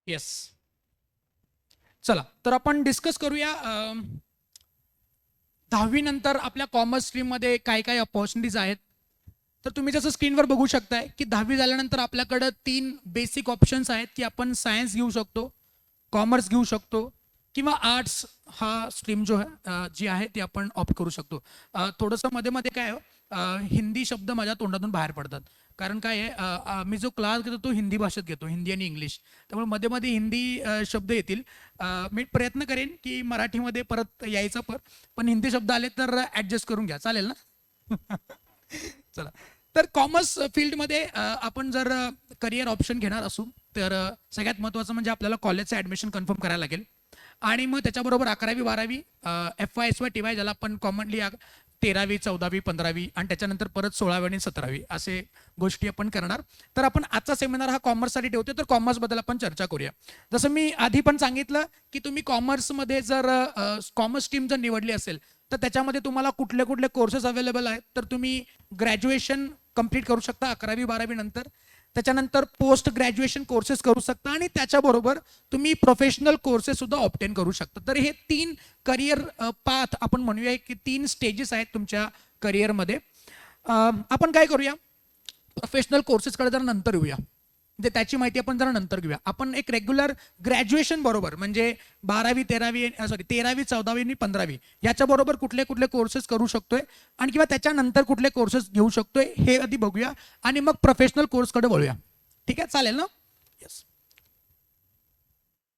Yes. चला तर आपण डिस्कस करूया 10वी नंतर आपल्या कॉमर्स स्ट्रीममध्ये काय काय अपॉर्च्युनिटीज आहेत. तर तुम्ही जसं स्क्रीनवर बघू शकताय की 10वी झाल्यानंतर आपल्याकडं 3 बेसिक ऑप्शन्स आहेत की आपण सायन्स घेऊ शकतो, कॉमर्स घेऊ शकतो किंवा आर्ट्स हा स्ट्रीम जी आहे ती आपण ऑप्ट करू शकतो. थोडंसं मध्ये मध्ये काय आहे, हिंदी शब्द माझ्या तोंडातून बाहेर पडतात. कारण काय आहे, मी जो क्लास घेतो तो हिंदी भाषेत घेतो, हिंदी आणि इंग्लिश. त्यामुळे मध्ये मध्ये हिंदी शब्द येतील. मी प्रयत्न करेन की मराठीमध्ये परत यायचं, पण हिंदी शब्द आले तर ॲडजस्ट करून घ्या, चालेल ना? चला. तर कॉमर्स फील्डमध्ये आपण जर करिअर ऑप्शन घेणार असू तर सगळ्यात महत्त्वाचं म्हणजे आपल्याला कॉलेजचं ॲडमिशन कन्फर्म करायला लागेल. आणि मग त्याच्याबरोबर 11वी 12वी FY SY TY ज्याला आपण कॉमनली 13वी 14वी 15वी आणि त्याच्यानंतर परत 16वी आणि 17वी असे गोष्टी आपण करणार. तर आपण आजचा सेमिनार हा कॉमर्ससाठी ठेवतो, तर कॉमर्सबद्दल आपण चर्चा करूया. जसं मी आधी पण सांगितलं की तुम्ही कॉमर्समध्ये जर कॉमर्स स्ट्रीम जर निवडली असेल तर त्याच्यामध्ये तुम्हाला कुठले कुठले कोर्सेस अवेलेबल आहेत. तर तुम्ही ग्रॅज्युएशन कंप्लीट करू शकता 11वी 12वी नंतर. त्याच्यानंतर पोस्ट ग्रॅज्युएशन कोर्सेस करू शकता आणि त्याच्याबरोबर तुम्ही प्रोफेशनल कोर्सेस सुद्धा ऑप्टेन करू शकता. तर हे 3 करिअर पाथ आपण म्हणूया की 3 स्टेजेस आहेत तुमच्या करिअरमध्ये. आपण काय करूया, प्रोफेशनल कोर्सेसकडे जरा नंतर येऊया, म्हणजे त्याची माहिती आपण जरा नंतर घेऊया. आपण एक रेग्युलर ग्रॅज्युएशन बरोबर म्हणजे 12वी 13वी 14वी आणि 15वी याच्याबरोबर कुठले कुठले कोर्सेस करू शकतोय आणि किंवा त्याच्यानंतर कुठले कोर्सेस घेऊ शकतोय हे आधी बघूया आणि मग प्रोफेशनल कोर्सकडे वळूया. ठीक आहे, चालेल ना? येस.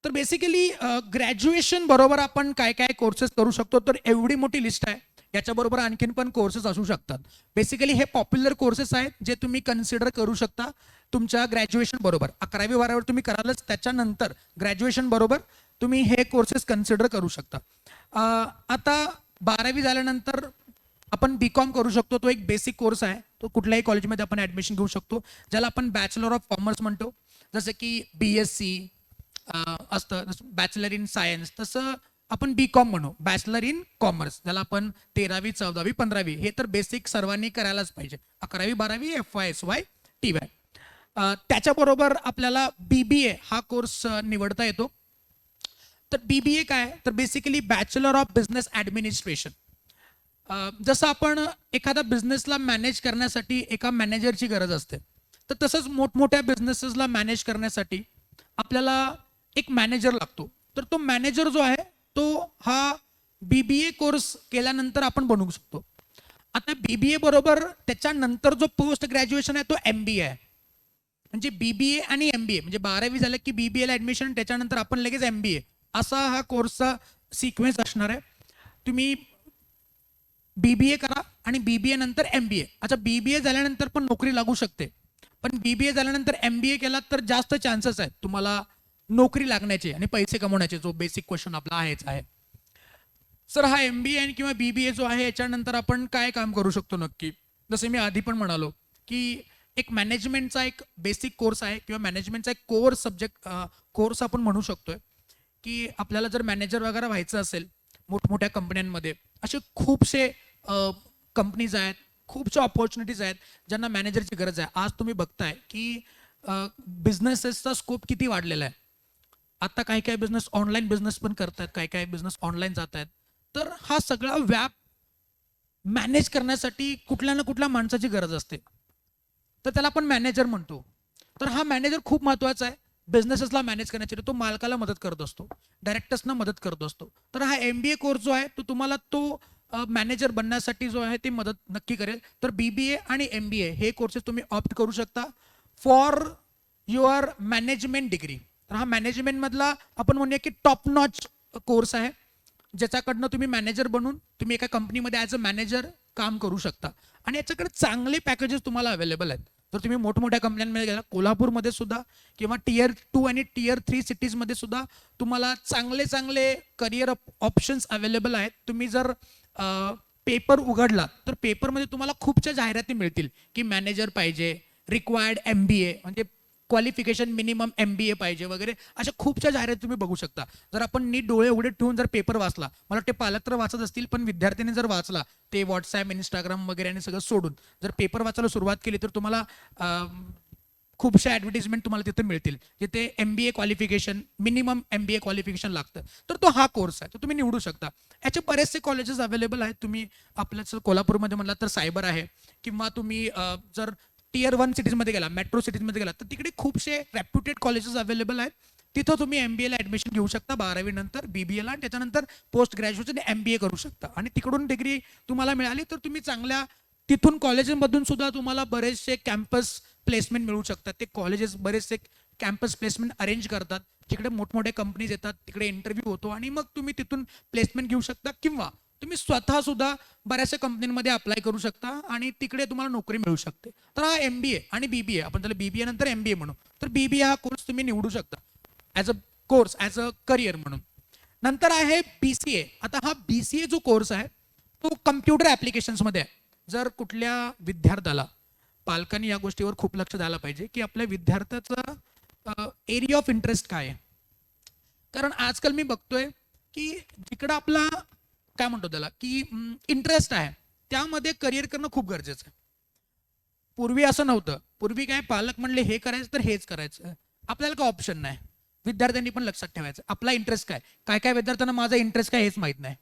तर बेसिकली ग्रॅज्युएशन बरोबर आपण काय काय कोर्सेस करू शकतो, तर एवढी मोठी लिस्ट आहे. याच्याबरोबर आणखीन पण कोर्सेस असू शकतात. बेसिकली हे पॉप्युलर कोर्सेस आहेत जे तुम्ही कन्सिडर करू शकता तुमच्या ग्रॅज्युएशन बरोबर. 11वी 12वी तुम्ही करालच, त्याच्यानंतर ग्रॅज्युएशन बरोबर तुम्ही हे कोर्सेस कन्सिडर करू शकता. आता 12वी झाल्यानंतर आपण BCom करू शकतो. तो एक बेसिक कोर्स आहे, तो कुठल्याही कॉलेजमध्ये आपण ॲडमिशन घेऊ शकतो, ज्याला आपण बॅचलर ऑफ कॉमर्स म्हणतो. जसं की BSc असतं, बॅचलर इन सायन्स, तसं आपण BCom म्हणू, बॅचलर इन कॉमर्स, ज्याला आपण 13वी 14वी 15वी हे तर बेसिक सर्वांनी करायलाच पाहिजे. 11वी 12वी FY SY TY. त्याच्याबरोबर आपल्याला BBA हा कोर्स निवडता येतो. तर BBA काय, तर basically bachelor of business administration. जसं आपण एखादा बिझनेसला मॅनेज करण्यासाठी एका मॅनेजरची गरज असते, तर तसंच मोठमोठ्या बिझनेसेसला मॅनेज करण्यासाठी आपल्याला एक मॅनेजर लागतो. तर तो मॅनेजर जो आहे तो हा BBA कोर्स केल्यानंतर आपण बनवू शकतो. आता BBA बरोबर त्याच्यानंतर जो पोस्ट ग्रॅज्युएशन आहे तो MBA आहे. म्हणजे BBA आणि MBA म्हणजे 12वी झालं की BBA ला ॲडमिशन, त्याच्यानंतर आपण लगेच MBA असा हा कोर्सचा सिक्वेन्स असणार आहे. तुम्ही BBA करा आणि BBA नंतर MBA. अच्छा, BBA झाल्यानंतर पण नोकरी लागू शकते, पण BBA झाल्यानंतर MBA केला तर जास्त चान्सेस आहेत तुम्हाला नोकरी लागण्याचे आणि पैसे कमवण्याचे, जो बेसिक क्वेश्चन आपला आहेच आहे. सर हा MBA किंवा BBA जो आहे याच्यानंतर आपण काय काम करू शकतो नक्की. जसे मी आधी पण म्हणालो की एक मॅनेजमेंटचा एक बेसिक कोर्स आहे किंवा मॅनेजमेंटचा एक कोर सब्जेक्ट कोर्स आपण म्हणू शकतोय की आपल्याला जर मॅनेजर वगैरे व्हायचं असेल मोठमोठ्या कंपन्यांमध्ये, असे खूपसे कंपनीज आहेत, खूपशा ऑपॉर्च्युनिटीज आहेत ज्यांना मॅनेजरची गरज आहे. आज तुम्ही बघताय की बिझनेसेसचा स्कोप किती वाढलेला आहे. आता काही काही बिझनेस ऑनलाईन बिझनेस पण करतात, काही काही बिझनेस ऑनलाईन जात आहेत. तर हा सगळा व्याप मॅनेज करण्यासाठी कुठल्या ना कुठल्या माणसाची गरज असते, तर त्याला आपण मॅनेजर म्हणतो. तर हा मॅनेजर खूप महत्त्वाचा आहे बिझनेसेसला मॅनेज करण्यासाठी. तो मालकाला मदत करत असतो, डायरेक्टर्सना मदत करत असतो. तर हा MBA कोर्स जो आहे तो तुम्हाला तो मॅनेजर बनण्यासाठी जो आहे ती मदत नक्की करेल. तर BBA आणि MBA हे कोर्सेस तुम्ही ऑप्ट करू शकता फॉर युअर मॅनेजमेंट डिग्री. तर हा मॅनेजमेंटमधला आपण म्हणूया की टॉप नॉच कोर्स आहे, ज्याच्याकडनं तुम्ही मॅनेजर बनून तुम्ही एका कंपनीमध्ये ॲज अ मॅनेजर काम करू शकता. आणि याच्याकडे चांगले पॅकेजेस तुम्हाला अवेलेबल आहेत. तर तुम्ही मोठमोठ्या कंपन्यांमध्ये गेला, कोल्हापूरमध्ये सुद्धा किंवा Tier 2 आणि Tier 3 सिटीजमध्ये सुद्धा तुम्हाला चांगले चांगले करिअर ऑप्शन्स अवेलेबल आहेत. तुम्ही जर पेपर उघडला तर पेपरमध्ये तुम्हाला खूपशा जाहिराती मिळतील की मॅनेजर पाहिजे, रिक्वायर्ड MBA म्हणजे क्वालिफिकेशन मिनिमम MBA पाहिजे वगैरे, अशा खूपशा जाहिराती तुम्ही बघू शकता. जर आपण नीट डोळे उघडे ठेवून जर पेपर वाचला, मला वाटते पालक तर वाचत असतील, पण विद्यार्थ्यांनी जर वाचला ते WhatsApp Instagram वगैरे आणि सगळं सोडून जर पेपर वाचायला सुरुवात केली तर तुम्हाला खूपशा ॲडव्हर्टिजमेंट तुम्हाला तिथे मिळतील, जिथे MBA qualification, minimum MBA qualification लागतं. तर तो हा कोर्स आहे, तो तुम्ही निवडू शकता. याचे बरेचसे कॉलेजेस अवेलेबल आहेत. तुम्ही आपल्याच कोल्हापूरमध्ये म्हटलं तर सायबर आहे, किंवा तुम्ही जर Tier 1 सिटीजमध्ये गेला, मेट्रो सिटीजमध्ये गेला, तर तिकडे खूपसे रेप्युटेड कॉलेजेस अवेलेबल आहेत. तिथं तुम्ही MBA ला ॲडमिशन घेऊ शकता 12वी नंतर, BBA ला, आणि त्याच्यानंतर पोस्ट ग्रॅज्युएशन MBA करू शकता. आणि तिकडून डिग्री तुम्हाला मिळाली तर तुम्ही चांगल्या तिथून कॉलेजमधून सुद्धा तुम्हाला बरेचसे कॅम्पस प्लेसमेंट मिळू शकतात. ते कॉलेजेस बरेचसे कॅम्पस प्लेसमेंट अरेंज करतात, जिकडे मोठमोठे कंपनीज येतात, तिकडे इंटरव्ह्यू होतो आणि मग तुम्ही तिथून प्लेसमेंट घेऊ शकता, किंवा तुम्ही स्वतः सुद्धा बऱ्याचशा कंपनीमध्ये अप्लाय करू शकता आणि तिकडे तुम्हाला नोकरी मिळू शकते. तर हा MBA आणि BBA, आपण त्याला BBA नंतर MBA म्हणू, तर BBA हा कोर्स तुम्ही निवडू शकता as a course, as a career म्हणून. नंतर आहे BCA. आता हा BCA जो कोर्स आहे तो कम्प्युटर ॲप्लिकेशन्समध्ये आहे. जर कुठल्या विद्यार्थ्याला, पालकांनी या गोष्टीवर खूप लक्ष द्यायला पाहिजे की आपल्या विद्यार्थ्याचा एरिया ऑफ इंटरेस्ट काय आहे. कारण आजकाल मी बघतोय की जिकडं आपला काय म्हणतो त्याला की इंटरेस्ट आहे त्यामध्ये करिअर करणं खूप गरजेचं आहे. पूर्वी असं नव्हतं. पूर्वी काय, पालक म्हणले हे करायचं तर हेच करायचं, आपल्याला काय ऑप्शन नाही. विद्यार्थ्यांनी पण लक्षात ठेवायचं आपला इंटरेस्ट काय. काय काय विद्यार्थ्यांना माझा इंटरेस्ट काय हेच माहित नाही.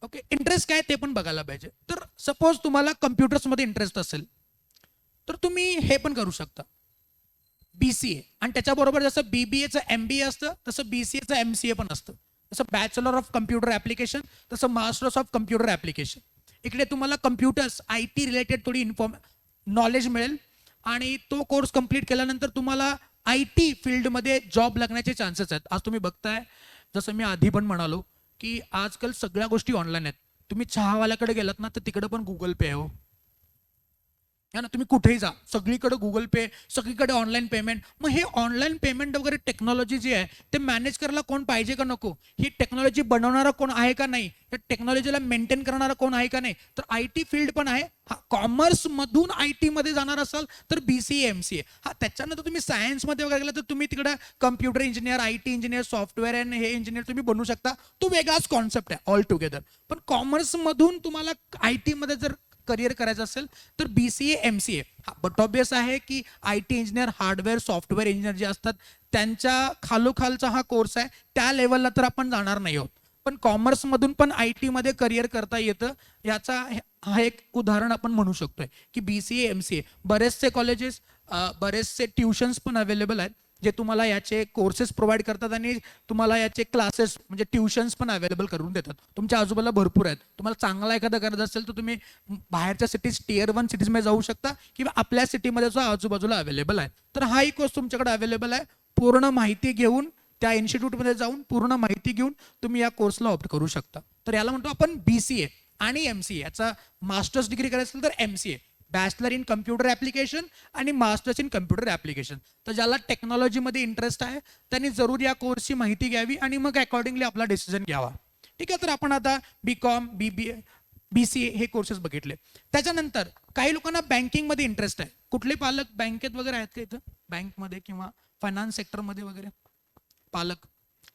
ओके, इंटरेस्ट काय ते पण बघायला पाहिजे. तर सपोज तुम्हाला कम्प्युटर्समध्ये इंटरेस्ट असेल तर तुम्ही हे पण करू शकता, BCA. आणि त्याच्याबरोबर जसं BBAचं MBA असतं तसं BCAचं MCA पण असतं. जसं बॅचलर ऑफ कम्प्युटर ॲप्लिकेशन तसं मास्टर्स ऑफ कम्प्युटर ॲप्लिकेशन. इकडे तुम्हाला कम्प्युटर्स IT रिलेटेड थोडी नॉलेज मिळेल आणि तो कोर्स कंप्लीट केल्यानंतर तुम्हाला IT फील्डमध्ये जॉब लागण्याचे चान्सेस आहेत. आज तुम्ही बघताय, जसं मी आधी पण म्हणालो की आजकाल सगळ्या गोष्टी ऑनलाईन आहेत. तुम्ही चहावाल्याकडे गेलात ना तर तिकडे पण Google पे आहे हो. है ना, तुम्ही कुठेही जा, सगळीकडे Google पे, सगळीकडे ऑनलाईन पेमेंट. मग हे ऑनलाईन पेमेंट वगैरे टेक्नॉलॉजी जी आहे ते मॅनेज करायला कोण पाहिजे का नको? ही टेक्नॉलॉजी बनवणारा कोण आहे का नाही? या टेक्नॉलॉजीला मेंटेन करणारा कोण आहे का नाही? तर IT फील्ड पण आहे. हा, कॉमर्समधून IT मध्ये जाणार असाल तर BCA MCA. हा, त्याच्यानंतर तुम्ही सायन्समध्ये वगैरे गेला तर तुम्ही तिकडे computer engineer, IT engineer, software आणि हे इंजिनियर तुम्ही बनू शकता. तो वेगळाच कॉन्सेप्ट आहे ऑल टुगेदर. पण कॉमर्समधून तुम्हाला IT मध्ये जर करिअर करायचं असेल तर BCA MCA. हा, बट ऑब्वियस आहे की IT engineer, hardware, software engineer जे असतात त्यांच्या खालोखालचा हा कोर्स आहे. त्या लेवलला तर आपण जाणार नाही आहोत, पण कॉमर्समधून पण IT मध्ये करिअर करता येतं. याचा हा एक उदाहरण आपण म्हणू शकतोय की BCA MCA. बरेचसे कॉलेजेस, बरेचसे ट्युशन्स पण अवेलेबल आहेत जे तुम्हाला याचे कोर्सेस प्रोव्हाइड करतात आणि तुम्हाला याचे क्लासेस म्हणजे ट्युशन्स पण अवेलेबल करून देतात. तुमच्या आजूबाजूला भरपूर आहेत. तुम्हाला चांगला एखादा करायचं असेल तर तुम्ही बाहेरच्या सिटीज, Tier 1 सिटीजमध्ये जाऊ शकता किंवा आपल्या सिटीमध्ये जो आजूबाजूला अवेलेबल आहे. तर हाही कोर्स तुमच्याकडे अवेलेबल आहे. पूर्ण माहिती घेऊन, त्या इन्स्टिट्यूटमध्ये जाऊन पूर्ण माहिती घेऊन तुम्ही या कोर्सला ऑप्ट करू शकता. तर याला म्हणतो आपण BCA आणि MCA. याचा मास्टर्स डिग्री करायचं असेल तर MCA, bachelor in computer application आणि मास्टर्स इन कम्प्युटर ॲप्लिकेशन. तर ज्याला टेक्नॉलॉजीमध्ये इंटरेस्ट आहे त्यांनी जरूर या कोर्सची माहिती घ्यावी आणि मग अकॉर्डिंगली आपला डिसिजन घ्यावा. ठीक आहे, तर आपण आता BCom, BBA, BCA हे कोर्सेस बघितले. त्याच्यानंतर काही लोकांना बँकिंगमध्ये इंटरेस्ट आहे. कुठले पालक बँकेत वगैरे आहेत का इथं? बँकमध्ये किंवा फायनान्स सेक्टरमध्ये वगैरे पालक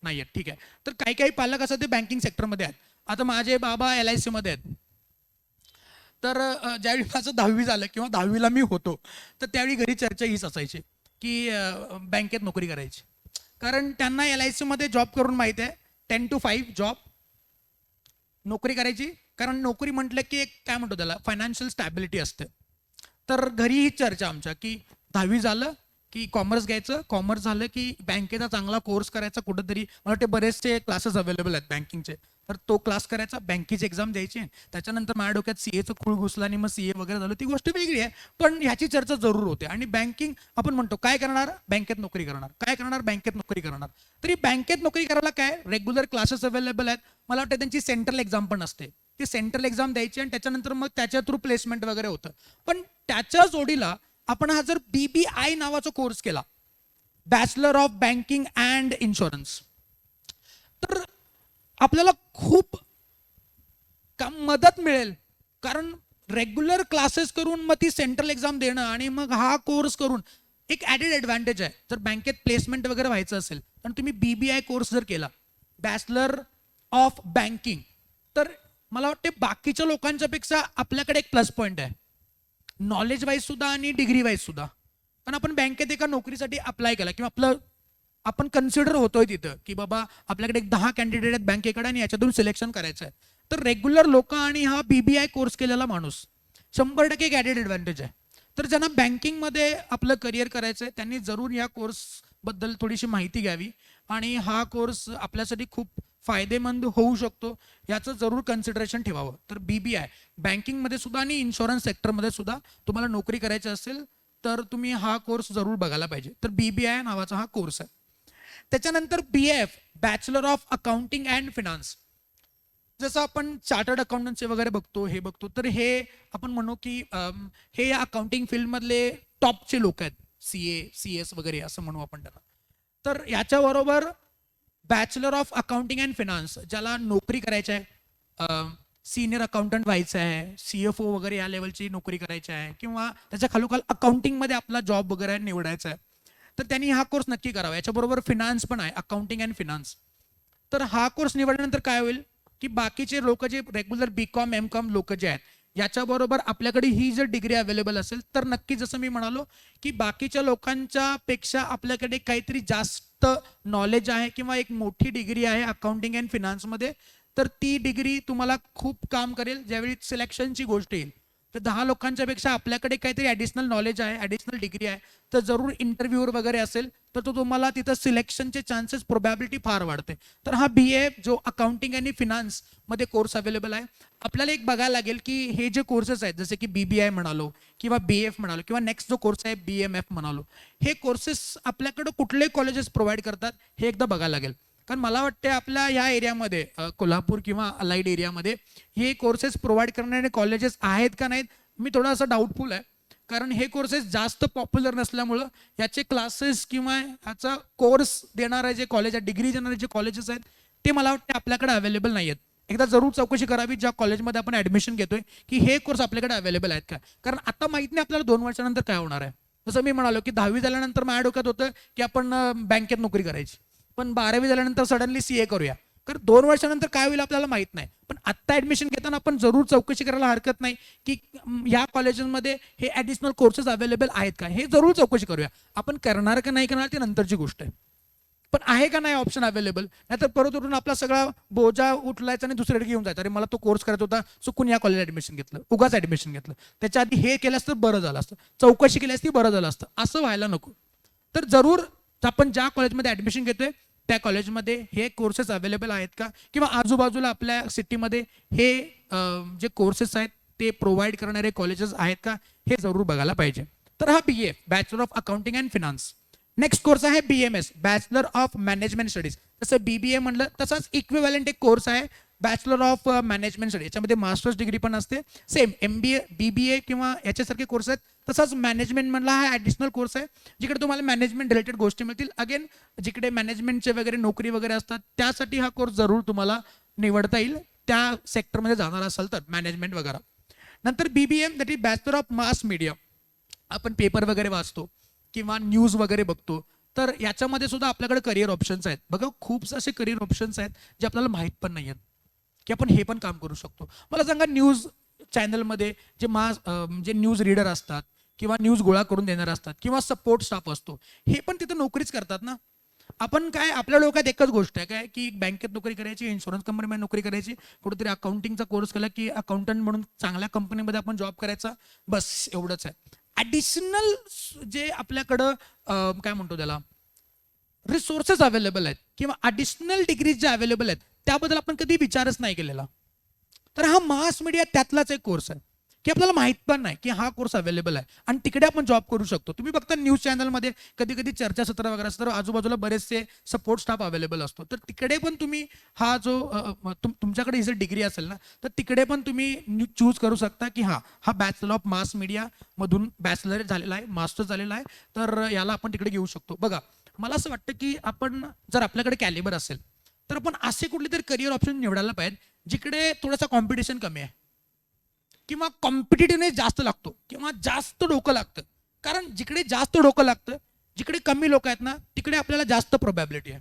नाही आहेत. ठीक आहे, तर काही काही पालक असतात ते बँकिंग सेक्टरमध्ये आहेत. आता माझे बाबा LIC मध्ये आहेत. तर ज्यावेळी माझं 10वी झालं किंवा 10वीला मी होतो तर त्यावेळी घरी चर्चा हीच असायची की बँकेत नोकरी करायची. कारण त्यांना LIC मध्ये जॉब करून माहीत आहे 10 to 5 जॉब नोकरी करायची. कारण नोकरी म्हटलं की एक काय म्हणतो त्याला फायनान्शियल स्टॅबिलिटी असते. तर घरी ही चर्चा आमच्या की 10वी झालं की कॉमर्स घ्यायचं, कॉमर्स झालं की बँकेचा चांगला कोर्स करायचा कुठंतरी. मला वाटते बरेचसे क्लासेस अवेलेबल आहेत बँकिंगचे, तर तो क्लास करायचा, बँकेची एक्झाम द्यायची. त्याच्यानंतर माझ्या डोक्यात CAचं खूळ घुसला आणि मग CA वगैरे झालं, ती गोष्ट वेगळी आहे. पण ह्याची चर्चा जरूर होते. आणि बँकिंग आपण म्हणतो काय करणार, बँकेत नोकरी करणार, काय करणार, बँकेत नोकरी करणार. तरी बँकेत नोकरी करायला काय रेग्युलर क्लासेस अवेलेबल आहेत. मला वाटतं त्यांची सेंट्रल एक्झाम पण असते. ती सेंट्रल एक्झाम द्यायची आणि त्याच्यानंतर मग त्याच्या थ्रू प्लेसमेंट वगैरे होतं. पण त्याच्या जोडीला आपण हा जर BBI नावाचा कोर्स केला, bachelor of banking and insurance, तर आपल्याला खूप मदत मिळेल. कारण रेग्युलर क्लासेस करून मग ती सेंट्रल एक्झाम देणं आणि मग हा कोर्स करून एक ॲडेड ॲडव्हान्टेज आहे. जर बँकेत प्लेसमेंट वगैरे व्हायचं असेल आणि तुम्ही BBI कोर्स जर केला, बॅचलर ऑफ बँकिंग, तर मला वाटते बाकीच्या लोकांच्या पेक्षा आपल्याकडे एक प्लस पॉईंट आहे, नॉलेज वाईज सुद्धा आणि डिग्री वाईज सुद्धा. पण आपण बँकेत एका नोकरीसाठी अप्लाय केला किंवा आपण कन्सिडर होतोय तिथं की बाबा आपल्याकडे एक 10 कॅन्डिडेट आहेत बँकेकडे आणि याच्यातून सिलेक्शन करायचं आहे, तर रेग्युलर लोक आणि हा BBI कोर्स केलेला माणूस 100% एक ॲडेड ॲडव्हान्टेज आहे. तर ज्यांना बँकिंगमध्ये आपलं करिअर करायचं आहे त्यांनी जरूर या कोर्सबद्दल थोडीशी माहिती घ्यावी आणि हा कोर्स आपल्यासाठी खूप फायदेमंद होऊ शकतो याचं जरूर कन्सिडरेशन ठेवावं. तर BBI बँकिंगमध्ये सुद्धा आणि इन्शुरन्स सेक्टरमध्ये सुद्धा तुम्हाला नोकरी करायची असेल तर तुम्ही हा कोर्स जरूर बघायला पाहिजे. तर BBI नावाचा हा कोर्स आहे. त्याच्यानंतर BF bachelor of accounting and finance. जसं आपण चार्टर्ड अकाउंटन्सी वगैरे बघतो हे बघतो तर हे आपण म्हणू की हे या अकाउंटिंग फील्डमधले टॉपचे लोक आहेत, CA CS वगैरे असं म्हणू आपण त्यांना. तर याच्याबरोबर bachelor of accounting and finance ज्याला नोकरी करायची आहे, सिनियर अकाउंटंट व्हायचं आहे, CFO वगैरे या लेवलची नोकरी करायची आहे किंवा त्याच्या खालोखाल अकाउंटिंगमध्ये आपला जॉब वगैरे निवडायचा आहे, तर त्यांनी हा कोर्स नक्की करावा. याच्याबरोबर फिनान्स पण आहे, अकाउंटिंग अँड फिनान्स. तर हा कोर्स निवडल्यानंतर काय होईल की बाकीचे लोक जे रेग्युलर BCom MCom लोक जे आहेत याच्याबरोबर आपल्याकडे ही जर डिग्री अवेलेबल असेल तर नक्की जसं मी म्हणालो की बाकीच्या लोकांच्या पेक्षा आपल्याकडे काहीतरी जास्त नॉलेज आहे किंवा एक मोठी डिग्री आहे अकाउंटिंग अँड फिनान्समध्ये, तर ती डिग्री तुम्हाला खूप काम करेल ज्यावेळी सिलेक्शनची गोष्ट येईल. तर 10 लोकांच्या पेक्षा आपल्याकडे काहीतरी ॲडिशनल नॉलेज आहे, ॲडिशनल डिग्री आहे, तर जरूर इंटरव्ह्यूवर वगैरे असेल तर तो तुम्हाला तिथं सिलेक्शनचे चान्सेस प्रोबॅबिलिटी फार वाढते. तर हा BA जो अकाउंटिंग आणि फिनान्स मध्ये कोर्स अवेलेबल आहे. आपल्याला एक बघायला लागेल की हे जे कोर्सेस आहेत जसे की BBI म्हणालो किंवा BF म्हणालो किंवा नेक्स्ट जो कोर्स आहे BMF म्हणालो, हे कोर्सेस आपल्याकडे कुठले कॉलेजेस प्रोव्हाइड करतात हे एकदा बघायला लागेल. कारण मला वाटते आपल्या या एरियामध्ये कोल्हापूर किंवा अलाइड एरियामध्ये हे कोर्सेस प्रोव्हाइड करणारे कॉलेजेस आहेत का नाहीत मी थोडासा डाऊटफुल आहे. कारण हे कोर्सेस जास्त पॉप्युलर नसल्यामुळं याचे क्लासेस किंवा याचा कोर्स देणारे जे कॉलेज आहेत, डिग्री देणारे जे कॉलेजेस आहेत ते मला वाटते आपल्याकडे अवेलेबल नाही आहेत. एकदा जरूर चौकशी करावी ज्या कॉलेजमध्ये आपण ॲडमिशन घेतोय की हे कोर्स आपल्याकडे अवेलेबल आहेत का. कारण आता माहीत नाही आपल्याला 2 वर्षानंतर काय होणार आहे. जसं मी म्हणालो की 10वी झाल्यानंतर माझ्या डोक्यात होतं की आपण बँकेत नोकरी करायची, पण 12वी झाल्यानंतर सडनली CA करूया. कारण 2 वर्षानंतर काय होईल आपल्याला माहित नाही. पण आत्ता ॲडमिशन घेताना आपण जरूर चौकशी करायला हरकत नाही की या कॉलेजेसमध्ये हे ॲडिशनल कोर्सेस अवेलेबल आहेत का, हे जरूर चौकशी करूया. आपण करणार का नाही करणार ती नंतरची गोष्ट आहे, पण आहे का नाही ऑप्शन अवेलेबल. नाहीतर परत उठून आपला सगळा बोजा उठलायचा आणि दुसरीकडे घेऊन जायचा, अरे मला तो कोर्स करायचा होता चुकून या कॉलेज ॲडमिशन घेतलं, उगाच ॲडमिशन घेतलं, त्याच्या आधी हे केलं असतं बरं झालं असतं, चौकशी केली असती बरं झालं असतं, असं व्हायला नको. तर जरूर आपण ज्या कॉलेजमध्ये ॲडमिशन घेतोय त्या कॉलेजमध्ये हे कोर्सेस अवेलेबल आहेत का किंवा आजूबाजूला आपल्या सिटीमध्ये हे जे कोर्सेस आहेत ते प्रोव्हाइड करणारे कॉलेजेस आहेत का हे जरूर बघायला पाहिजे. तर हा BA bachelor of accounting and finance. Next course आहे BMS bachelor of management studies. जसं BBA म्हणलं तसाच इक्विव्हॅलंट एक कोर्स आहे बॅचलर ऑफ मॅनेजमेंट स्टडी. याच्यामध्ये मास्टर्स डिग्री पण असते, सेम MBA BBA किंवा याच्यासारखे कोर्स आहेत. तसाच मॅनेजमेंट म्हणला हा ॲडिशनल कोर्स आहे जिकडे तुम्हाला मॅनेजमेंट रिलेटेड गोष्टी मिळतील. अगेन जिकडे मॅनेजमेंटचे वगैरे नोकरी वगैरे असतात त्यासाठी हा कोर्स जरूर तुम्हाला निवडता येईल त्या सेक्टरमध्ये जाणार असाल तर मॅनेजमेंट वगैरे. नंतर BBM that is bachelor of mass media. आपण पेपर वगैरे वाचतो किंवा न्यूज वगैरे बघतो, तर याच्यामध्ये सुद्धा आपल्याकडे करिअर ऑप्शन्स आहेत. बघा खूप असे करिअर ऑप्शन्स आहेत जे आपल्याला माहीत पण नाही आहेत की आपण हे पण काम करू शकतो. मला सांगा न्यूज चॅनलमध्ये जे जे न्यूज रीडर असतात किंवा न्यूज गोळा करून देणार असतात किंवा सपोर्ट स्टाफ असतो, हे पण तिथं नोकरीच करतात ना. आपण काय आपल्या डोक्यात एकच गोष्ट आहे काय की बँकेत नोकरी करायची, इन्शुरन्स कंपनीमध्ये नोकरी करायची, कुठेतरी अकाउंटिंगचा कोर्स केला की अकाउंटंट म्हणून चांगल्या कंपनीमध्ये आपण जॉब करायचा, बस एवढंच आहे. ॲडिशनल जे आपल्याकडं काय म्हणतो त्याला रिसोर्सेस अवेलेबल आहेत किंवा ॲडिशनल डिग्रीज ज्या अवेलेबल आहेत त्याबद्दल आपण कधी विचारच नाही केलेला. तर हा मास मीडिया त्यातलाच एक कोर्स आहे की आपल्याला माहित पण नाही की हा कोर्स अवेलेबल आहे आणि तिकडे आपण जॉब करू शकतो. तुम्ही बघता न्यूज चॅनलमध्ये कधी कधी चर्चासत्र वगैरे असतं तर आजूबाजूला बरेचसे सपोर्ट स्टाफ अवेलेबल असतो, तर तिकडे पण तुम्ही हा जो तुमच्याकडे ही जर डिग्री असेल ना तर तिकडे पण तुम्ही चूज करू शकता की हा बॅचलर ऑफ मास मीडिया मधून बॅचलर झालेला आहे, मास्टर झालेला आहे, तर याला आपण तिकडे घेऊ शकतो. बघा मला असं वाटतं की आपण जर आपल्याकडे कॅलिबर असेल तर आपण असे कुठले तरी करिअर ऑप्शन निवडायला पाहिजे जिकडे थोडासा कॉम्पिटिशन कमी आहे किंवा कॉम्पिटिटिव्हनेस जास्त लागतो किंवा जास्त डोकं लागतं. कारण जिकडे जास्त डोकं लागतं, जिकडे कमी लोक आहेत ना तिकडे आपल्याला जास्त प्रोबॅबिलिटी आहे.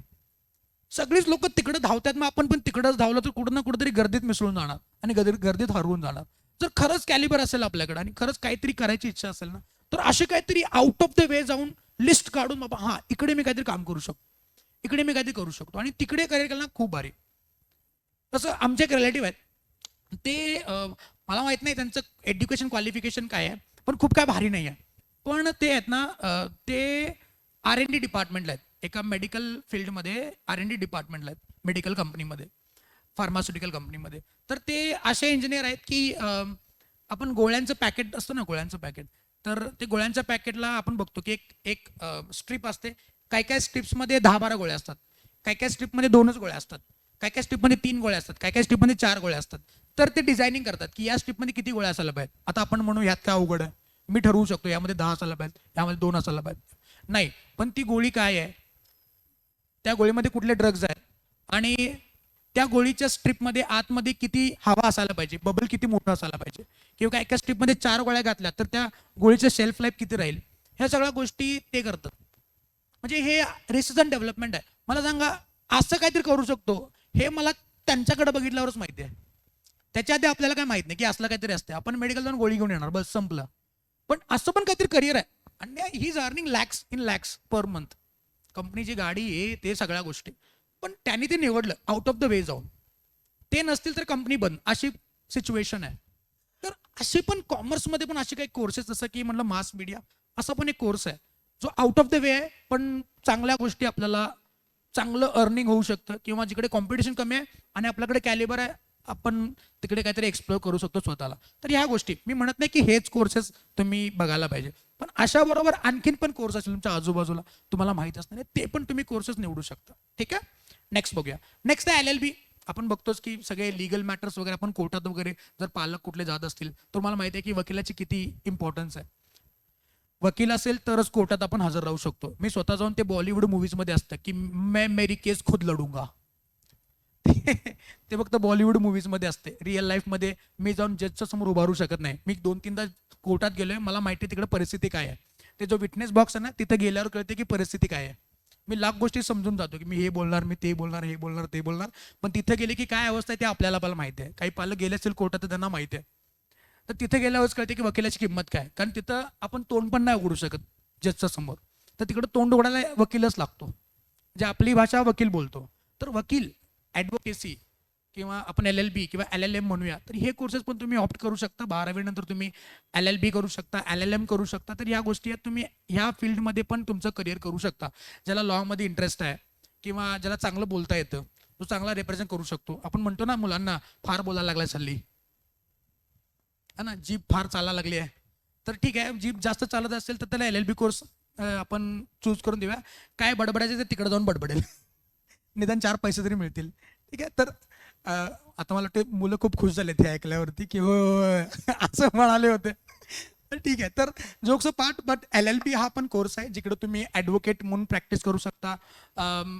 सगळीच लोक तिकडे धावतात, मग आपण पण तिकडंच धावलं तर कुठं ना कुठेतरी गर्दीत मिसळून जाणार आणि गर्दीत हरवून जाणार. जर खरंच कॅलिबर असेल आपल्याकडे आणि खरंच काहीतरी करायची इच्छा असेल ना तर असे काहीतरी आउट ऑफ द वे जाऊन लिस्ट काढून बाबा हां इकडे मी काहीतरी काम करू शकतो, इकडे मी काहीतरी करू शकतो आणि तिकडे करिअर केलं खूप भारी. तसं आमचे एक रिलेटिव्ह आहेत ते मला माहीत नाही त्यांचं एज्युकेशन क्वालिफिकेशन काय आहे, पण खूप काय भारी नाही आहे. पण ते आहेत ना ते R&D डिपार्टमेंटला आहेत, एका मेडिकल फील्डमध्ये R&D डिपार्टमेंटला आहेत, मेडिकल कंपनीमध्ये, फार्मास्युटिकल कंपनीमध्ये. तर ते असे इंजिनियर आहेत की आपण गोळ्यांचं पॅकेट असतं ना, गोळ्यांचं पॅकेट, तर ते गोळ्यांच्या पॅकेटला आपण बघतो की एक एक स्ट्रीप असते. काही काही स्ट्रिप्समध्ये 10-12 गोळ्या असतात, काही काही स्ट्रिपमध्ये 2च गोळ्या असतात, काही काही स्ट्रिपमध्ये 3 गोळ्या असतात, काही काही स्ट्रिपमध्ये 4 गोळ्या असतात. तर ते डिझायनिंग करतात की या स्ट्रिपमध्ये किती गोळ्या असायला पाहिजेत. आता आपण म्हणू यात काय अवघड आहे, मी ठरवू शकतो यामध्ये 10 असायला पाहिजेत, यामध्ये 2 असायला पाहिजेत. नाही, पण ती गोळी काय आहे, त्या गोळीमध्ये कुठले ड्रग्ज आहेत आणि त्या गोळीच्या स्ट्रिपमध्ये आतमध्ये किती हवा असायला पाहिजे, बबल किती मोठं असायला पाहिजे, किंवा एका स्ट्रिपमध्ये 4 गोळ्या घातल्या तर त्या गोळीचं शेल्फ लाईफ किती राहील, ह्या सगळ्या गोष्टी ते करतात. म्हणजे हे रिसर्च अँड डेव्हलपमेंट आहे. मला सांगा असं काहीतरी करू शकतो हे मला त्यांच्याकडे बघितल्यावरच माहिती आहे. त्याच्या आधी आपल्याला काय माहित नाही की असलं काहीतरी असते. आपण मेडिकल जाऊन गोळी घेऊन येणार, बस संपलं. पण असं पण काहीतरी करिअर आहे आणि he is earning lakhs in lakhs per month. कंपनीची गाडी आहे ते सगळ्या गोष्टी, पण त्यांनी ते निवडलं आउट ऑफ द वे जाऊन. ते नसतील तर कंपनी बंद, अशी सिच्युएशन आहे. तर असे पण कॉमर्समध्ये पण असे काही कोर्सेस, जसं की म्हणलं मास मीडिया, असा पण एक कोर्स आहे जो आउट ऑफ द वे आहे, पण चांगल्या गोष्टी आपल्याला चांगलं अर्निंग होऊ शकतं, किंवा जिकडे कॉम्पिटिशन कमी आहे आणि आपल्याकडे कॅलिबर आहे आपण तिकडे काहीतरी एक्सप्लोर करू शकतो स्वतःला. तर ह्या गोष्टी मी म्हणत नाही की हेच कोर्सेस तुम्ही बघायला पाहिजे, पण अशा बरोबर आणखीन पण कोर्स असेल तुमच्या आजूबाजूला तुम्हाला माहित असणार ते पण तुम्ही कोर्सेस निवडू शकता. ठीक आहे, नेक्स्ट बघूया. नेक्स्ट आहे LLB. आपण बघतोच की सगळे लिगल मॅटर्स वगैरे आपण कोर्टात वगैरे जर पालक कुठले जात असतील तर मला माहिती आहे की वकिलाची किती इम्पॉर्टन्स आहे. वकील असेल तरच कोर्टात आपण हजर राहू शकतो. मी स्वतः जाऊन ते बॉलिवूड मूवीजमध्ये असतं की मैं मेरी केस खुद लढूंगा. ते फक्त बॉलिवूड मूवीजमध्ये असते. रिअल लाईफमध्ये मी जाऊन जजच्या समोर उभा राहू शकत नाही. मी 2-3दा कोर्टात गेलोय, मला माहिती आहे तिकडे परिस्थिती काय आहे. ते जो विटनेस बॉक्स आहे ना, तिथं गेल्यावर कळते की परिस्थिती काय आहे. मी लाख गोष्टी समजून जातो की मी हे बोलणार, मी ते बोलणार, हे बोलणार, ते बोलणार. पण तिथे गेले की काय अवस्था आहे ते आपल्याला माहिती आहे. काही पालक गेले असेल कोर्टात तर त्यांना माहिती आहे. तर तिथे गेल्यावरच कळते की वकिलाची किंमत काय, कारण तिथं आपण तोंड पण नाही उघडू शकत जजच्या समोर. तर तिकडं तोंड उघडायला वकीलच लागतो, जे आपली भाषा वकील बोलतो. तर वकील, ॲडव्होकेसी किंवा आपण LLB किंवा LLM म्हणूया, तर हे कोर्सेस पण तुम्ही ऑप्ट करू शकता. 12वी नंतर तुम्ही LLB करू शकता, LLM करू शकता. तर ह्या गोष्टी आहेत, तुम्ही ह्या फील्डमध्ये पण तुमचं करिअर करू शकता. ज्याला लॉमध्ये इंटरेस्ट आहे किंवा ज्याला चांगलं बोलता येतं, तो चांगला रिप्रेझेंट करू शकतो. आपण म्हणतो ना मुलांना फार बोलायला लागलाय हल्ली, है ना, जीभ फार चालायला लागली आहे. तर ठीक आहे, जीभ जास्त चालत असेल तर त्याला LLB कोर्स आपण चूज करून देऊया. काय बडबडायचं ते तिकडे जाऊन बडबडेल. निदान 4 पैसे तरी मिळतील. ठीक आहे, तर आता मला वाटतं मुलं खूप खुश झाले ते ऐकल्यावरती की हो असं म्हणाले होते. तर ठीक आहे, तर जोक्स पार्ट, बट LLB हा पण कोर्स आहे जिकडे तुम्ही ॲडव्होकेट म्हणून प्रॅक्टिस करू शकता.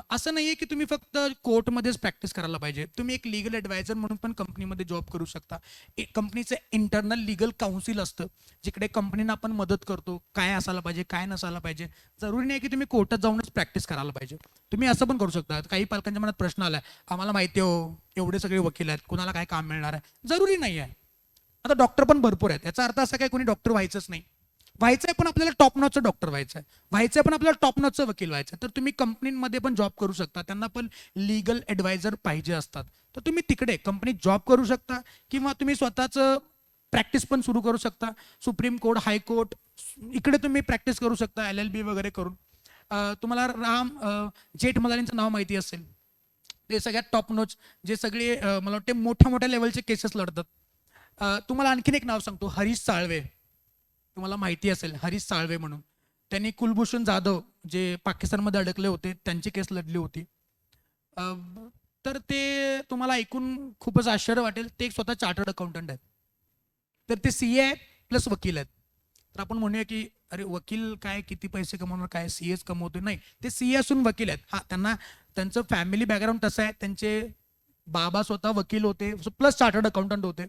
असं नाही आहे की तुम्ही फक्त कोर्टमध्येच प्रॅक्टिस करायला पाहिजे. तुम्ही एक लीगल ॲडवायझर म्हणून पण कंपनीमध्ये जॉब करू शकता. एक कंपनीचं इंटरनल लीगल काउन्सिल असतं जिकडे कंपनीना आपण मदत करतो, काय असायला पाहिजे काय नसायला पाहिजे. जरुरी नाही की तुम्ही कोर्टात जाऊनच प्रॅक्टिस करायला पाहिजे. तुम्ही असं पण करू शकता. काही पालकांच्या मनात प्रश्न आला, आम्हाला माहिती आहे हो एवढे सगळे वकील आहेत, कुणाला काय काम मिळणार आहे. जरुरी नाही आहे. आता डॉक्टर पण भरपूर आहेत, याचा अर्थ असा काय कोणी डॉक्टर व्हायचंच नाही. व्हायचंय पण आपल्याला टॉप नॉचचं डॉक्टर व्हायचंय, व्हायचंय पण आपल्याला टॉप नॉचचं वकील व्हायचं. तर तुम्ही कंपनीमध्ये पण जॉब करू शकता, त्यांना पण लीगल ॲडवायझर पाहिजे असतात. तर तुम्ही तिकडे कंपनीत जॉब करू शकता किंवा तुम्ही स्वतःचं प्रॅक्टिस पण सुरू करू शकता. सुप्रीम कोर्ट, हायकोर्ट इकडे तुम्ही प्रॅक्टिस करू शकता LLB वगैरे करून. तुम्हाला राम जेठमलानींचं नाव माहिती असेल, ते सगळ्यात टॉप नॉच, जे सगळे मला वाटते मोठ्या मोठ्या लेवलचे केसेस लढतात. तुम्हाला आणखीन एक नाव सांगतो, हरीश साळवे. तुम्हाला माहिती असेल हरीश साळवे म्हणून. त्यांनी कुलभूषण जाधव जे पाकिस्तानमध्ये अडकले होते त्यांची केस लढली होती. तर ते तुम्हाला ऐकून खूपच आश्चर्य वाटेल, ते एक स्वतः चार्टर्ड अकाउंटंट आहेत. तर ते CA आहेत प्लस वकील आहेत. तर आपण म्हणूया की अरे वकील काय किती पैसे कमवणार, काय CAच कमवतो. नाही, ते CA असून वकील आहेत. हा, त्यांना त्यांचं फॅमिली बॅकग्राऊंड तसं आहे, त्यांचे बाबा स्वतः वकील होते प्लस चार्टर्ड अकाउंटंट होते.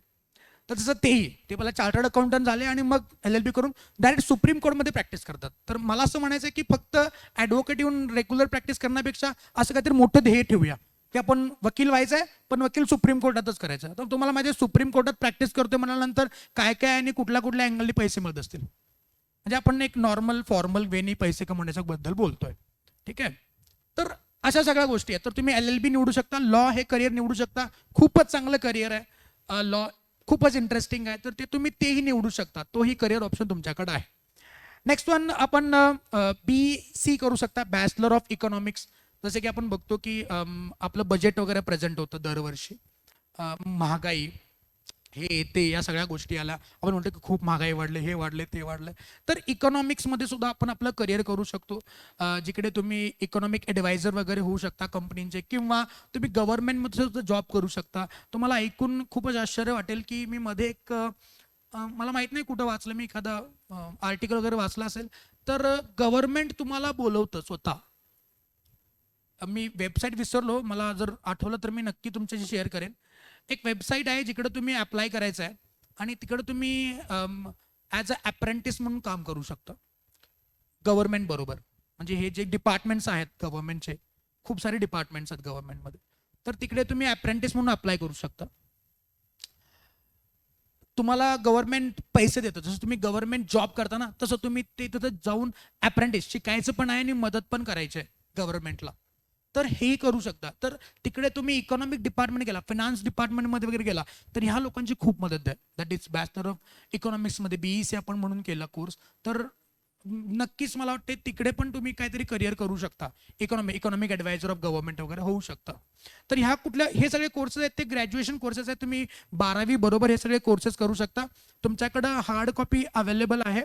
तर तसं ते पहिला चार्टर्ड अकाउंटंट झाले आणि मग LLB करून डायरेक्ट सुप्रीम कोर्टमध्ये प्रॅक्टिस करतात. तर मला असं म्हणायचं आहे की फक्त ॲडव्होकेट येऊन रेग्युलर प्रॅक्टिस करण्यापेक्षा असं काहीतरी मोठं ध्येय ठेवूया की आपण वकील व्हायचं आहे, पण वकील सुप्रीम कोर्टातच करायचं. तर तुम्हाला माहिती आहे सुप्रीम कोर्टात प्रॅक्टिस करतोय म्हणाल्यानंतर काय काय आणि कुठल्या कुठल्या अँगलनी पैसे मिळत असतील. म्हणजे आपण एक नॉर्मल फॉर्मल वेनी पैसे कमवण्याच्या बद्दल बोलतोय. ठीक आहे. तर अशा सगळ्या गोष्टी आहेत. तर तुम्ही LLB निवडू शकता, लॉ हे करिअर निवडू शकता, खूपच चांगलं करिअर आहे, लॉ खूपच इंटरेस्टिंग आहे, तर ते तुम्ही तेही निवडू शकता, तोही करिअर ऑप्शन तुमच्याकडे आहे. नेक्स्ट वन आपण BC करू शकता, बॅचलर ऑफ इकॉनॉमिक्स. जसे की आपण बघतो की आपलं बजेट वगैरे प्रेझेंट होतं दरवर्षी, महागाई हे ते या सगळ्या गोष्टी आल्या, आपण म्हणतो की खूप महागाई वाढले, हे वाढले, ते वाढले. तर इकॉनॉमिक्समध्ये सुद्धा आपण आपलं करिअर करू शकतो, जिकडे तुम्ही इकॉनॉमिक ॲडवायझर वगैरे होऊ शकता कंपनीचे, किंवा तुम्ही गव्हर्नमेंटमध्ये सुद्धा जॉब करू शकता. तुम्हाला ऐकून खूपच आश्चर्य वाटेल की मी मध्ये एक मला माहीत नाही कुठं वाचलं, मी एखादा आर्टिकल वगैरे वाचलं असेल, तर गव्हर्नमेंट तुम्हाला बोलवतं स्वतः. मी वेबसाईट विसरलो, मला जर आठवलं तर मी नक्की तुमच्याशी शेअर करेन. एक वेबसाईट आहे जिकडे तुम्ही अप्लाय करायचं आहे आणि तिकडे तुम्ही ॲज अ अप्रेंटिस म्हणून काम करू शकता गव्हर्नमेंट बरोबर. म्हणजे हे जे डिपार्टमेंट्स आहेत गव्हर्नमेंटचे, खूप सारे डिपार्टमेंट्स आहेत गव्हर्नमेंटमध्ये, तर तिकडे तुम्ही अप्रेंटिस म्हणून अप्लाय करू शकता. तुम्हाला गव्हर्नमेंट पैसे देतं, जसं तुम्ही गव्हर्नमेंट जॉब करता ना, तसं तुम्ही ते तिथं जाऊन अप्रेंटिस शिकायचं पण आहे आणि मदत पण करायची आहे गव्हर्नमेंटला. तर हेही करू शकता. तर तिकडे तुम्ही इकॉनॉमिक डिपार्टमेंट गेला, फायनान्स डिपार्टमेंटमध्ये वगैरे गेला, तर ह्या लोकांची खूप मदत आहे. दॅट इज बॅचलर ऑफ इकॉनॉमिक्समध्ये BEC आपण म्हणून केला कोर्स. तर नक्कीच मला वाटते तिकडे पण तुम्ही काहीतरी करिअर करू शकता, इकॉनॉमिक ॲडवायझर ऑफ गव्हर्नमेंट वगैरे होऊ शकता. तर ह्या कुठल्या हे सगळे कोर्सेस आहेत ते ग्रॅज्युएशन कोर्सेस आहेत. तुम्ही 12वी बरोबर हे सगळे कोर्सेस करू शकता. तुमच्याकडं हार्ड कॉपी अवेलेबल आहे,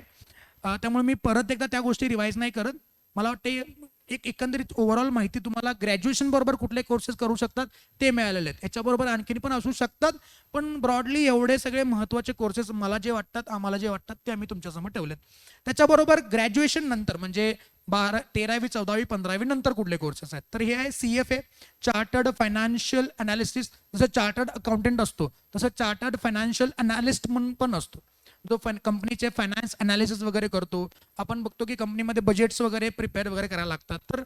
त्यामुळे मी परत एकदा त्या गोष्टी रिवाईज नाही करत. मला वाटते एक एकंदरीत ओव्हरऑल माहिती तुम्हाला ग्रॅज्युएशन बरोबर कुठले कोर्सेस करू शकतात ते मिळालेले आहेत. याच्याबरोबर आणखीन पण असू शकतात, पण ब्रॉडली एवढे सगळे महत्त्वाचे कोर्सेस मला जे वाटतात, आम्हाला जे वाटतात ते आम्ही तुमच्यासमोर ठेवलेत. त्याच्याबरोबर ग्रॅज्युएशन नंतर म्हणजे 13वी 14वी 15वी नंतर कुठले कोर्सेस आहेत, तर हे आहे CFA, चार्टर्ड फायनान्शियल अनालिसिस. जसं चार्टर्ड अकाउंटंट असतो तसं चार्टर्ड फायनान्शियल अनालिस्ट म्हणून पण असतो, जो कंपनीचे फायनान्स अनालिसिस वगैरे करतो. आपण बघतो की कंपनीमध्ये बजेट्स वगैरे प्रिपेअर वगैरे करायला लागतात, तर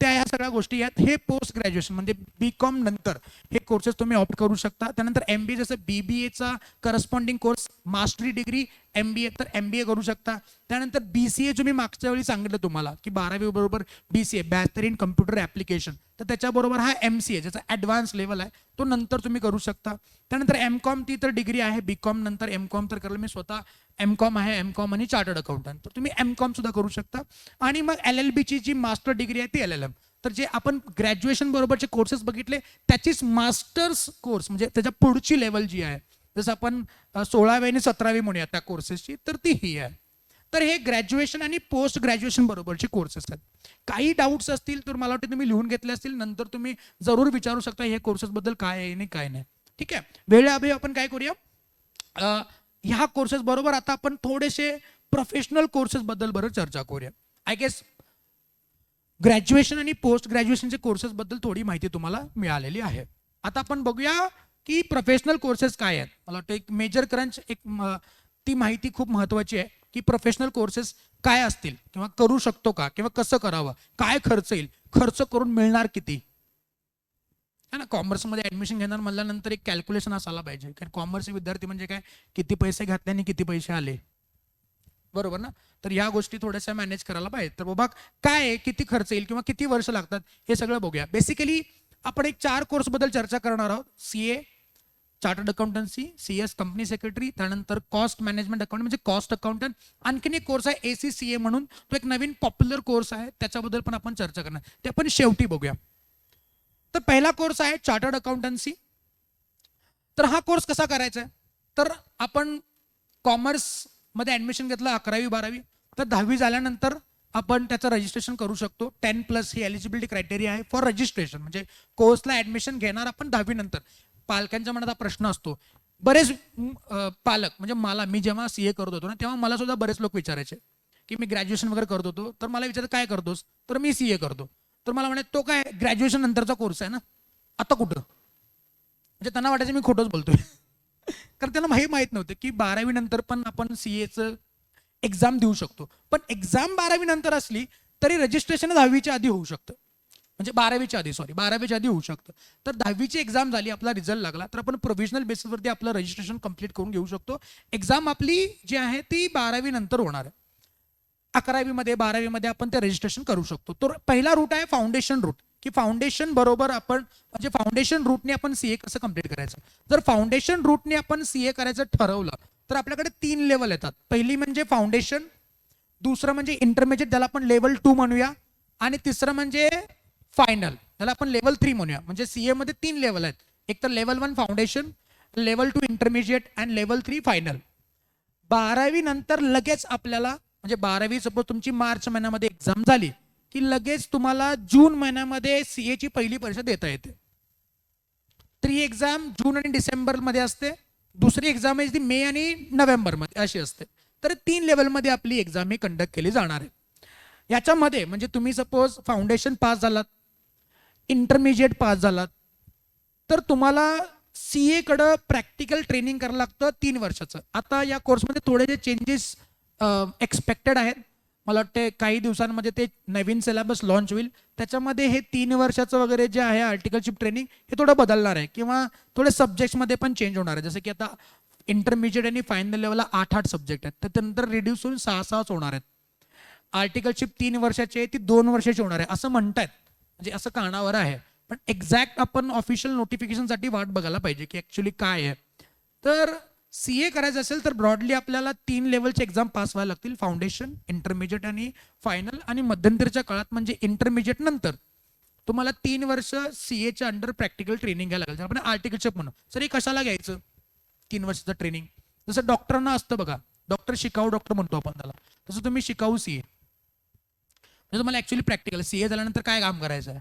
त्या ह्या सगळ्या गोष्टी आहेत. हे पोस्ट ग्रॅज्युएशन म्हणजे BCom नंतर हे कोर्सेस तुम्ही ऑप्ट करू शकता. त्यानंतर MBA, जसं BBAचा corresponding course master's degree MBA, तर MBA करू शकता. त्यानंतर BCA जो मी मागच्या वेळी सांगितलं तुम्हाला की 12वी बरोबर BCA, bachelor in computer application, तर त्याच्याबरोबर हा MCA ज्याचा ॲडव्हान्स लेवल आहे तो नंतर तुम्ही करू शकता. त्यानंतर MCOM ती तर डिग्री आहे, BCom नंतर MCOM तर करायला मी स्वतः MCOM आहे, MCOM आणि चार्टर्ड अकाउंटंट, तर तुम्ही MCOM सुद्धा करू शकता. आणि मग LLBची जी मास्टर डिग्री आहे ती LLM. तर जे आपण ग्रॅज्युएशन बरोबरचे कोर्सेस बघितले त्याचीच मास्टर्स कोर्स म्हणजे त्याच्या पुढची लेवल जी आहे, जसं आपण 16वी आणि 17वी म्हणूया त्या कोर्सेसची, तर ती ही आहे. तर हे ग्रॅज्युएशन आणि पोस्ट ग्रॅज्युएशन बरोबरचे कोर्सेस आहेत. काही डाऊट्स असतील तर मला वाटतं तुम्ही लिहून घेतले असतील, नंतर तुम्ही जरूर विचारू शकता हे कोर्सेसबद्दल काय आहे आणि काय नाही. ठीक आहे. वेळेअभावी आपण काय करूया, ह्या कोर्सेस बरोबर आता आपण थोडेसे प्रोफेशनल कोर्सेस बद्दल बरं चर्चा करूया. आय गेस ग्रॅज्युएशन आणि पोस्ट ग्रॅज्युएशनचे कोर्सेस बद्दल थोडी माहिती तुम्हाला मिळालेली आहे. आता आपण बघूया की प्रोफेशनल कोर्सेस काय आहेत. मला वाटतं एक मेजर क्रंच ती माहिती खूप महत्त्वाची आहे की प्रोफेशनल कोर्सेस काय असतील, किंवा करू शकतो का, किंवा कसं करावं, काय खर्च येईल, खर्च करून मिळणार किती है ना. कॉमर्समध्ये ॲडमिशन घेणार म्हणल्यानंतर एक कॅल्क्युलेशन असायला पाहिजे, कारण कॉमर्सचे विद्यार्थी म्हणजे काय, किती पैसे घातले आणि किती पैसे आले, बरोबर ना. तर ह्या गोष्टी थोड्याशा मॅनेज करायला पाहिजे. तर बाबा काय आहे, किती खर्च येईल किंवा किती वर्ष लागतात हे सगळं बघूया. बेसिकली आपण एक 4 कोर्सबद्दल चर्चा करणार आहोत. CA chartered accountancy, CS company secretary, त्यानंतर कॉस्ट मॅनेजमेंट अकाउंट म्हणजे कॉस्ट अकाउंटंट. आणखीन एक कोर्स आहे ACCA म्हणून, तो एक नवीन पॉप्युलर कोर्स आहे, त्याच्याबद्दल पण आपण चर्चा करणार, ते आपण शेवटी बघूया. तर पहिला कोर्स आहे चार्टर्ड अकाउंटन्सी. तर हा कोर्स कसा करायचा आहे, तर आपण कॉमर्समध्ये ॲडमिशन घेतलं 11वी 12वी, तर 10वी झाल्यानंतर आपण त्याचं रजिस्ट्रेशन करू शकतो. 10+ ही एलिजिबिलिटी क्रायटेरिया आहे फॉर रजिस्ट्रेशन, म्हणजे कोर्सला ॲडमिशन घेणार आपण 10वी नंतर. पालकांच्या मनात हा प्रश्न असतो, बरेच पालक म्हणजे मी जेव्हा CA करत होतो ना, तेव्हा मला सुद्धा बरेच लोक विचारायचे की मी ग्रॅज्युएशन वगैरे करत होतो, तर मला विचारत काय करतोस, तर मी CA करतो. तर मला म्हणे तो काय ग्रॅज्युएशन नंतरचा कोर्स आहे ना, आता कुठं, म्हणजे त्यांना वाटायचं मी खोटंच बोलतोय. कारण त्यांना माहीत नव्हतं की 12वी नंतर पण आपण CAचं एक्झाम देऊ शकतो. पण एक्झाम 12वी नंतर असली तरी रजिस्ट्रेशन 10वीच्या आधी होऊ शकतं, म्हणजे 12वीच्या आधी होऊ शकतं. तर 10वीची एक्झाम झाली, आपला रिझल्ट लागला, तर आपण प्रोव्हिजनल बेसिसवरती आपलं रजिस्ट्रेशन कंप्लीट करून घेऊ शकतो. एक्झाम आपली जी आहे ती 12वी नंतर होणार आहे. 11वी मध्ये 12वी मध्ये आपण ते रजिस्ट्रेशन करू शकतो. तर पहिला रूट आहे फाउंडेशन रूट, की फाउंडेशन बरोबर आपण म्हणजे फाउंडेशन रूटने आपण सीए कसं कम्प्लीट करायचं. जर फाउंडेशन रूटने आपण सीए करायचं ठरवलं तर आपल्याकडे 3 लेवल येतात. पहिली म्हणजे फाउंडेशन, दुसरं म्हणजे इंटरमिजिएट ज्याला आपण लेवल 2 म्हणूया, आणि तिसरं म्हणजे फायनल ज्याला आपण लेवल 3 म्हणूया. म्हणजे सीए मध्ये 3 लेवल आहेत, एक तर लेवल 1 फाउंडेशन, लेवल 2 इंटरमिजिएट आणि लेवल 3 फायनल. 12वी नंतर लगेच आपल्याला म्हणजे 12वी सपोज तुमची मार्च महिन्यामध्ये एक्झाम झाली की लगेच तुम्हाला जून महिन्यामध्ये सीए ची पहिली परीक्षा देता येते. तर ही एक्झाम जून आणि डिसेंबर मध्ये असते. दुसरी एक्झाम आहे ती मे आणि नोव्हेंबर मध्ये अशी असते. तर 3 लेवलमध्ये आपली एक्झाम ही कंडक्ट केली जाणार आहे. याच्यामध्ये म्हणजे तुम्ही सपोज फाउंडेशन पास झालात, इंटरमिजिएट पास झालात, तर तुम्हाला सीए कडं प्रॅक्टिकल ट्रेनिंग करायला लागतं 3 वर्षाचं. आता या कोर्समध्ये थोडे जे चेंजेस एक्सपेक्टेड आहेत, मला वाटते काही दिवसांमध्ये ते नवीन सिलेबस लॉन्च होईल. त्याच्यामध्ये हे 3 वर्षाचं वगैरे जे आहे आर्टिकलशिप ट्रेनिंग हे थोडं बदलणार आहे किंवा थोडे सब्जेक्ट्समध्ये पण चेंज होणार आहे. जसं की आता इंटरमिजिएट आणि फायनल लेवलला 8 सब्जेक्ट आहेत, तर त्यानंतर रिड्यूस होऊन 6 होणार आहेत. आर्टिकलशिप 3 वर्षाची आहे ती 2 वर्षाची होणार आहे असं म्हणतायत, म्हणजे असं कानावर आहे. पण एक्झॅक्ट आपण ऑफिशियल नोटिफिकेशनसाठी वाट बघायला पाहिजे की ऍक्च्युली काय आहे. तर सीए करायचं असेल तर ब्रॉडली आपल्याला 3 लेवलचे एक्झाम पास व्हायला लागतील, फाउंडेशन, इंटरमिजिएट आणि फायनल. आणि मध्यंतरीच्या काळात म्हणजे इंटरमिजिएट नंतर तुम्हाला 3 वर्ष सीएच्या अंडर प्रॅक्टिकल ट्रेनिंग घ्यायला लागेल. आपण आर्टिकलशिप म्हणून सर हे कशाला घ्यायचं 3 वर्षाचं ट्रेनिंग. जसं डॉक्टरांना असतं बघा, डॉक्टर शिकाऊ डॉक्टर म्हणतो आपण त्याला, तसं तुम्ही शिकाऊ सीए म्हणजे तुम्हाला ऍक्च्युली प्रॅक्टिकल सीए झाल्यानंतर काय काम करायचं आहे,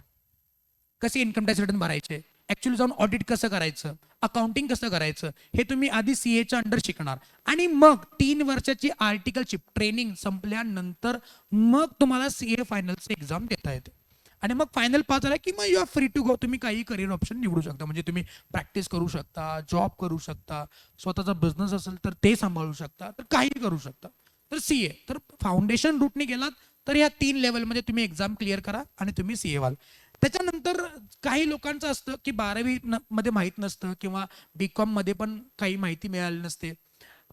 कसे इन्कम टॅक्स रिटर्न भरायचे, ऍक्च्युअली जाऊन ऑडिट कसं करायचं, अकाउंटिंग कसं करायचं, हे तुम्ही आधी सीएच्या अंडर शिकणार. आणि मग 3 वर्षाची आर्टिकलशिप ट्रेनिंग संपल्यानंतर मग तुम्हाला सीए फायनलचे एक्झाम देता येते. आणि मग फायनल पास झाला की मग you are free to go. तुम्ही काही करिअर ऑप्शन निवडू शकता. म्हणजे तुम्ही प्रॅक्टिस करू शकता, जॉब करू शकता, स्वतःचा बिझनेस असेल तर ते सांभाळू शकता, तर काही करू शकता. तर सीए तर फाउंडेशन रूटने गेलात तर या 3 लेवलमध्ये तुम्ही एक्झाम क्लिअर करा आणि तुम्ही सीए व्हाल. त्याच्यानंतर काही लोकांचं असतं की 12वी मध्ये माहीत नसतं किंवा बीकॉम मध्ये पण काही माहिती मिळाली नसते,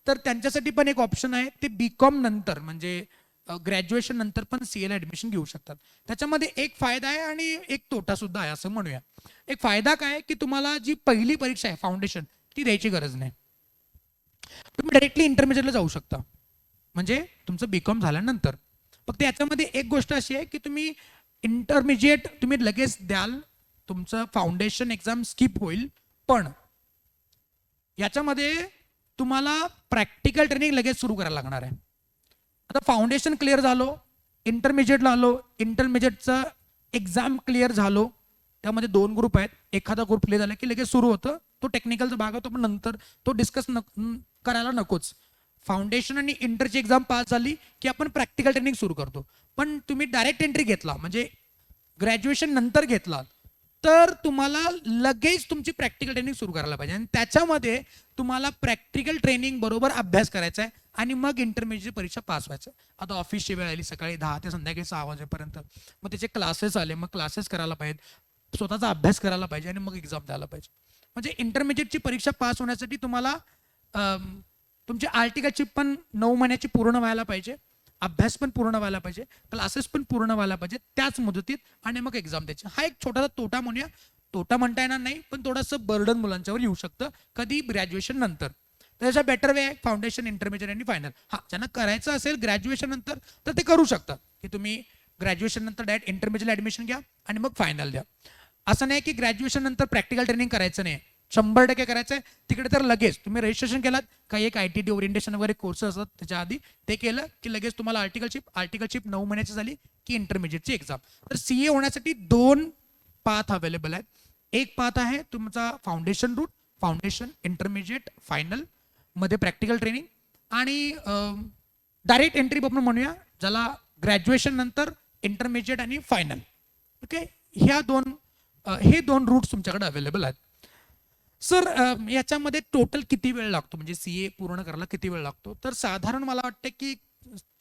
तर त्यांच्यासाठी पण एक ऑप्शन आहे. ते बीकॉम नंतर म्हणजे ग्रॅज्युएशन नंतर पण सीए ला ऍडमिशन घेऊ शकतात. त्याच्यामध्ये एक फायदा आहे आणि एक तोटा सुद्धा आहे असं म्हणूया. एक फायदा काय की तुम्हाला जी पहिली परीक्षा आहे फाउंडेशन ती द्यायची गरज नाही, तुम्ही डायरेक्टली इंटरमिजिएटला जाऊ शकता म्हणजे तुमचं बीकॉम झाल्यानंतर. फक्त याच्यामध्ये एक गोष्ट अशी आहे की तुम्ही इंटरमिजिएट तुम्ही लगेच द्याल, तुमचं फाउंडेशन एक्झाम स्किप होईल, पण याच्यामध्ये तुम्हाला प्रॅक्टिकल ट्रेनिंग लगेच सुरू करायला लागणार आहे. आता फाउंडेशन क्लिअर झालो, इंटरमिजिएटला आलो, इंटरमिजिएटचं एक्झाम क्लिअर झालो, त्यामध्ये 2 ग्रुप आहेत. एखादा ग्रुप क्लिअर झाला की लगेच सुरू होतं, तो टेक्निकलचा भाग होतो, पण नंतर तो डिस्कस करायला नकोच. फाउंडेशन आणि इंटरची एक्झाम पास झाली की आपण प्रॅक्टिकल ट्रेनिंग सुरू करतो. पण तुम्ही डायरेक्ट एंट्री घेतला म्हणजे ग्रॅज्युएशन नंतर घेतला तर तुम्हाला लगेच तुमची प्रॅक्टिकल ट्रेनिंग सुरू करायला पाहिजे. आणि त्याच्यामध्ये तुम्हाला प्रॅक्टिकल ट्रेनिंग बरोबर अभ्यास करायचा आहे आणि मग इंटरमिजिएट परीक्षा पास व्हायचं. आता ऑफिसची वेळ आली सकाळी 10 ते संध्याकाळी 6 वाजेपर्यंत, मग त्याचे क्लासेस आले, मग क्लासेस करायला पाहिजेत, स्वतःचा अभ्यास करायला पाहिजे आणि मग एक्झाम द्यायला पाहिजे. म्हणजे इंटरमिजिएटची परीक्षा पास होण्यासाठी तुम्हाला तुमची आर्टिकलशिप पण 9 महिन्याची पूर्ण व्हायला पाहिजे, अभ्यास पण पूर्ण व्हायला पाहिजे, क्लासेस पण पूर्ण व्हायला पाहिजे त्याच मुदतीत, आणि मग एक्झाम द्यायची. हा एक छोटासा तोटा म्हणूया, तोटा म्हणता येणार नाही पण थोडंसं बर्डन मुलांच्यावर येऊ शकतं कधी ग्रॅज्युएशन नंतर. त्याचा बेटर वे आहे फाउंडेशन, इंटरमिजिएट आणि फायनल. हा ज्यांना करायचं असेल ग्रॅज्युएशन नंतर तर ते करू शकतात की तुम्ही ग्रॅज्युएशन नंतर डायरेक्ट इंटरमिजिएट ऍडमिशन घ्या आणि मग फायनल द्या. असं नाही की ग्रॅज्युएशन नंतर प्रॅक्टिकल ट्रेनिंग करायचं नाही, 100% करायचं आहे. तिकडे तर लगेच तुम्ही रजिस्ट्रेशन केलात, काही एक ITT ओरिएंटेशन वगैरे कोर्स असतात त्याच्या आधी ते केलं की लगेच तुम्हाला आर्टिकलशिप 9 महिन्याची झाली की इंटरमिजिएटची एक्झाम. तर सीए होण्यासाठी 2 पाथ अवेलेबल आहेत. एक पाथ आहे तुमचा foundation route, foundation, intermediate, final मध्ये प्रॅक्टिकल ट्रेनिंग, आणि डायरेक्ट एंट्री आपण म्हणूया ज्याला ग्रॅज्युएशन नंतर इंटरमिजिएट आणि फायनल. ओके, हे 2 रूट्स तुमच्याकडे अवेलेबल आहेत. सर याच्यामध्ये टोटल किती वेळ लागतो म्हणजे सीए पूर्ण करायला किती वेळ लागतो? तर साधारण मला वाटतं की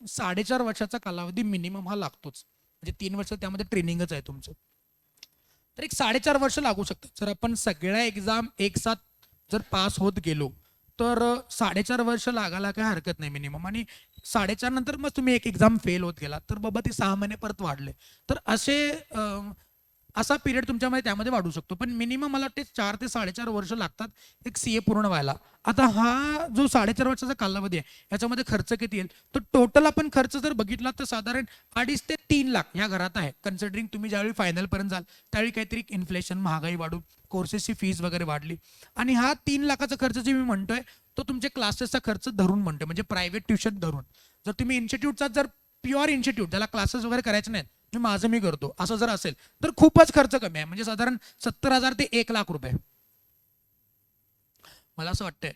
4.5 वर्षाचा कालावधी मिनिमम हा लागतोच. म्हणजे 3 वर्ष त्यामध्ये ट्रेनिंगच आहे तुमचं, तर एक 4.5 वर्ष लागू शकतात. जर आपण सगळ्या एक्झाम एक साथ जर पास होत गेलो तर 4.5 वर्ष लागायला काय हरकत नाही मिनिमम. आणि 4.5 नंतर मग तुम्ही एक एक्झाम फेल होत गेला तर बाबा ते 6 महिने परत वाढले. तर असा पिरियड तुमच्यामध्ये त्यामध्ये वाढू शकतो. पण मिनिमम मला वाटते 4 ते 4.5 वर्ष लागतात एक CA पूर्ण व्हायला. आता हा जो 4.5 वर्षाचा कालावधी आहे याच्यामध्ये खर्च किती येईल, तर टोटल आपण खर्च जर बघितला तर साधारण 2.5 ते 3 लाख या घरात आहे. कन्सिडरिंग तुम्ही ज्यावेळी फायनल पर्यंत जाल त्यावेळी काहीतरी इन्फ्लेशन, महागाई वाढून कोर्सेसची फीस वगैरे वाढली. आणि हा 3 लाखाचा खर्च जे मी म्हणतोय तो तुमच्या क्लासेसचा खर्च धरून म्हणतोय, म्हणजे प्रायव्हेट ट्युशन धरून. जर तुम्ही इन्स्टिट्यूटचा जर प्युअर इन्स्टिट्यूट ज्याला क्लासेस वगैरे करायचे नाहीत, मी करतो असं जर असेल तर खूपच खर्च कमी आहे. म्हणजे साधारण 70,000 ते 1 लाख रुपये. मला असं वाटतंय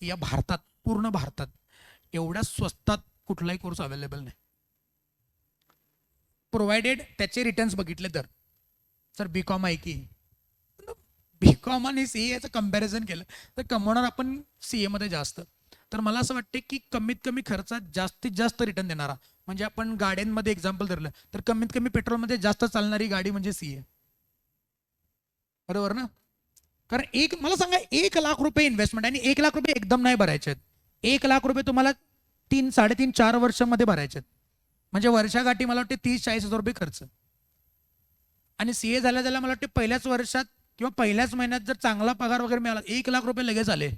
की या भारतात, पूर्ण भारतात एवढ्या स्वस्तात कुठलाही कोर्स अवेलेबल नाही, प्रोव्हाइडेड त्याचे रिटर्न्स बघितले तर. सर BCom आहे की BCom आणि CA याचं कम्पॅरिझन केलं तर कमवणार आपण CA मध्ये जास्त. तर मला असं वाटते की कमीत कमी खर्चात जास्तीत जास्त रिटर्न देणारा, म्हणजे आपण गाड्यांमध्ये एक्झाम्पल धरलं तर कमीत कमी पेट्रोलमध्ये जास्त चालणारी गाडी म्हणजे CA, बरोबर ना? कारण मला सांगा 1 लाख रुपये इन्व्हेस्टमेंट, आणि 1 लाख रुपये एकदम नाही भरायचे आहेत. 1 लाख रुपये तुम्हाला 3, 3.5, 4 वर्षामध्ये भरायचे आहेत. म्हणजे वर्षाकाठी मला वाटते 30-40 हजार रुपये खर्च. आणि CA झाल्या झाल्या मला वाटते पहिल्याच वर्षात किंवा पहिल्याच महिन्यात जर चांगला पगार वगैरे मिळाला 1 लाख रुपये लगेच आले.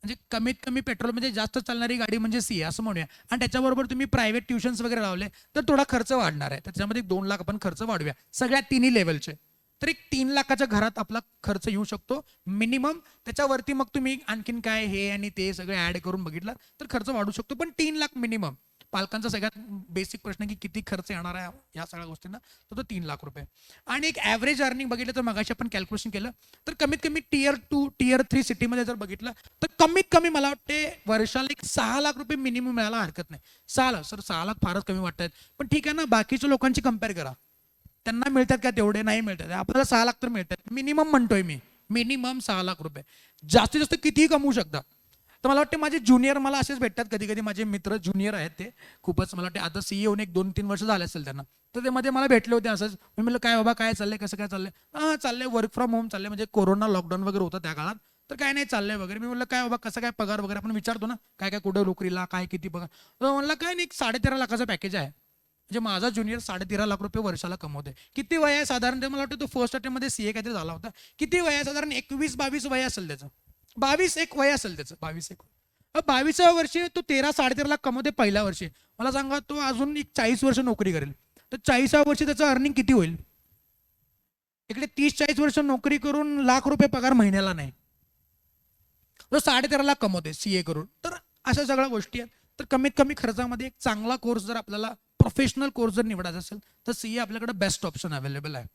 म्हणजे कमीत कमी पेट्रोलमध्ये जास्त चालणारी गाडी म्हणजे CA असं म्हणूया. आणि त्याच्याबरोबर तुम्ही प्रायव्हेट ट्युशन्स वगैरे लावले तर थोडा खर्च वाढणार आहे. त्याच्यामध्ये 2 लाख आपण खर्च वाढूया सगळ्या तिन्ही लेवलचे. तर एक 3 लाखाच्या घरात आपला खर्च येऊ शकतो मिनिमम. त्याच्यावरती मग तुम्ही आणखीन काय हे आणि ते सगळे ऍड करून बघितला तर खर्च वाढू शकतो, पण 3 लाख मिनिमम. पालकांचा सगळ्यात बेसिक प्रश्न की किती खर्च येणार आहे या सगळ्या गोष्टींना, तो 3 लाख रुपये. आणि एक ॲव्हरेज अर्निंग बघितलं तर मगाशी आपण कॅल्क्युलेशन केलं तर कमीत कमी Tier 2, Tier 3 सिटीमध्ये जर बघितलं तर कमीत कमी मला वाटते वर्षाला एक 6 लाख रुपये मिनिमम मिळायला हरकत नाही. 6 लाख, सर 6 लाख फारच कमी वाटत आहेत. पण ठीक आहे ना, बाकीच्या लोकांची कम्पेअर करा, त्यांना मिळतात का तेवढे? नाही मिळतात. आपल्याला 6 लाख तर मिळतात मिनिमम, म्हणतोय मी मिनिमम 6 लाख रुपये. जास्तीत जास्त कितीही कमवू शकता. तर मला वाटते माझे ज्युनियर मला असेच भेटतात कधी कधी, माझे मित्र ज्युनियर आहेत ते खूपच, मला वाटते आता CA होऊन 1-2-3 वर्ष झाले असेल त्यांना. तर ते मध्ये मला भेटले होते असंच. मी म्हटलं काय बाबा काय चाललंय, कसं काय चाललंय? हां चाललंय, वर्क फ्रॉम होम चाललंय, म्हणजे कोरोना लॉकडाऊन वगैरे होतं त्या काळात, तर काय नाही चाललंय वगैरे. मी म्हटलं काय बाबा कसं काय पगार वगैरे, आपण विचारतो ना काय काय कुठं नोकरीला काय किती पगार. तर म्हणलं काय नाही 13.5 लाखाचा पॅकेज आहे. म्हणजे माझा ज्युनियर 13.5 लाख रुपये वर्षाला कमवते. किती वय आहे साधारण? मला वाटतं तो फर्स्ट अटेम्प्टमध्ये CA काहीतरी झाला होता. किती वय आहे साधारण? 21-22 वय असेल त्याचं, 22-1 वय असेल त्याचं, 22-1. 22व्या वर्षी तो 13-13.5 लाख कमवते पहिल्या वर्षी. मला सांगा तो अजून एक 40 वर्ष नोकरी करेल तर 40व्या वर्षी त्याचं अर्निंग किती होईल? इकडे 30-40 वर्ष नोकरी करून लाख रुपये पगार महिन्याला नाही, तो 13.5 लाख कमवते CA करून. तर अशा सगळ्या गोष्टी आहेत. तर कमीत कमी खर्चामध्ये एक चांगला कोर्स जर आपल्याला, प्रोफेशनल कोर्स जर निवडायचा असेल तर CA आपल्याकडे बेस्ट ऑप्शन अवेलेबल आहे.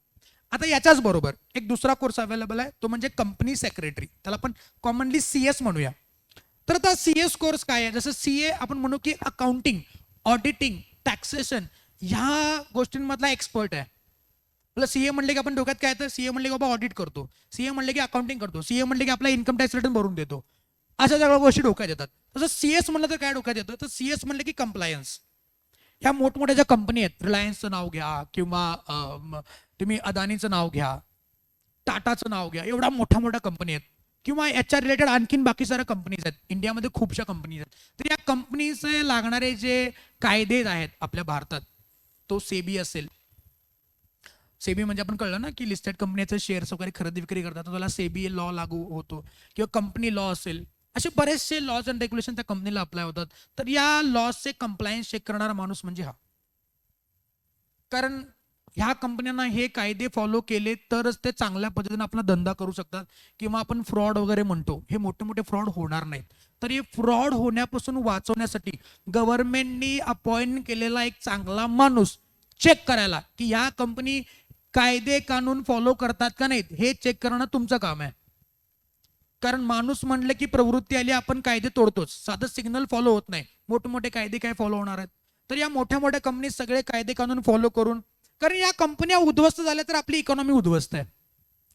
आता याच्याच बरोबर एक दुसरा कोर्स अवेलेबल आहे, तो म्हणजे कंपनी सेक्रेटरी, त्याला आपण कॉमनली CS म्हणूया. तर आता CS कोर्स काय आहे? जसं CA आपण म्हणू की अकाउंटिंग, ऑडिटिंग, टॅक्सेशन ह्या गोष्टींमधला एक्सपर्ट आहे. आपलं CA म्हणले की आपण डोक्यात काय येतं? CA म्हणले की बाबा ऑडिट करतो, CA म्हणले की अकाउंटिंग करतो, CA म्हणले की आपला इन्कम टॅक्स रिटर्न भरून देतो, अशा सगळ्या गोष्टी डोक्यात येतात. तसं CS म्हणलं तर काय डोक्यात येतं? तर CS म्हणलं की कंप्लायन्स. ह्या मोठमोठ्या ज्या कंपनी आहेत, रिलायन्सचं नाव घ्या किंवा तुम्ही अदानीचं नाव घ्या, टाटाचं नाव घ्या, एवढ्या मोठ्या मोठ्या कंपनी आहेत, किंवा याच्या रिलेटेड आणखीन बाकी साऱ्या कंपनीज आहेत. इंडियामध्ये खूपशा कंपनीज आहेत. तर या कंपनीचे लागणारे जे कायदे आहेत आपल्या भारतात, तो सेबी असेल. सेबी म्हणजे आपण कळलं ना की लिस्टेड कंपनीचे शेअर्स वगैरे खरेदी विक्री करतात, तर त्याला सेबी लॉ लागू होतो. किंवा कंपनी लॉ असेल, असे बरेचसे लॉज अँड रेग्युलेशन त्या कंपनीला अप्लाय होतात. तर या लॉजचे कंप्लायन्स चेक करणारा माणूस म्हणजे हा. कारण ह्या कंपन्यांना हे कायदे फॉलो केले तरच ते चांगल्या पद्धतीने आपला धंदा करू शकतात. किंवा आपण फ्रॉड वगैरे म्हणतो, हे मोठे मोठे फ्रॉड होणार नाहीत. तर हे फ्रॉड होण्यापासून वाचवण्यासाठी गव्हर्नमेंटनी अपॉइंट केलेला एक चांगला माणूस चेक करायला की ह्या कंपनी कायदे कानून फॉलो करतात का नाहीत, हे चेक करणं तुमचं काम आहे. कारण माणूस म्हणलं की प्रवृत्ती आली, आपण कायदे तोडतोच, साधं सिग्नल फॉलो होत नाही, मोठमोठे कायदे काय फॉलो होणार आहेत? तर या मोठ्या मोठ्या कंपनी सगळे कायदे कानून फॉलो करून, कारण या कंपन्या उद्ध्वस्त झाल्या तर आपली इकॉनॉमी उद्ध्वस्त आहे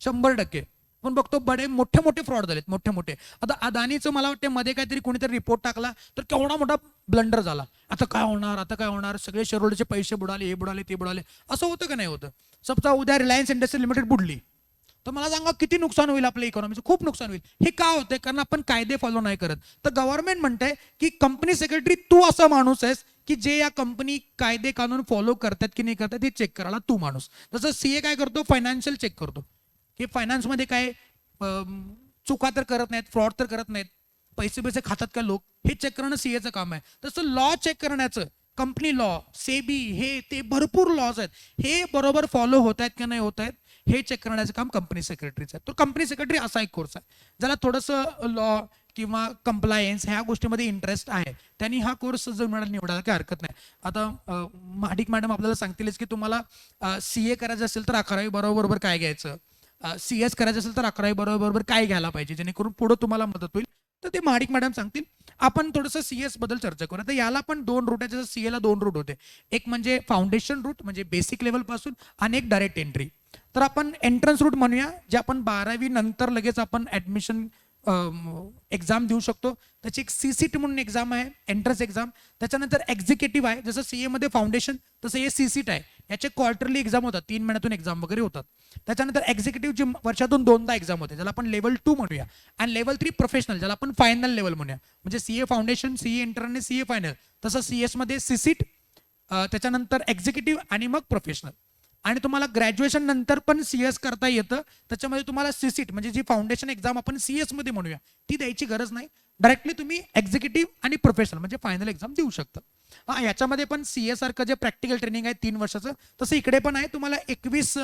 100%. पण बघतो बडे मोठे मोठे फ्रॉड झालेत, मोठे मोठे. आता अदानीचं मला वाटतं मध्ये काहीतरी कोणीतरी रिपोर्ट टाकला तर केवढा मोठा ब्लंडर झाला. आता काय होणार, आता काय होणार, सगळे शेअरहोल्डरचे पैसे बुडाले, हे बुडाले, ते बुडाले, असं होतं का नाही होतं? समजा उद्या रिलायन्स इंडस्ट्री लिमिटेड बुडली तर मला सांगा किती नुकसान होईल आपल्या इकॉनॉमीचं? खूप नुकसान होईल. हे का होतंय? कारण आपण कायदे फॉलो नाही करत. तर गव्हर्नमेंट म्हणते की कंपनी सेक्रेटरी तू असा माणूस आहेस की जे या कंपनी कायदे कानून फॉलो करतात की नाही करतात हे चेक करायला तू माणूस. जसं सीए काय करतो? फायनान्शियल चेक करतो की फायनान्समध्ये काय चुका तर करत नाहीत, फ्रॉड तर करत नाहीत, पैसे खातात का लोक, हे चेक करणं सीएचं काम आहे. तसं लॉ चेक करण्याचं, कंपनी लॉ, सेबी, हे ते भरपूर लॉज आहेत, हे बरोबर फॉलो होत आहेत की नाही होत आहेत हे चेक करण्याचं काम कंपनी सेक्रेटरीचं आहे. तो कंपनी सेक्रेटरी असा एक कोर्स आहे. ज्याला थोडंसं लॉ किंवा कंप्लायन्स ह्या गोष्टीमध्ये इंटरेस्ट आहे त्यांनी हा कोर्स जर निवडायला काही हरकत नाही. आता महाडिक मॅडम आपल्याला सांगतीलच की तुम्हाला सीए करायचं असेल तर 11वी बरोबर काय घ्यायचं, सीएस करायचं असेल तर 11वी बरोबर काय घ्यायला पाहिजे जेणेकरून पुढे तुम्हाला मदत होईल. तर ते महाडिक मॅडम सांगतील. आपण थोडंसं सीएस बद्दल चर्चा करू. तर याला पण 2 रूट आहे. जसं सीएला 2 रूट होते, एक म्हणजे फाउंडेशन रूट म्हणजे बेसिक लेवल पासून आणि एक डायरेक्ट एंट्री. तर आपण एंट्रन्स रूट म्हणूया, जे आपण 12वी नंतर लगेच आपण ऍडमिशन एक्झाम देऊ शकतो. त्याची एक सीसीटी म्हणून एक्झाम आहे, एंट्रन्स एक्झाम. त्याच्यानंतर एक्झिक्युटिव्ह आहे, जसं सीए मध्ये फाउंडेशन तसं हे सीसीट आहे. याचे क्वार्टरली एक्झाम होतात, 3 महिन्यातून एक्झाम वगैरे होतात. त्याच्यानंतर एक्झिक्युटिव्हची वर्षातून 2दा एक्झाम होते, ज्याला आपण लेवल 2 म्हणूया. आणि लेवल 3 प्रोफेशनल, ज्याला आपण फायनल लेवल म्हणूया. म्हणजे सीए फाउंडेशन, सीए इंटर आणि सीए फायनल. तसं सीएस मध्ये सीसीट, त्याच्यानंतर एक्झिक्युटिव्ह आणि मग प्रोफेशनल. आणि तुम्हाला ग्रॅज्युएशन नंतर पण सीएस करता येतं. त्याच्यामध्ये तुम्हाला सीसीट म्हणजे जी फाउंडेशन एक्झाम आपण सीएस मध्ये म्हणूया ती द्यायची गरज नाही. डायरेक्टली तुम्ही एक्झिक्युटिव्ह आणि प्रोफेशनल म्हणजे फायनल एक्झाम देऊ शकता. हा, याच्यामध्ये पण सीए सारखं जे प्रॅक्टिकल ट्रेनिंग आहे 3 वर्षाचं, तसं इकडे पण आहे. तुम्हाला 21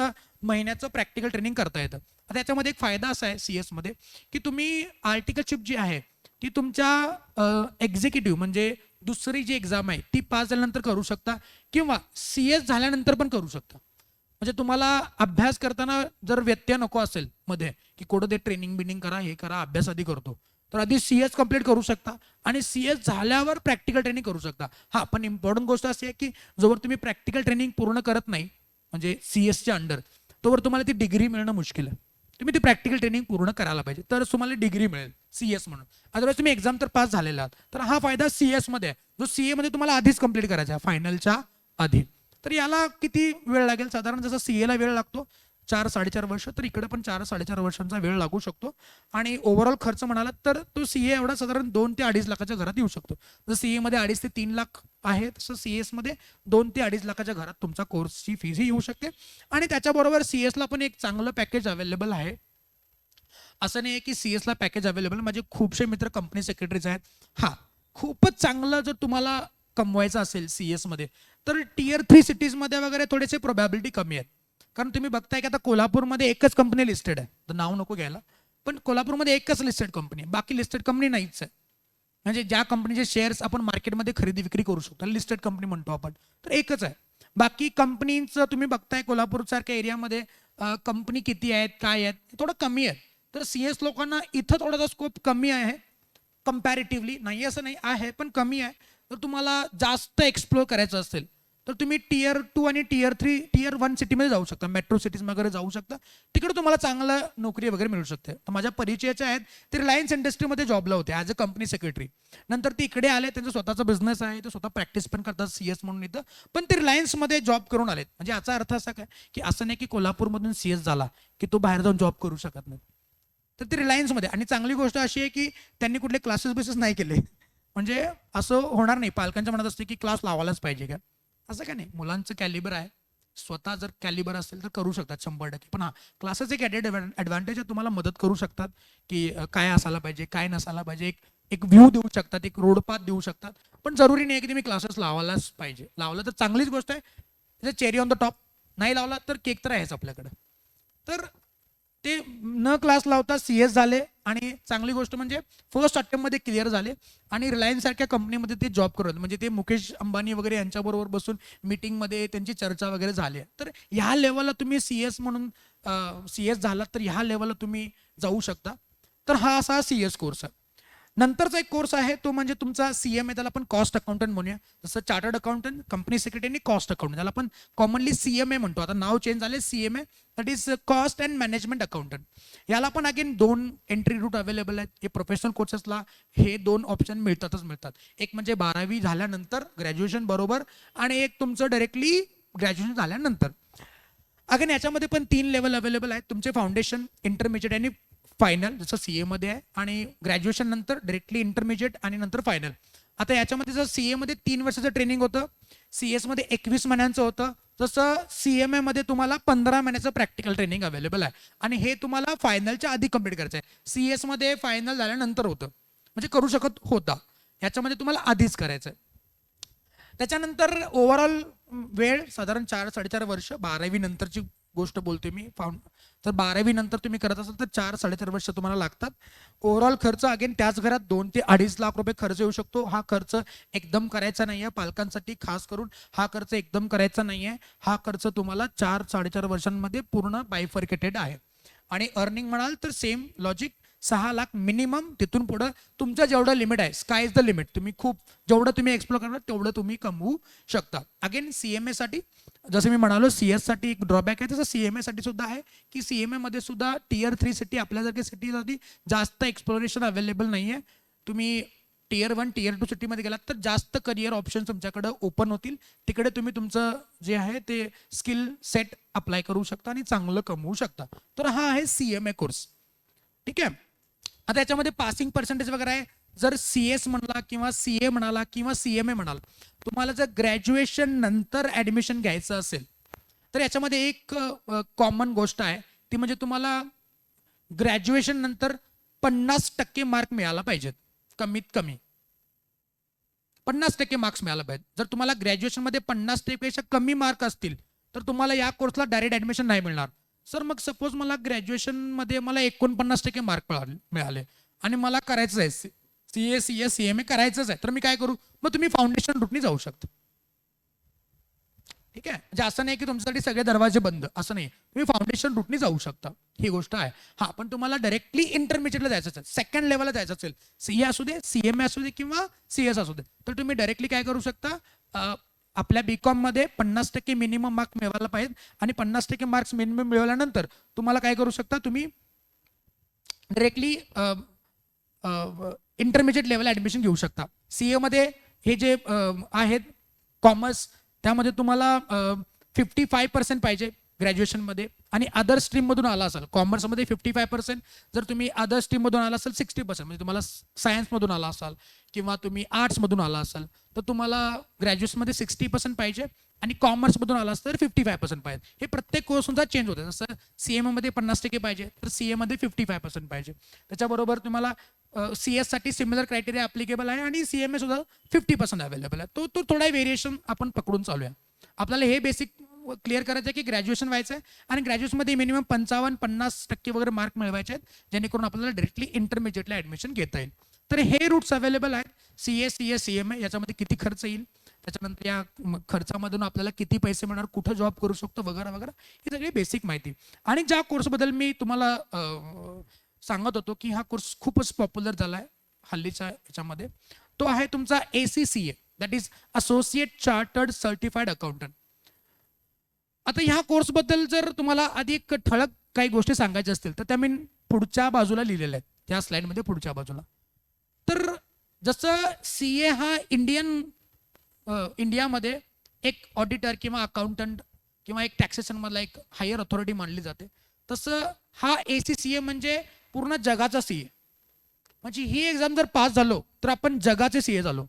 महिन्याचं प्रॅक्टिकल ट्रेनिंग करता येतं. आता याच्यामध्ये एक फायदा असा आहे सीएस मध्ये की तुम्ही आर्टिकलशिप जी आहे ती तुमच्या एक्झिक्युटिव्ह म्हणजे दुसरी जी एक्झाम आहे ती पास झाल्यानंतर करू शकता किंवा सीएस झाल्यानंतर पण करू शकता. म्हणजे तुम्हाला अभ्यास करताना जर व्यत्यय नको असेल मध्ये की कुठं ते ट्रेनिंग बिनिंग करा, हे करा, अभ्यास आधी करतो, तर आधी सीएस कंप्लीट करू शकता आणि सीएस झाल्यावर प्रॅक्टिकल ट्रेनिंग करू शकता. हा, पण इम्पॉर्टंट गोष्ट अशी आहे की जोवर तुम्ही प्रॅक्टिकल ट्रेनिंग पूर्ण करत नाही म्हणजे सीएसच्या अंडर, तोवर तुम्हाला ती डिग्री मिळणं मुश्किल आहे. तुम्ही ती प्रॅक्टिकल ट्रेनिंग पूर्ण करायला पाहिजे तर तुम्हाला डिग्री मिळेल सीएस म्हणून. अदरवाईज तुम्ही एक्झाम तर पास झालेला आहात. तर हा फायदा सीएस मध्ये आहे, जो सीए मध्ये तुम्हाला आधीच कंप्लीट करायचा आहे फायनलच्या आधी. तर याला किती वेळ लागेल? साधारण जसं सीएला वेळ लागतो 4-4.5 वर्ष, तर इकडे पण 4-4.5 वर्षांचा वेळ लागू शकतो. आणि ओव्हरऑल खर्च म्हणाला तर तो सीए एवढा साधारण 2 ते 2.5 लाखाच्या घरात येऊ शकतो. जसं सीए मध्ये 2.5 ते 3 लाख आहे, तसं सीएस मध्ये 2 ते 2.5 लाखाच्या घरात तुमचा कोर्सची फीजही येऊ शकते. आणि त्याच्याबरोबर सीएसला पण एक चांगलं पॅकेज अवेलेबल आहे. असं नाही की सीएसला पॅकेज अवेलेबल, माझे खूपसे मित्र कंपनी सेक्रेटरीज आहेत. हा, खूपच चांगलं जर तुम्हाला कमवायचं असेल सीएस मध्ये तर टियर 3 सिटीज मध्ये वगैरे थोडेसे प्रोबॅबिलिटी कमी आहेत. कारण तुम्ही बघताय की आता कोल्हापूरमध्ये एकच कंपनी लिस्टेड आहे, तर नाव नको घ्यायला, पण कोल्हापूरमध्ये एकच लिस्टेड कंपनी आहे, बाकी लिस्टेड कंपनी नाहीच आहे. म्हणजे ज्या कंपनीचे शेअर्स आपण मार्केटमध्ये खरेदी विक्री करू शकतो लिस्टेड कंपनी म्हणतो आपण, तर एकच आहे. बाकी कंपनीचं तुम्ही बघताय कोल्हापूर सारख्या एरियामध्ये कंपनी किती आहेत काय आहेत थोडं कमी आहे. तर सीएस लोकांना इथं थोडासा स्कोप कमी आहे कंपॅरेटिव्हली, नाही असं नाही आहे पण कमी आहे. तर तुम्हाला जास्त एक्सप्लोर करायचं असेल तर तुम्ही टियर 2 आणि टियर 3 टियर 1 सिटीमध्ये जाऊ शकता, मेट्रो सिटीज वगैरे जाऊ शकता. तिकडे तुम्हाला चांगलं नोकरी वगैरे मिळू शकते. तर माझ्या परिचयाचे आहेत ते रिलायन्स इंडस्ट्रीमध्ये जॉबला होते ॲज अ कंपनी सेक्रेटरी. नंतर ते इकडे आले, त्यांचा स्वतःचा बिझनेस आहे, ते स्वतः प्रॅक्टिस पण करतात सीएस म्हणून इथं, पण ते रिलायन्समध्ये जॉब करून आलेत. म्हणजे याचा अर्थ असा काय की असं नाही की कोल्हापूरमधून सीएस झाला की तो बाहेर जाऊन जॉब करू शकत नाही. तर ते रिलायन्समध्ये. आणि चांगली गोष्ट अशी आहे की त्यांनी कुठले क्लासेस बेसेस नाही केले. म्हणजे असं होणार नाही, पालकांच्या मनात असते की क्लास लावायलाच पाहिजे का, असं काय नाही. मुलांचं कॅलिबर आहे, स्वतः जर कॅलिबर असेल तर करू शकतात 100%. पण हा, क्लासेस एक ॲडव्हान्टेज आहे, तुम्हाला मदत करू शकतात की काय असायला पाहिजे काय नसायला पाहिजे, एक व्ह्यू देऊ शकतात, एक रोडपाथ देऊ शकतात. पण जरुरी नाही की तुम्ही क्लासेस लावायलाच पाहिजे. लावलं तर चांगलीच गोष्ट आहे, त्याचं चेरी ऑन द टॉप. नाही लावला तर केक तर आहेच आपल्याकडं. तर ते न क्लास लावता सीएस झाले आणि चांगली गोष्ट म्हणजे फर्स्ट अटेम्प्टमध्ये क्लिअर झाले आणि रिलायन्स सारख्या कंपनीमध्ये ते जॉब करत, म्हणजे ते मुकेश अंबानी वगैरे यांच्याबरोबर बसून मीटिंगमध्ये त्यांची चर्चा वगैरे झाली आहे. तर ह्या लेवलला तुम्ही सीएस म्हणून सीएस झालात तर ह्या लेवलला तुम्ही जाऊ शकता. तर हा असा सीएस कोर्स आहे. नंतरचा एक कोर्स आहे तो म्हणजे तुमचा सीएमए, त्याला आपण कॉस्ट अकाउंटंट म्हणूया. जसं चार्टर्ड अकाउंटंट, कंपनी सेक्रेटरी आणि कॉस्ट अकाउंटंट, त्याला आपण कॉमनली सीएमए म्हणतो. आता नाव चेंज झाले CMA, that is cost and management accountant. याला पण अगेन 2 एंट्री रूट अवेलेबल आहेत. हे प्रोफेशनल कोर्सेसला हे 2 ऑप्शन मिळतात. एक म्हणजे 12वी झाल्यानंतर ग्रॅज्युएशन बरोबर आणि एक तुमचं डायरेक्टली ग्रॅज्युएशन झाल्यानंतर. अगेन याच्यामध्ये पण 3 लेवल अवेलेबल आहेत तुमचे, फाउंडेशन, इंटरमिजिएट आणि फायनल, जसं सीए मध्ये आहे. आणि ग्रॅज्युएशन नंतर डायरेक्टली इंटरमिजिएट आणि नंतर फायनल. आता याच्यामध्ये जर सीए मध्ये 3 वर्षाचं ट्रेनिंग होतं, सीएस मध्ये 21 महिन्यांचं होतं, तसं सीएमए मध्ये तुम्हाला 15 महिन्याचं प्रॅक्टिकल ट्रेनिंग अवेलेबल आहे. आणि हे तुम्हाला फायनलच्या आधी कंप्लीट करायचं आहे. सीएस मध्ये फायनल झाल्यानंतर होतं, म्हणजे करू शकत होता, याच्यामध्ये तुम्हाला आधीच करायचं आहे. त्याच्यानंतर ओव्हरऑल वेळ साधारण 4-4.5 वर्ष, 12वी नंतरची गोष्ट बोलते मी. तर 12वी नंतर तुम्ही करत असाल तर 4-4.5 वर्ष तुम्हाला लागतात. ओव्हरऑल खर्च अगेन त्याच घरात 2 ते 2.5 लाख रुपये खर्च येऊ शकतो. हा खर्च एकदम करायचा नाहीये, पालकांसाठी खास करून हा खर्च एकदम करायचा नाहीये. हा खर्च तुम्हाला 4-4.5 वर्षांमध्ये पूर्ण बायफर्केटेड आहे. आणि अर्निंग म्हणाल तर सेम लॉजिक, 6 लाख मिनिमम. तिथून पुढं तुमचं जेवढं लिमिट आहे, स्काय इज द लिमिट. तुम्ही खूप जेवढं तुम्ही एक्सप्लोर करणार तेवढं तुम्ही कमवू शकता. अगेन सीएमए साठी जसं मी म्हणालो, सीएस साठी एक ड्रॉबॅक आहे, तसं सीएमए साठी सुद्धा आहे की सीएमए मध्ये सुद्धा टियर 3 सिटी, आपल्यासारख्या सिटीसाठी जास्त एक्सप्लोरेशन अवेलेबल नाहीये. तुम्ही टियर 1, टियर 2 सिटीमध्ये गेलात तर जास्त करिअर ऑप्शन तुमच्याकडे ओपन होतील. तिकडे तुम्ही तुमचं जे आहे ते स्किल सेट अप्लाय करू शकता आणि चांगलं कमवू शकता. तर हा आहे सीएमए कोर्स. ठीक आहे. आता याच्यामध्ये पासिंग पर्सेंटेज वगैरे आहे. जर सीएस म्हणला किंवा सीए म्हणाला किंवा सीएमए म्हणाला, तुम्हाला जर ग्रॅज्युएशन नंतर ऍडमिशन घ्यायचं असेल तर याच्यामध्ये एक कॉमन गोष्ट आहे, ती म्हणजे तुम्हाला ग्रॅज्युएशन नंतर 50% मार्क मिळाला पाहिजेत. कमीत कमी 50% मार्क्स मिळाला पाहिजे. जर तुम्हाला ग्रॅज्युएशन मध्ये 50% पेक्षा कमी मार्क असतील तर तुम्हाला या कोर्सला डायरेक्ट ऍडमिशन नाही मिळणार. सर मग सपोज मला ग्रॅज्युएशन मध्ये मला 49% मार्क मिळाले आणि मला करायचं आहे सीए, सीएस, सीएमए करायचंच आहे, तर मी काय करू? मग तुम्ही फाउंडेशन रूटनी जाऊ शकता. ठीक आहे. म्हणजे असं नाही की तुमच्यासाठी सगळे दरवाजे बंद, असं नाही. तुम्ही फाउंडेशन रूटनी जाऊ शकता, ही गोष्ट आहे. हा, पण तुम्हाला डायरेक्टली इंटरमिजिएटला जायचं असेल, सेकंड लेवलला जायचं असेल, सीए असू दे, सीएमए असू दे किंवा सीएस असू दे, तर तुम्ही डायरेक्टली काय करू शकता? आपल्या बीकॉम मध्ये 50% मिनिमम मार्क मिळवायला पाहिजे. आणि 50% मार्क्स मिनिमम मिळवल्यानंतर तुम्हाला काय करू शकता? तुम्ही डायरेक्टली इंटरमिजिएट लेवल ऍडमिशन घेऊ शकता. सीए मध्ये हे जे आहेत कॉमर्स, त्यामध्ये तुम्हाला 55% पाहिजे ग्रॅज्युएशनमध्ये. आणि अदर स्ट्रीममधून आला असाल, कॉमर्समध्ये 55%, जर तुम्ही अदर स्ट्रीममधून आला असाल 60%, म्हणजे तुम्हाला सायन्समधून आला असाल किंवा तुम्ही आर्ट्समधून आला असाल तर तुम्हाला ग्रॅज्युएशनमध्ये 60% पाहिजे. आणि कॉमर्समधून आला असेल तर 55% पाहिजे. हे प्रत्येक कोर्सनुसार चेंज होते. जसं सीएमए 50% पाहिजे तर सीएमध्ये 55% पाहिजे. त्याच्याबरोबर तुम्हाला सीएस साठी सिमिलर क्रायटेरिया अप्लिकेबल आहे आणि सीएमए सुद्धा 50% अवेलेबल आहे. तो थोडा व्हेरिएशन आपण पकडून चालूया. आपल्याला हे बेसिक क्लिअर करायचं आहे की ग्रॅज्युएशन व्हायचं आहे आणि ग्रॅज्युएशनमध्ये मिनिमम 55-50% वगैरे मार्क मिळवायचे आहेत, जेणेकरून आपल्याला डायरेक्टली इंटरमिजिएटला ऍडमिशन घेता येईल. तर हे रूट्स अवेलेबल आहेत. सीए, सीएस, सीएमए, याच्यामध्ये किती खर्च येईल, त्याच्यानंतर या खर्चामधून आपल्याला किती पैसे मिळणार, कुठं जॉब करू शकतो वगैरे वगैरे, ही सगळी बेसिक माहिती. आणि ज्या कोर्सबद्दल मी तुम्हाला सांगत होतो की हा कोर्स खूपच पॉप्युलर झाला आहे हल्लीच्या याच्यामध्ये, तो आहे तुमचा ACCA, that is associate chartered certified accountant. आता ह्या कोर्सबद्दल जर तुम्हाला आधी एक ठळक काही गोष्टी सांगायच्या असतील तर त्या मी पुढच्या बाजूला लिहिलेल्या आहेत, त्या स्लाइडमध्ये पुढच्या बाजूला. तर जसं सीए हा इंडियामध्ये एक ऑडिटर किंवा अकाउंटंट किंवा एक टॅक्सेशन मधला एक हायर अथॉरिटी मानली जाते, तसं हा ACCA म्हणजे पूर्ण जगाचा सीए. म्हणजे ही एक्झाम जर पास झालो तर आपण जगाचे सीए झालो.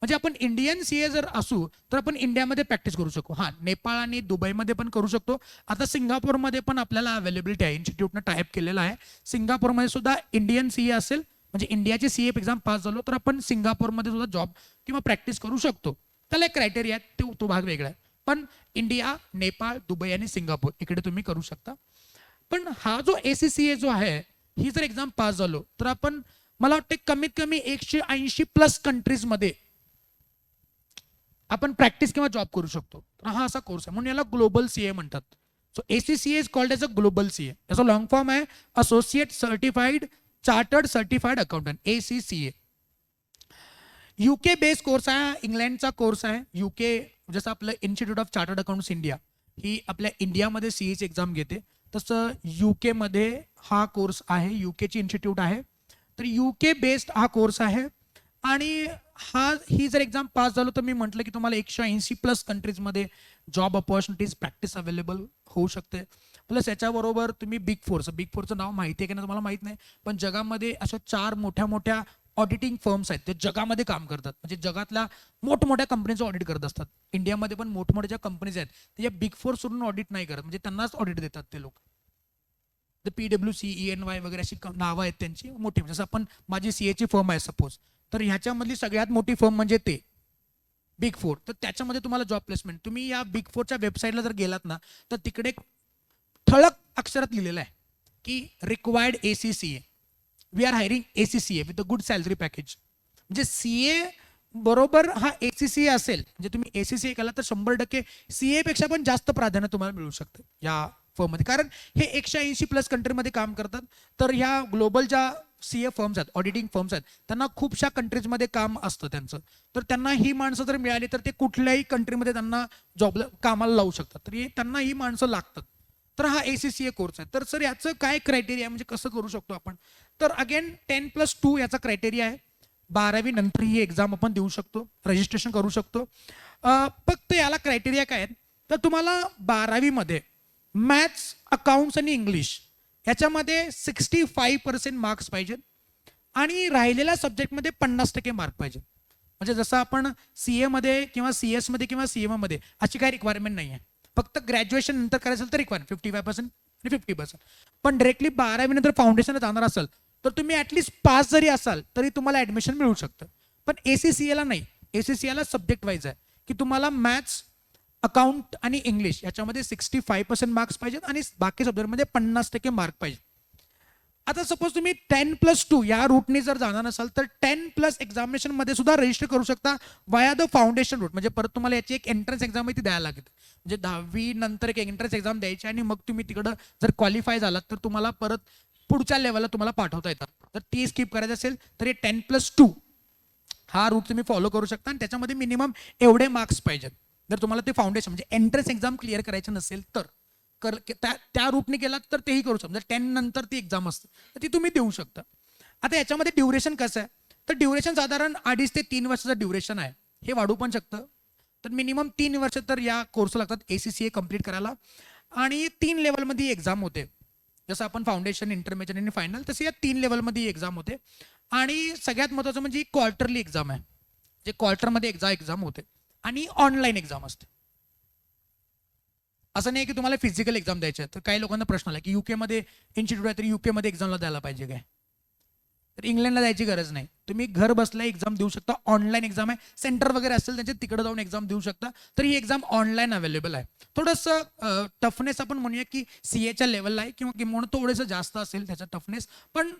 म्हणजे आपण इंडियन सीए जर असू तर आपण इंडियामध्ये प्रॅक्टिस करू शकतो. हां, नेपाळ आणि दुबईमध्ये पण करू शकतो. आता सिंगापूरमध्ये पण आपल्याला अवेलेबिलिटी आहे, इन्स्टिट्यूटनं टाईप केलेलं आहे. सिंगापूरमध्ये सुद्धा इंडियन सीए असेल, म्हणजे इंडियाची सीए एक्झाम पास झालो तर आपण सिंगापूरमध्ये सुद्धा जॉब किंवा प्रॅक्टिस करू शकतो. त्याला एक क्रायटेरिया आहे, तो भाग वेगळा आहे. पण इंडिया, नेपाळ, दुबई आणि सिंगापूर इकडे तुम्ही करू शकता. पण हा जो ACCA जो आहे, ही जर एक्झाम पास झालो तर आपण, मला वाटते कमीत कमी 180+ कंट्रीजमध्ये आपण प्रॅक्टिस किंवा जॉब करू शकतो. तर हा असा कोर्स आहे, म्हणून याला ग्लोबल सीए म्हणतात. So ACCA is called as a global CA. याचा लॉंग फॉर्म आहे associate certified chartered certified accountant, ACCA. UK based course आहे, इंग्लंडचा कोर्स आहे. UK जसं आपलं institute of chartered accounts India ही आपल्या इंडियामध्ये सीएची एक्झाम घेते, तसं UK मध्ये हा कोर्स आहे, UK ची इन्स्टिट्यूट आहे. तर UK बेस्ड हा कोर्स आहे. आणि ही जर एक्झाम पास झालो तर मी म्हटलं की तुम्हाला 180+ कंट्रीजमध्ये जॉब ऑपॉर्च्युनिटीज प्रॅक्टिस अवेलेबल होऊ शकते. प्लस याच्याबरोबर तुम्ही बिग फोरचं नाव माहिती आहे की नाही तुम्हाला माहीत नाही, पण जगामध्ये अशा 4 मोठ्या मोठ्या ऑडिटिंग फर्म्स आहेत, ते जगामध्ये काम करतात. म्हणजे जगातल्या मोठमोठ्या कंपनीचं ऑडिट करत असतात. इंडियामध्ये पण मोठमोठ्या ज्या कंपनीज आहेत त्या बिग फोर सोडून ऑडिट नाही करत, म्हणजे त्यांनाच ऑडिट देतात ते लोक. PwC, EY वगैरे अशी नावं आहेत त्यांची मोठी. जसं आपण माझी CA ची फर्म आहे सपोज, तर ह्याच्यामधली सगळ्यात मोठी फर्म म्हणजे ते बिग फोर. तर त्याच्यामध्ये तुम्हाला जॉब प्लेसमेंट, तुम्ही या बिग फोरच्या वेबसाईटला जर गेलात ना तर तिकडे ठळक अक्षरात लिहिलेलं आहे की required ACCA, we are hiring ACCA with a good salary package. म्हणजे CA बरोबर हा ACCA असेल, म्हणजे तुम्ही ACCA केला तर 100% CA पेक्षा पण जास्त प्राधान्य तुम्हाला मिळू शकतं या फर्ममध्ये, कारण हे 180+ कंट्रीमध्ये काम करतात. तर ह्या ग्लोबल ज्या CA फर्म्स आहेत, ऑडिटिंग फर्म्स आहेत, त्यांना खूपशा कंट्रीजमध्ये काम असतं त्यांचं. तर त्यांना ही माणसं जर मिळाली तर ते कुठल्याही कंट्रीमध्ये त्यांना जॉबला कामाला लावू शकतात. तर त्यांना ही माणसं लागतात. तर हा ACCA कोर्स आहे. तर सर याचं काय क्रायटेरिया, म्हणजे कसं करू शकतो आपण? तर अगेन 10+2 याचा क्रायटेरिया आहे. 12वी नंतर ही एक्झाम आपण देऊ शकतो, रजिस्ट्रेशन करू शकतो. फक्त याला क्रायटेरिया काय आहेत, तर तुम्हाला 12वीमध्ये मॅथ्स, अकाउंट्स आणि इंग्लिश याच्यामध्ये 65% मार्क्स पाहिजेत आणि राहिलेल्या सब्जेक्टमध्ये 50% मार्क पाहिजे. म्हणजे जसं आपण CA मध्ये किंवा CS मध्ये किंवा CMA मध्ये अशी काही रिक्वायरमेंट नाही आहे. फक्त ग्रॅज्युएशन नंतर करायचं तर रिक्वायरमेंट 55% आणि 50%. पण डायरेक्टली 12वी नंतर फाउंडेशनला जाणार असेल तर तुम्ही ॲटलिस्ट पास जरी असाल तरी तुम्हाला ॲडमिशन मिळू शकतं. पण ACCA ला नाही. ACCA ला सब्जेक्ट वाईज आहे की तुम्हाला मॅथ्स, अकाउंट आणि इंग्लिश याच्यामध्ये 65% मार्क्स पाहिजेत आणि बाकी सब्जेक्टमध्ये 50% मार्क पाहिजे. आता सपोज तुम्ही 10+2 या रूटने जर जाणार नसाल तर 10+ एक्झामिनेशन मध्ये सुद्धा रजिस्टर करू शकता वाया द फाउंडेशन रूट. म्हणजे परत तुम्हाला याची एक एंट्रन्स एक्झाम ती द्यायला लागते. म्हणजे 10वी नंतर एक एंट्रन्स एक्झाम द्यायची आणि मग तुम्ही तिकडं जर क्वालिफाय झालात तर तुम्हाला परत पुढच्या लेवलला तुम्हाला पाठवता येतात. तर ती स्किप करायचं असेल तर हे 10+2 हा रूट तुम्ही फॉलो करू शकता आणि त्याच्यामध्ये मिनिमम एवढे मार्क्स पाहिजेत. जर तुम्हाला ते फाउंडेशन म्हणजे एंट्रन्स एक्झाम क्लिअर करायचं नसेल तर त्या रूटने गेलात तर तेही करू शकता. 10 नंतर ती एक्झाम असते तर ती तुम्ही देऊ शकता. आता याच्यामध्ये ड्युरेशन कसं आहे, तर ड्युरेशन साधारण 2.5 ते 3 वर्षाचं ड्युरेशन आहे. हे वाढू पण शकतं. तर मिनिमम 3 वर्ष तर या कोर्स लागतात ACCA कम्प्लीट करायला आणि 3 लेवलमध्ये एक्झाम होते. जसं आपण फाउंडेशन, इंटरमिजिएट आणि फायनल, तसे या 3 लेवलमध्ये एक्झाम होते. आणि सगळ्यात महत्त्वाचं म्हणजे क्वार्टरली एक्झाम आहे, जे क्वार्टरमध्ये एक्झाम होते आणि ऑनलाईन एक्झाम असते. असं नाही की तुम्हाला फिजिकल एक्झाम द्यायची आहे. तर काही लोकांना प्रश्न आला की मध्ये इन्स्टिट्यूट आहे तर मध्ये एक्झामला द्यायला पाहिजे काय? तर इंग्लंडला जायची गरज नाही. तुम्ही घर बसल्या एक्झाम देऊ शकता. ऑनलाईन एक्झाम आहे. सेंटर वगैरे असेल त्यांचे तिकडे जाऊन एक्झाम देऊ शकता. तर ही एक्झाम ऑनलाईन अवेलेबल आहे. थोडंसं टफनेस आपण म्हणूया की CAच्या लेवलला आहे किंवा किंवा थोडंसं जास्त असेल त्याचा टफनेस. पण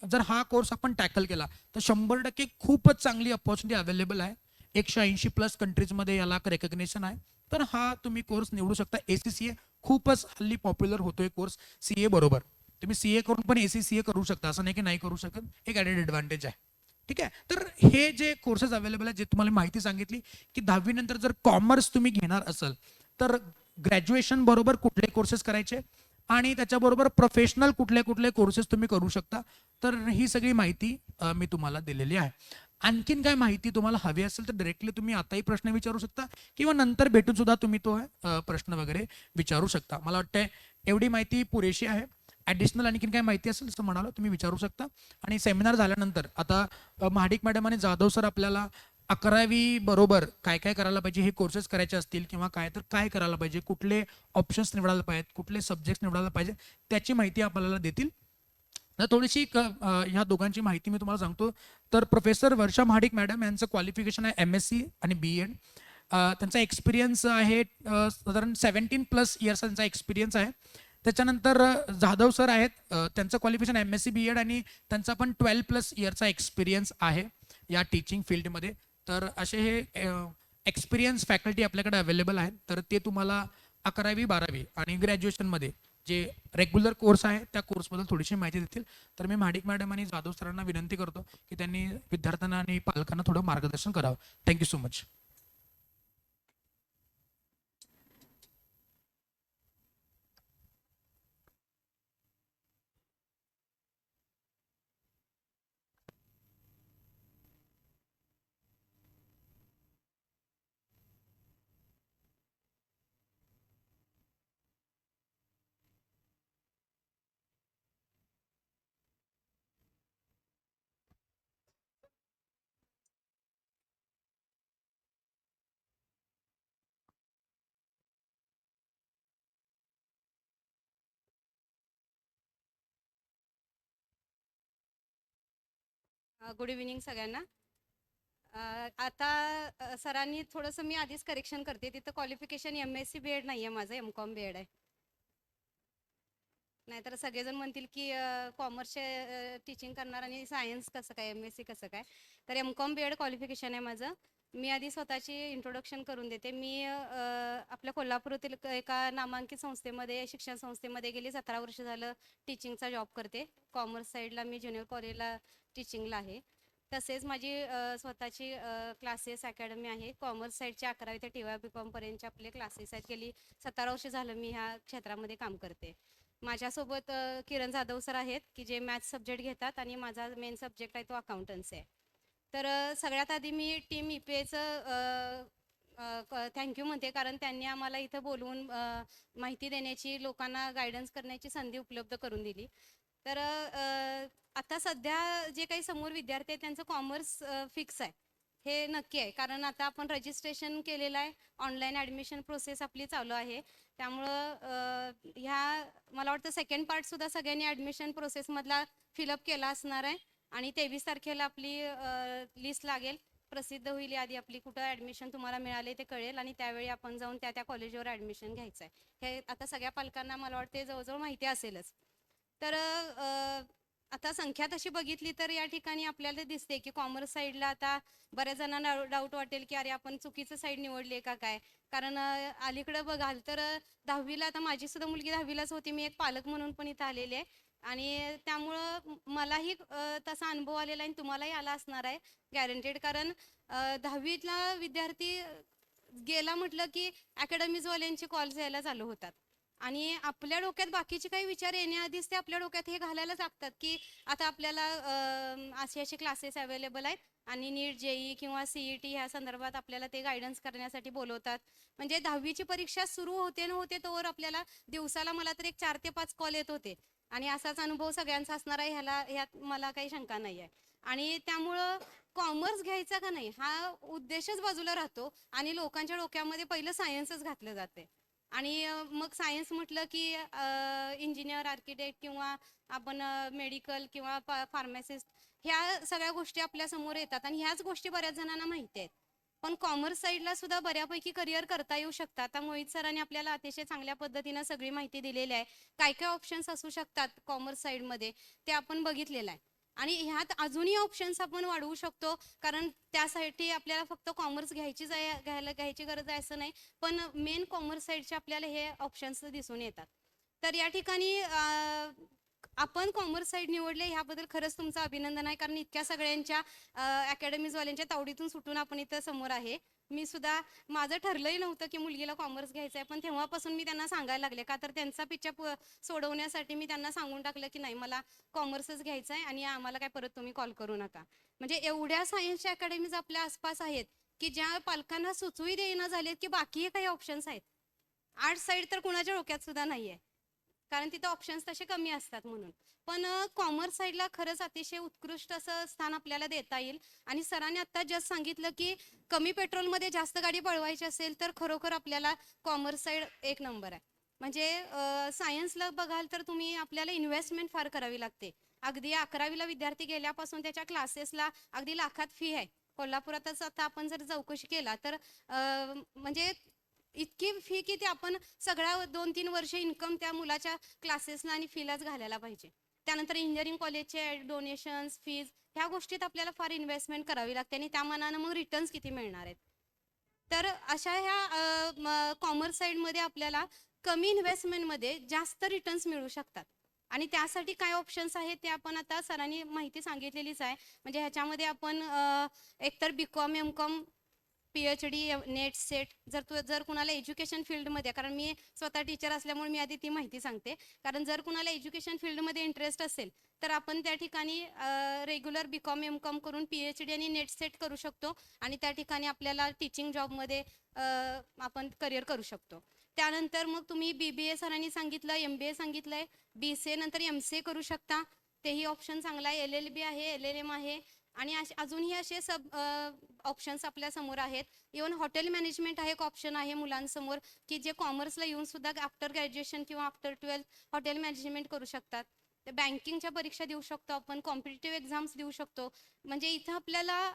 जर हा कोर्स आपण टॅकल केला तर 100% खूपच चांगली अपॉर्च्युनिटी अवेलेबल आहे. 180+ कंट्रीजमध्ये याला रेकग्नेशन आहे. तर हा तुम्ही कोर्स निवडू शकता. ACCA खूपच हल्ली पॉप्युलर होतोय कोर्स CA बरोबर. तुम्ही CA करून पण ACCA करू शकता, असं नाही की नाही करू शकत. एक ॲडेड ॲडव्हान्टेज आहे. ठीक आहे. तर हे जे कोर्सेस अवेलेबल आहेत, जे तुम्हाला माहिती सांगितली की 10वी नंतर जर कॉमर्स तुम्ही घेणार असाल तर ग्रॅज्युएशन बरोबर कुठले कोर्सेस करायचे आणि त्याच्याबरोबर प्रोफेशनल कुठले कुठले कोर्सेस तुम्ही करू शकता. तर ही सगळी माहिती मी तुम्हाला दिलेली आहे. आणखीन काय माहिती तुम्हाला हवी असेल तर डायरेक्टली तुम्ही आताही प्रश्न विचारू शकता किंवा नंतर भेटून सुद्धा तुम्ही तो प्रश्न वगैरे विचारू शकता. मला वाटतं एवढी माहिती पुरेशी आहे. ॲडिशनल आणखीन काय माहिती असेल असं म्हणालो तुम्ही विचारू शकता. आणि सेमिनार झाल्यानंतर आता महाडिक मॅडम आणि जाधव सर आपल्याला 11वी बरोबर काय काय करायला पाहिजे, हे कोर्सेस करायचे असतील किंवा काय तर काय करायला पाहिजे, कुठले ऑप्शन्स निवडायला पाहिजेत, कुठले सब्जेक्ट्स निवडायला पाहिजे, त्याची माहिती आपल्याला देतील. तर थोडीशी ह्या दोघांची माहिती मी तुम्हाला सांगतो. तर प्रोफेसर वर्षा महाडिक मॅडम यांचं क्वालिफिकेशन आहे MSc आणि BEd. त्यांचा एक्सपिरियन्स आहे साधारण 17+ इयर्स त्यांचा एक्सपिरियन्स आहे. त्याच्यानंतर जाधव सर आहेत, त्यांचं क्वालिफिकेशन MSc BEd आणि त्यांचा पण 12+ इयरचा एक्सपिरियन्स आहे या टीचिंग फील्डमध्ये. तर असे हे एक्सपिरियन्स फॅकल्टी आपल्याकडे अवेलेबल आहेत. तर ते तुम्हाला 11वी 12वी आणि ग्रॅज्युएशनमध्ये जे रेग्युलर कोर्स आहे त्या कोर्सबद्दल थोडीशी माहिती देतील. तर मी महाडिक मॅडम आणि जाधव सरांना विनंती करतो की त्यांनी विद्यार्थ्यांना आणि पालकांना थोडं मार्गदर्शन करावं. Thank you so much. Good evening सगळ्यांना. आता सरांनी थोडंसं मी आधीच करेक्शन करते. तिथं क्वालिफिकेशन MSc BEd नाही आहे, माझं MCOM BEd आहे. नाहीतर सगळेजण म्हणतील की कॉमर्सचे टीचिंग करणार आणि सायन्स कसं काय, MSc कसं काय. तर MCOM BEd क्वालिफिकेशन आहे माझं. मी आधी स्वतःची इंट्रोडक्शन करून देते. मी आपल्या कोल्हापूरातील एका नामांकित संस्थेमध्ये, शिक्षण संस्थेमध्ये गेली 17 वर्ष झालं टीचिंगचा जॉब करते. कॉमर्स साईडला मी ज्युनियर कॉलेजला टीचिंगला आहे. तसेच माझी स्वतःची क्लासेस अकॅडमी आहे. कॉमर्स साईडचे 11वी ते TY BCom पर्यंतचे आपले क्लासेस आहेत. गेली 17 वर्ष झालं मी ह्या क्षेत्रामध्ये काम करते. माझ्यासोबत किरण जाधव सर आहेत की जे मॅथ्स सब्जेक्ट घेतात आणि माझा मेन सब्जेक्ट आहे तो अकाउंटन्सी आहे. तर सगळ्यात आधी मी टीम EPAचं थँक्यू म्हणते, कारण त्यांनी आम्हाला इथं बोलवून माहिती देण्याची, लोकांना गायडन्स करण्याची संधी उपलब्ध करून दिली. तर आता सध्या जे काही समोर विद्यार्थी आहेत त्यांचं कॉमर्स फिक्स आहे हे नक्की आहे, कारण आता आपण रजिस्ट्रेशन केलेलं आहे. ऑनलाईन ॲडमिशन प्रोसेस आपली चालू आहे. त्यामुळं ह्या मला वाटतं सेकंड पार्टसुद्धा सगळ्यांनी ॲडमिशन प्रोसेसमधला फिलअप केला असणार आहे. आणि 23 तारखेला आपली लिस्ट लागेल, प्रसिद्ध होईल यादी आपली, कुठं ॲडमिशन तुम्हाला मिळाले ते कळेल आणि त्यावेळी आपण जाऊन त्या कॉलेजवर ॲडमिशन घ्यायचं आहे. हे आता सगळ्या पालकांना मला वाटते जवळजवळ माहिती असेलच. तर आता संख्या तशी बघितली तर या ठिकाणी आपल्याला दिसते की कॉमर्स साईडला आता बऱ्याच जणांना डाऊट वाटेल की अरे आपण चुकीचं साईड निवडली का काय. कारण अलीकडं बघाल तर 10वीला, आता माझी सुद्धा मुलगी 10वीलाच होती, मी एक पालक म्हणून पण इथं आलेले आहे. आणि त्यामुळं मलाही तसा अनुभव आलेला आहे आणि तुम्हालाही आला असणार आहे गॅरंटेड. कारण 10वीतला विद्यार्थी गेला म्हटलं की अकॅडमीजवाल्यांचे कॉल्स यायला चालू होतात आणि आपल्या डोक्यात बाकीचे काही विचार येण्याआधीच ते आपल्या डोक्यात हे घालायला लागतात की आता आपल्याला असे असे क्लासेस अवेलेबल आहेत आणि नीट JEE किंवा CET ह्या संदर्भात आपल्याला ते गायडन्स करण्यासाठी बोलवतात. म्हणजे 10वीची परीक्षा सुरू होते न होते तोवर आपल्याला दिवसाला मला तर एक 4 ते 5 कॉल येत होते आणि असाच अनुभव सगळ्यांचा असणार आहे, ह्यात मला काही शंका नाही आहे. आणि त्यामुळं कॉमर्स घ्यायचा का नाही हा उद्देशच बाजूला राहतो आणि लोकांच्या डोक्यामध्ये पहिलं सायन्सच घातलं जाते. आणि मग सायन्स म्हटलं की इंजिनियर, आर्किटेक्ट किंवा आपण मेडिकल किंवा फार्मासिस्ट ह्या सगळ्या गोष्टी आपल्यासमोर येतात आणि ह्याच गोष्टी बऱ्याच जणांना माहिती आहेत. पण कॉमर्स साईडला सुद्धा बऱ्यापैकी करिअर करता येऊ शकतात. आता मोहित सरांनी आपल्याला अतिशय चांगल्या पद्धतीनं सगळी माहिती दिलेली आहे. काय काय ऑप्शन्स असू शकतात कॉमर्स साईडमध्ये ते आपण बघितलेलं आहे. आणि ह्यात अजूनही ऑप्शन्स आपण वाढवू शकतो, कारण त्यासाठी आपल्याला फक्त कॉमर्स घ्यायची गरज आहे असं नाही, पण मेन कॉमर्स साईडचे आपल्याला हे ऑप्शन्स दिसून येतात. तर या ठिकाणी आपण कॉमर्स साईड निवडले ह्याबद्दल खरंच तुमचं अभिनंदन आहे, कारण इतक्या सगळ्यांच्या अकॅडमीजवाल्यांच्या तावडीतून सुटून आपण इथं समोर आहे. मी सुद्धा माझं ठरलंही नव्हतं की मुलगीला कॉमर्स घ्यायचं आहे, पण तेव्हापासून मी त्यांना सांगायला लागले, का तर त्यांचा पिच्छा सोडवण्यासाठी मी त्यांना सांगून टाकलं की नाही मला कॉमर्सच घ्यायचं आहे आणि आम्हाला काय परत तुम्ही कॉल करू नका. म्हणजे एवढ्या सायन्सच्या अकॅडमीज आपल्या आसपास आहेत की ज्या पालकांना सुचवी देईना झालेत की बाकी काही ऑप्शन्स आहेत. आर्ट्स साईड तर कुणाच्या डोक्यात सुद्धा नाही आहे, कारण तिथं ऑप्शन्स तसे कमी असतात म्हणून. पण कॉमर्स साईडला खरंच अतिशय उत्कृष्ट असं स्थान आपल्याला देता येईल. आणि सरांनी आत्ता जस्ट सांगितलं की कमी पेट्रोलमध्ये जास्त गाडी पळवायची असेल तर खरोखर आपल्याला कॉमर्स साईड एक नंबर आहे. म्हणजे सायन्सला बघाल तर तुम्ही आपल्याला इन्व्हेस्टमेंट फार करावी लागते. अगदी 11वीला विद्यार्थी गेल्यापासून त्याच्या क्लासेसला अगदी लाखात फी आहे. कोल्हापुरातच आता आपण जर चौकशी केला तर म्हणजे इतकी फी की ते आपण सगळ्या 2-3 वर्ष इन्कम त्या मुलाच्या क्लासेसला आणि फीलाच घालायला पाहिजे. त्यानंतर इंजिनिअरिंग कॉलेजचे डोनेशन्स, फीज ह्या गोष्टीत आपल्याला फार इन्व्हेस्टमेंट करावी लागते आणि त्या मानानं मग रिटर्न्स किती मिळणार आहेत. तर अशा ह्या कॉमर्स साईडमध्ये आपल्याला कमी इन्व्हेस्टमेंटमध्ये जास्त रिटर्न्स मिळू शकतात. आणि त्यासाठी काय ऑप्शन्स आहेत ते आपण आता सरांनी माहिती सांगितलेलीच आहे. म्हणजे ह्याच्यामध्ये आपण एकतर BCom, MCom, PhD, net set, जर कुणाला एज्युकेशन फील्डमध्ये, कारण मी स्वतः टीचर असल्यामुळे मी आधी ती माहिती सांगते, कारण जर कुणाला एज्युकेशन फील्डमध्ये इंटरेस्ट असेल तर आपण त्या ठिकाणी रेग्युलर BCom, MCom करून PhD आणि नेट सेट करू शकतो आणि त्या ठिकाणी आपल्याला टीचिंग जॉबमध्ये आपण करिअर करू शकतो. त्यानंतर मग तुम्ही BBA सरांनी सांगितलं, MBA सांगितलंय, BCA नंतर MCA करू शकता, तेही ऑप्शन चांगला आहे. LLB आहे, LLM आहे आणि अजूनही असे ऑप्शन्स आपल्या समोर आहेत. इव्हन हॉटेल मॅनेजमेंट हा एक ऑप्शन आहे मुलांसमोर, की जे कॉमर्सला येऊन सुद्धा आफ्टर ग्रॅज्युएशन किंवा आफ्टर 12 हॉटेल मॅनेजमेंट करू शकतात. ते बँकिंगच्या परीक्षा देऊ शकतो आपण, कॉम्पिटिटिव्ह एक्झाम्स देऊ शकतो. म्हणजे इथं आपल्याला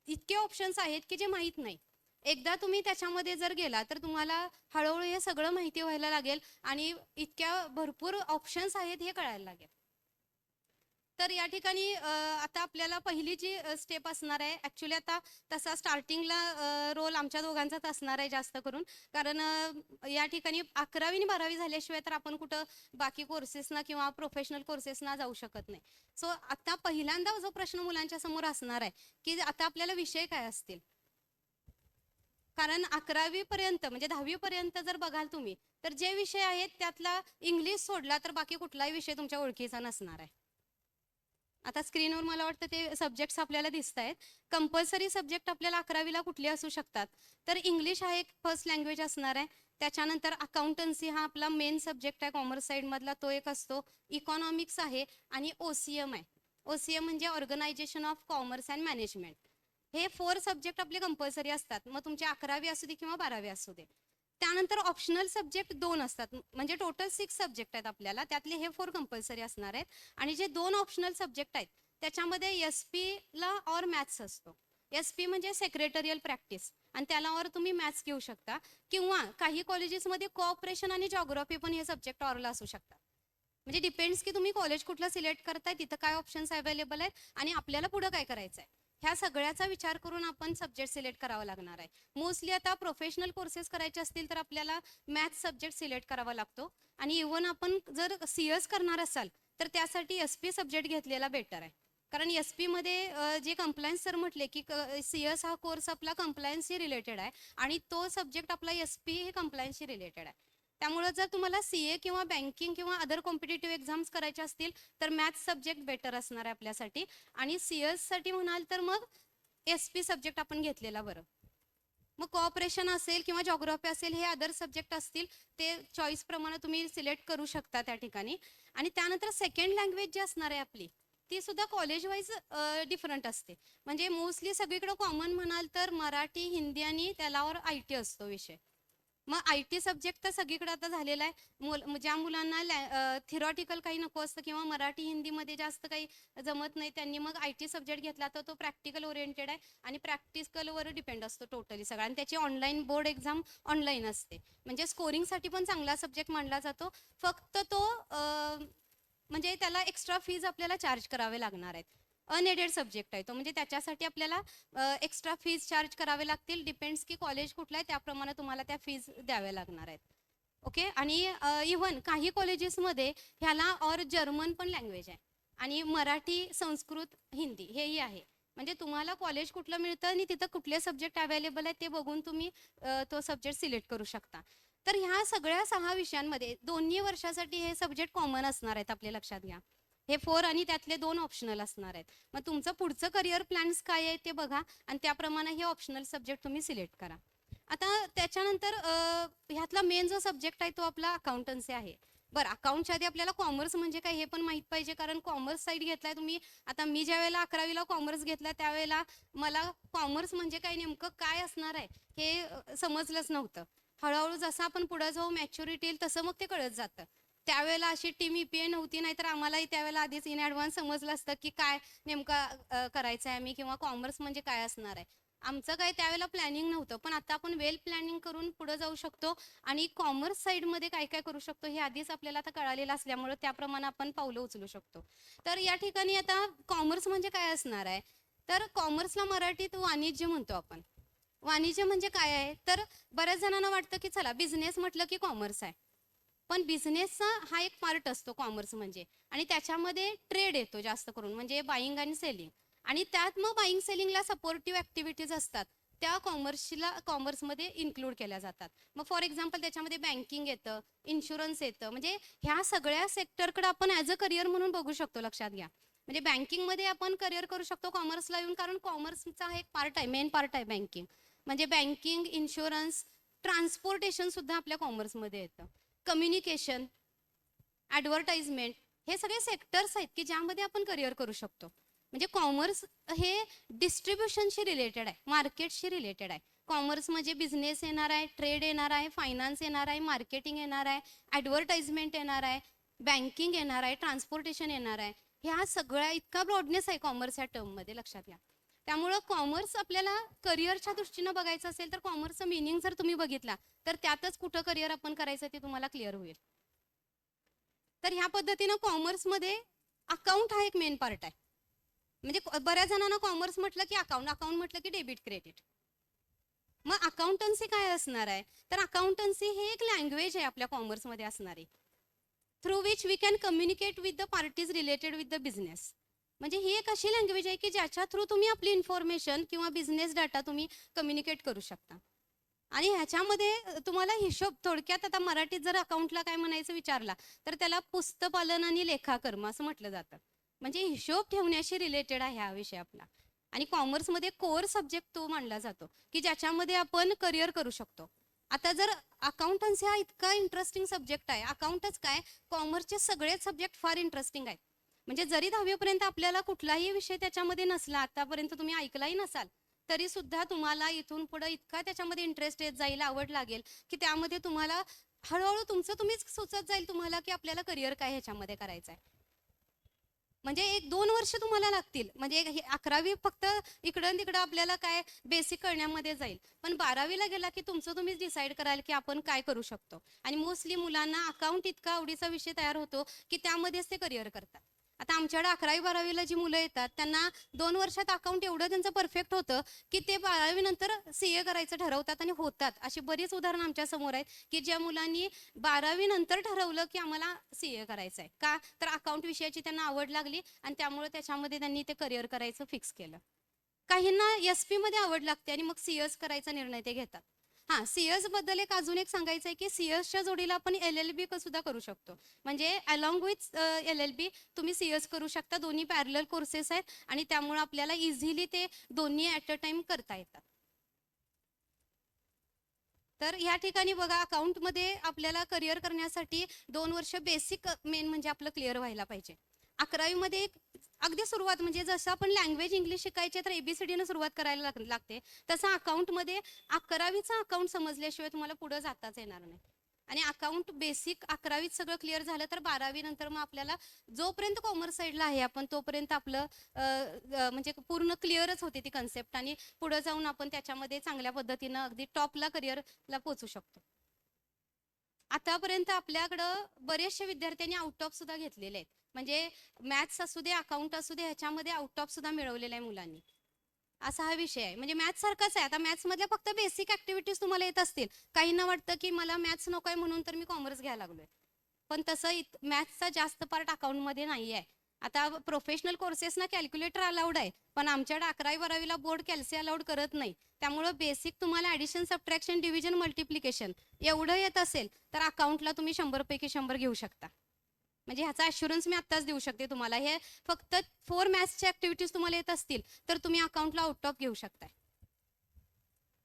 इतके ऑप्शन्स आहेत की जे माहीत नाही. एकदा तुम्ही त्याच्यामध्ये जर गेला तर तुम्हाला हळूहळू हे सगळं माहिती व्हायला लागेल आणि इतक्या भरपूर ऑप्शन्स आहेत हे कळायला लागेल. तर या ठिकाणी आता आपल्याला पहिली जी स्टेप असणार आहे, ॲक्च्युली आता तसा स्टार्टिंगला रोल आमच्या दोघांचाच असणार आहे जास्त करून, कारण या ठिकाणी 11वी आणि 12वी झाल्याशिवाय तर आपण कुठं बाकी कोर्सेसना किंवा प्रोफेशनल कोर्सेसना जाऊ शकत नाही. सो आता पहिल्यांदा जो प्रश्न मुलांच्या समोर असणार आहे की आता आपल्याला विषय काय असतील, कारण 11वी पर्यंत म्हणजे 10वी पर्यंत जर बघाल तुम्ही तर जे विषय आहेत त्यातला इंग्लिश सोडला तर बाकी कुठलाही विषय तुमच्या ओळखीचा नसणार आहे. आता स्क्रीनवर मला वाटतं ते सब्जेक्ट्स आपल्याला दिसत आहेत. कंपल्सरी सब्जेक्ट आपल्याला 11वीला कुठले असू शकतात, तर इंग्लिश हा एक फर्स्ट लँग्वेज असणार आहे. त्याच्यानंतर अकाउंटन्सी हा आपला मेन सब्जेक्ट आहे कॉमर्स साईडमधला, तो एक असतो. इकॉनॉमिक्स आहे आणि OCM आहे. OCM म्हणजे organisation of commerce and management. हे 4 सब्जेक्ट आपले कंपल्सरी असतात, मग तुमचे 11वी असू दे किंवा 12वी असू दे. त्यानंतर ऑप्शनल सब्जेक्ट 2 असतात, म्हणजे टोटल 6 सब्जेक्ट आहेत आपल्याला, त्यातले हे 4 कंपल्सरी असणार आहेत. आणि जे 2 ऑप्शनल सब्जेक्ट आहेत त्याच्यामध्ये SP ला और मॅथ्स असतो. SP म्हणजे सेक्रेटरियल प्रॅक्टिस, आणि त्याला और तुम्ही मॅथ्स घेऊ शकता, किंवा काही कॉलेजेसमध्ये कोऑपरेशन आणि जॉग्राफी पण हे सब्जेक्ट ऑरला असू शकतात. म्हणजे डिपेंड्स की तुम्ही कॉलेज कुठलं सिलेक्ट करताय, तिथं काय ऑप्शन्स अवेलेबल आहेत आणि आपल्याला पुढं काय करायचं आहे, ह्या सगळ्याचा विचार करून आपण सब्जेक्ट सिलेक्ट करावा लागणार आहे. मोस्टली आता प्रोफेशनल कोर्सेस करायचे असतील तर आपल्याला मॅथ्स सब्जेक्ट सिलेक्ट करावा लागतो, आणि इव्हन आपण जर CS करणार असाल तर त्यासाठी SP सब्जेक्ट घेतलेला बेटर आहे. कारण SP मध्ये जे कंप्लायन्स सर म्हटले की CS हा कोर्स आपला कंप्लायन्सशी रिलेटेड आहे आणि तो सब्जेक्ट आपला SP हे कंप्लायन्सशी रिलेटेड आहे. त्यामुळे जर तुम्हाला CA किंवा बँकिंग किंवा अदर कॉम्पिटिटिव्ह एक्झाम्स करायचे असतील तर मॅथ्स सब्जेक्ट बेटर असणार आहे आपल्यासाठी, आणि CS साठी म्हणाल तर मग SP सब्जेक्ट आपण घेतलेला बरं. मग कोऑपरेशन असेल किंवा जॉग्राफी असेल, हे अदर सब्जेक्ट असतील ते चॉईस प्रमाणे तुम्ही सिलेक्ट करू शकता त्या ठिकाणी. आणि त्यानंतर सेकंड लँग्वेज जी असणार आहे आपली, ती सुद्धा कॉलेज वाईज डिफरंट असते. म्हणजे मोस्टली सगळीकडे कॉमन म्हणाल तर मराठी, हिंदी आणि त्यालावर IT असतो विषय. मग IT सब्जेक्ट तर सगळीकडे आता झालेला आहे. ज्या मुलांना थिरॉटिकल काही नको असतं किंवा मराठी हिंदीमध्ये जास्त काही जमत नाही, त्यांनी मग IT सब्जेक्ट घेतला तर तो प्रॅक्टिकल ओरिएंटेड आहे आणि प्रॅक्टिकलवर डिपेंड असतो टोटली सगळं, आणि त्याची ऑनलाईन बोर्ड एक्झाम ऑनलाईन असते. म्हणजे स्कोरिंगसाठी पण चांगला सब्जेक्ट मानला जातो. फक्त तो म्हणजे त्याला एक्स्ट्रा फीज आपल्याला चार्ज करावे लागणार आहेत. अनएडेड सब्जेक्ट आहे तो, म्हणजे त्याच्यासाठी आपल्याला एक्स्ट्रा फीज चार्ज करावे लागतील. डिपेंड्स की कॉलेज कुठलं आहे त्याप्रमाणे तुम्हाला त्या फीज द्याव्या लागणार आहेत. ओके. आणि इव्हन काही कॉलेजेसमध्ये ह्याला और जर्मन पण लँग्वेज आहे, आणि मराठी, संस्कृत, हिंदी हेही आहे. म्हणजे तुम्हाला कॉलेज कुठलं मिळतं आणि तिथं कुठले सब्जेक्ट अवेलेबल आहेत ते बघून तुम्ही तो सब्जेक्ट सिलेक्ट करू शकता. तर ह्या सगळ्या 6 विषयांमध्ये दोन्ही वर्षासाठी हे सब्जेक्ट कॉमन असणार आहेत, आपले लक्षात घ्या. हे 4 आणि त्यातले 2 ऑप्शनल असणार आहेत. मग तुमचं पुढचं करिअर प्लॅन्स काय आहे ते बघा, आणि त्याप्रमाणे हे ऑप्शनल सब्जेक्ट तुम्ही सिलेक्ट करा. आता त्याच्यानंतर ह्यातला मेन जो सब्जेक्ट आहे तो आपला अकाउंटन्सी आहे. बरं, अकाउंटच्या आधी आपल्याला कॉमर्स म्हणजे काय हे पण माहीत पाहिजे, कारण कॉमर्स साईड घेतलाय तुम्ही. आता मी ज्या वेळेला 11वीला कॉमर्स घेतला त्यावेळेला मला कॉमर्स म्हणजे काय, नेमकं काय असणार आहे हे समजलंच नव्हतं. हळूहळू जसं आपण पुढे जाऊ मॅच्युरिटी येईल तसं मग ते कळत जातं. त्यावेळेला अशी टीम EPA नव्हती, नाहीतर आम्हालाही त्यावेळेला आधीच इन ॲडव्हान्स समजलं असतं की काय नेमका करायचं आहे आम्ही, किंवा कॉमर्स म्हणजे काय असणार आहे. आमचं काय त्यावेळेला प्लॅनिंग नव्हतं, पण आता आपण वेल प्लॅनिंग करून पुढे जाऊ शकतो, आणि कॉमर्स साईडमध्ये काय काय करू शकतो हे आधीच आपल्याला आता कळालेलं असल्यामुळे त्याप्रमाणे आपण पावलं उचलू शकतो. तर या ठिकाणी आता कॉमर्स म्हणजे काय असणार आहे, तर कॉमर्सला मराठीत वाणिज्य म्हणतो आपण. वाणिज्य म्हणजे काय आहे, तर बऱ्याच जणांना वाटतं की चला बिझनेस म्हटलं की कॉमर्स आहे, पण बिझनेसचा हा एक पार्ट असतो कॉमर्स म्हणजे, आणि त्याच्यामध्ये ट्रेड येतो जास्त करून, म्हणजे बाईंग आणि सेलिंग, आणि त्यात मग बाईंग सेलिंगला सपोर्टिव्ह ॲक्टिव्हिटीज असतात त्या कॉमर्समध्ये इन्क्लूड केल्या जातात. मग फॉर एक्झाम्पल त्याच्यामध्ये बँकिंग येतं, इन्शुरन्स येतं, म्हणजे ह्या सगळ्या सेक्टरकडे आपण ॲज अ करिअर म्हणून बघू शकतो. लक्षात घ्या, म्हणजे बँकिंगमध्ये आपण करिअर करू शकतो कॉमर्सला येऊन, कारण कॉमर्सचा एक पार्ट आहे, मेन पार्ट आहे बँकिंग. म्हणजे बँकिंग, इन्शुरन्स, ट्रान्सपोर्टेशन सुद्धा आपल्या कॉमर्समध्ये येतं. कम्युनिकेशन, ॲडव्हर्टाइजमेंट, हे सगळे सेक्टर्स आहेत की ज्यामध्ये आपण करिअर करू शकतो. म्हणजे कॉमर्स हे डिस्ट्रीब्युशनशी रिलेटेड आहे, मार्केटशी रिलेटेड आहे. कॉमर्स म्हणजे बिझनेस येणार आहे, ट्रेड येणार आहे, फायनान्स येणार आहे, मार्केटिंग येणार आहे, ॲडव्हर्टाइजमेंट येणार आहे, बँकिंग येणार आहे, ट्रान्सपोर्टेशन येणार आहे. ह्या सगळ्या इतका ब्रॉडनेस आहे कॉमर्स या टर्ममध्ये, लक्षात घ्या. त्यामुळं कॉमर्स आपल्याला करिअरच्या दृष्टीनं बघायचं असेल तर कॉमर्सचं मिनिंग जर तुम्ही बघितला तर त्यातच कुठं करिअर आपण करायचं ते तुम्हाला क्लिअर होईल. तर ह्या पद्धतीनं कॉमर्समध्ये अकाउंट हा एक मेन पार्ट आहे. म्हणजे बऱ्याच जणांना कॉमर्स म्हटलं की अकाउंट, अकाउंट म्हटलं की डेबिट क्रेडिट. मग अकाउंटन्सी काय असणार आहे? तर अकाउंटन्सी हे एक लँग्वेज आहे आपल्या कॉमर्समध्ये असणारी, through which we can communicate with the parties related with the business. म्हणजे ही एक अशी लँग्वेज आहे की ज्याच्या थ्रू तुम्ही आपली इन्फॉर्मेशन किंवा बिझनेस डाटा तुम्ही कम्युनिकेट करू शकता. आणि ह्याच्यामध्ये तुम्हाला हिशोब, थोडक्यात आता मराठीत जर अकाउंटला काय म्हणायचं विचारला तर त्याला पुस्तपालन आणि लेखाकर्म असं म्हटलं जातं. म्हणजे हिशोब ठेवण्याशी रिलेटेड आहे हा विषय आपला. आणि कॉमर्समध्ये कोर सब्जेक्ट तो मानला जातो की ज्याच्यामध्ये आपण करिअर करू शकतो. आता जर अकाउंटन्सी हा इतका इंटरेस्टिंग सब्जेक्ट आहे, अकाउंटच काय, कॉमर्सचे सगळेच सब्जेक्ट फार इंटरेस्टिंग आहेत. म्हणजे जरी 10वी आपल्याला कुठलाही विषय त्याच्यामध्ये नसला, आतापर्यंत तुम्ही ऐकलाही नसाल, तरी सुद्धा तुम्हाला इथून पुढे इतका त्याच्यामध्ये इंटरेस्ट येत जाईल, आवड लागेल की त्यामध्ये तुम्हाला हळूहळू तुमचं तुम्हीच सुचत जाईल तुम्हाला की आपल्याला करिअर काय ह्याच्यामध्ये करायचं आहे. म्हणजे 1-2 वर्ष तुम्हाला लागतील. म्हणजे 11वी फक्त इकडं तिकडं आपल्याला काय बेसिक कळण्यामध्ये जाईल, पण 12वीला गेला की तुमचं तुम्हीच डिसाईड कराल की आपण काय करू शकतो. आणि मोस्टली मुलांना अकाउंट इतका आवडीचा विषय तयार होतो की त्यामध्येच ते करिअर करतात. आता आमच्याकडे 11वी-12वीला जी मुलं येतात त्यांना 2 वर्षात अकाउंट एवढं त्यांचं परफेक्ट होतं की ते 12वी नंतर CA करायचं ठरवतात आणि होतात. अशी बरीच उदाहरणं आमच्या समोर आहेत की ज्या मुलांनी 12वी नंतर ठरवलं की आम्हाला CA करायचं आहे. का तर अकाउंट विषयाची त्यांना आवड लागली आणि त्यामुळे त्याच्यामध्ये त्यांनी ते करिअर करायचं फिक्स केलं. काहींना SP मध्ये आवड लागते आणि मग CS करायचा निर्णय ते घेतात. हां, CS बद्दल अजून एक सांगायचं आहे की CSच्या जोडीला आपण LLB सुद्धा करू शकतो. म्हणजे अलॉंग विथ LLB तुम्ही CS करू शकता. दोन्ही पॅरलल कोर्सेस आहेत आणि त्यामुळे आपल्याला इझिली ते दोन्ही ॲट अ टाइम करता येतात. तर या ठिकाणी बघा, अकाउंटमध्ये आपल्याला करिअर करण्यासाठी 2 वर्ष बेसिक मेन म्हणजे आपलं क्लिअर व्हायला पाहिजे. 11वीमध्ये अगदी सुरुवात, म्हणजे जसं आपण लँग्वेज इंग्लिश शिकायचे तर ABCDनं सुरुवात करायला लागते, तसं अकाउंटमध्ये 11वीचा अकाउंट समजल्याशिवाय तुम्हाला पुढे जाताच येणार नाही. आणि अकाउंट बेसिक 11वीत सगळं क्लिअर झालं तर 12वी नंतर मग आपल्याला जोपर्यंत कॉमर्स साईडला आहे आपण तोपर्यंत आपलं म्हणजे पूर्ण क्लिअरच होते ती कन्सेप्ट, आणि पुढे जाऊन आपण त्याच्यामध्ये चांगल्या पद्धतीनं अगदी टॉपला करिअरला पोहोचू शकतो. आतापर्यंत आपल्याकडं बरेचसे विद्यार्थ्यांनी आउट ऑफ सुद्धा घेतलेले आहेत. म्हणजे मॅथ्स असू दे, अकाउंट असू दे, ह्याच्यामध्ये आउट ऑफ सुद्धा मिळवलेला आहे मुलांनी. असा हा विषय आहे. म्हणजे मॅथ्स सारखाच आहे. आता मॅथ्समधल्या फक्त बेसिक ऍक्टिव्हिटीज तुम्हाला येत असतील. काहींना वाटतं की मला मॅथ्स नको आहे म्हणून तर मी कॉमर्स घ्यायला लागलोय, पण तसं मॅथ्सचा जास्त पार्ट अकाउंटमध्ये नाही आहे. आता प्रोफेशनल कोर्सेसना कॅल्क्युलेटर अलाउड आहे, पण आमच्याकडे 11वी-12वीला बोर्ड कॅल्सी अलाउड करत नाही. त्यामुळं बेसिक तुम्हाला ॲडिशन, सबट्रॅक्शन, डिव्हिजन, मल्टिप्लिकेशन एवढं येत असेल तर अकाउंटला तुम्ही 100 पैकी 100 घेऊ शकता. म्हणजे ह्याचा अश्युरन्स मी आत्ताच देऊ शकते तुम्हाला. हे फक्त 4 मॅथ्सच्या ॲक्टिव्हिटीज तुम्हाला येत असतील तर तुम्ही अकाउंटला आउट ऑफ घेऊ शकताय.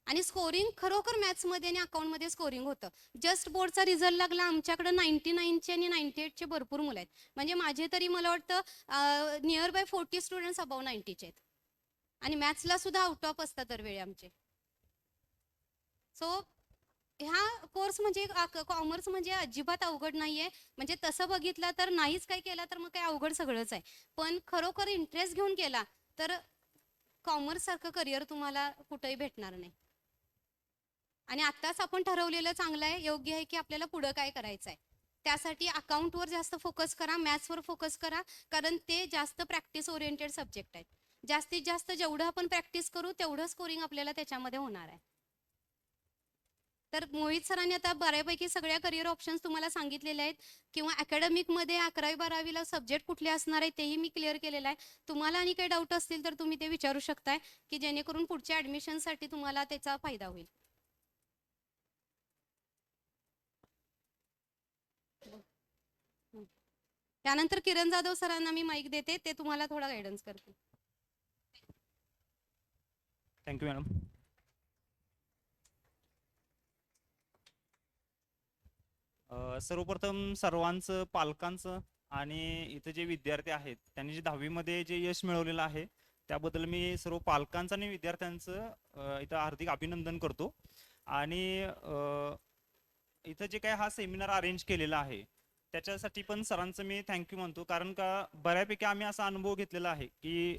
आणि स्कोरिंग खरोखर मॅथ्समध्ये आणि अकाउंटमध्ये स्कोरिंग होतं. जस्ट बोर्डचा रिझल्ट लागला, आमच्याकडे 99चे आणि 98चे भरपूर मुलं आहेत. म्हणजे माझे तरी मला वाटतं नियर बाय 40 स्टुडंट्स अबाव 90चे आहेत. आणि मॅथ्सला सुद्धा आउट ऑफ असतात दरवेळी आमचे. सो ह्या कोर्स म्हणजे कॉमर्स म्हणजे अजिबात अवघड नाही आहे. म्हणजे तसं बघितलं तर नाहीच काही केलं तर मग काही अवघड सगळंच आहे. पण खरोखर इंटरेस्ट घेऊन केला तर कॉमर्ससारखं करिअर तुम्हाला कुठंही भेटणार नाही. आणि आत्ताच आपण ठरवलेलं चांगलं आहे, योग्य आहे की आपल्याला पुढं काय करायचं आहे. त्यासाठी अकाउंटवर जास्त फोकस करा, मॅथ्सवर फोकस करा, कारण ते जास्त प्रॅक्टिस ओरिएंटेड सब्जेक्ट आहेत. जास्तीत जास्त जेवढं आपण प्रॅक्टिस करू तेवढं स्कोरिंग आपल्याला त्याच्यामध्ये होणार आहे. तर मोहित सरांनी आता बऱ्यापैकी सगळ्या करिअर ऑप्शन्स तुम्हाला सांगितलेले आहेत, किंवा अकॅडमिकमध्ये 11वी-12वीला सब्जेक्ट कुठले असणार आहे तेही मी क्लिअर केलेलं आहे. तुम्हाला आणि काही डाऊट असतील तर तुम्ही ते विचारू शकताय, की जेणेकरून पुढच्या ॲडमिशनसाठी तुम्हाला त्याचा फायदा होईल. त्यानंतर किरण जाधव सरांना मी माईक देते, ते तुम्हाला थोडा गायडन्स करतील. Thank you madam. सर्वप्रथम सर्वांचं, पालकांचं आणि इथं जे विद्यार्थी आहेत त्यांनी जे 10वीमध्ये जे यश मिळवलेलं आहे त्याबद्दल मी सर्व पालकांचं आणि विद्यार्थ्यांचं इथं हार्दिक अभिनंदन करतो. आणि इथं जे काय हा सेमिनार अरेंज केलेला आहे त्याच्यासाठी पण सरांचं मी थँक्यू म्हणतो, कारण का बऱ्यापैकी आम्ही असा अनुभव घेतलेला आहे की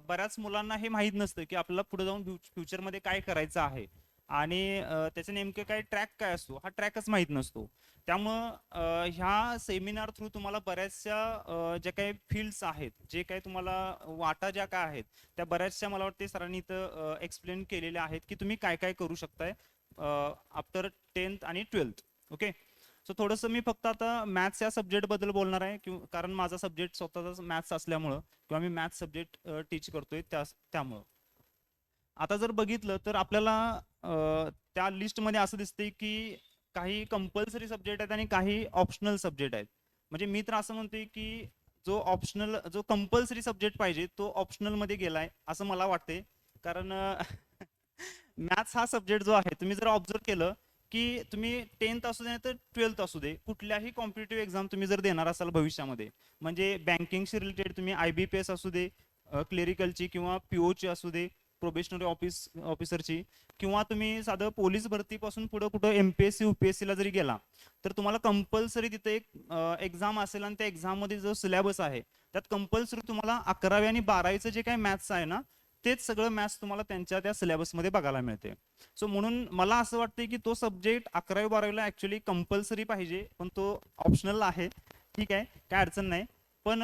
बऱ्याच मुलांना हे माहीत नसतं की आपल्याला पुढे जाऊन फ्युचरमध्ये काय करायचं आहे आणि त्याचे नेमके काय ट्रॅक काय असतो, हा ट्रॅकच माहीत नसतो. त्यामुळं ह्या सेमिनार थ्रू तुम्हाला बऱ्याचशा ज्या काही फील्ड्स आहेत, जे काही तुम्हाला वाटा ज्या काय आहेत, त्या बऱ्याचशा मला वाटते सरांनी इथं एक्सप्लेन केलेल्या आहेत की तुम्ही काय काय करू शकताय आफ्टर 10th आणि 12th. ओके, सो थोडंसं मी फक्त आता मॅथ्स या सब्जेक्ट बद्दल बोलणार आहे कारण माझा सब्जेक्ट स्वतःचा मॅथ्स असल्यामुळं किंवा मी मॅथ्स सब्जेक्ट टीच करतोय त्यामुळं. आता जर बघितलं तर आपल्याला त्या लिस्टमध्ये असं दिसतंय की काही कंपल्सरी सब्जेक्ट आहेत आणि काही ऑप्शनल सब्जेक्ट आहेत. म्हणजे मी तर असं म्हणतोय की जो कंपल्सरी सब्जेक्ट पाहिजे तो ऑप्शनल मध्ये गेलाय असं मला वाटते. कारण मॅथ्स हा सब्जेक्ट जो आहे, तुम्ही जर ऑब्झर्व केलं की तुम्ही 10th असू दे तर 12th असू दे, कुठल्याही कॉम्पिटेटिव्ह एक्झाम तुम्ही जर देणार असाल भविष्यामध्ये, म्हणजे बँकिंगशी रिलेटेड तुम्ही IBPS असू दे, क्लेरिकलची किंवा POची असू दे, प्रोबेशनरी ऑफिसरची, किंवा तुम्ही साधं पोलीस भरतीपासून पुढे कुठं MPSC UPSC ला जरी गेला तर तुम्हाला कंपल्सरी तिथे एक एक्झाम असेल आणि त्या एक्झाममध्ये जो सिलेबस आहे त्यात कंपल्सरी तुम्हाला 11वी आणि 12वीचं जे काही मॅथ्स आहे ना, तेच सगळं मॅथ्स तुम्हाला त्यांच्या त्या सिलेबसमध्ये बघायला मिळते. सो म्हणून मला असं वाटतं की तो सब्जेक्ट 11वी 12वीला ऍक्च्युली कंपल्सरी पाहिजे, पण तो ऑप्शनल आहे. ठीक आहे, काय अडचण नाही. पण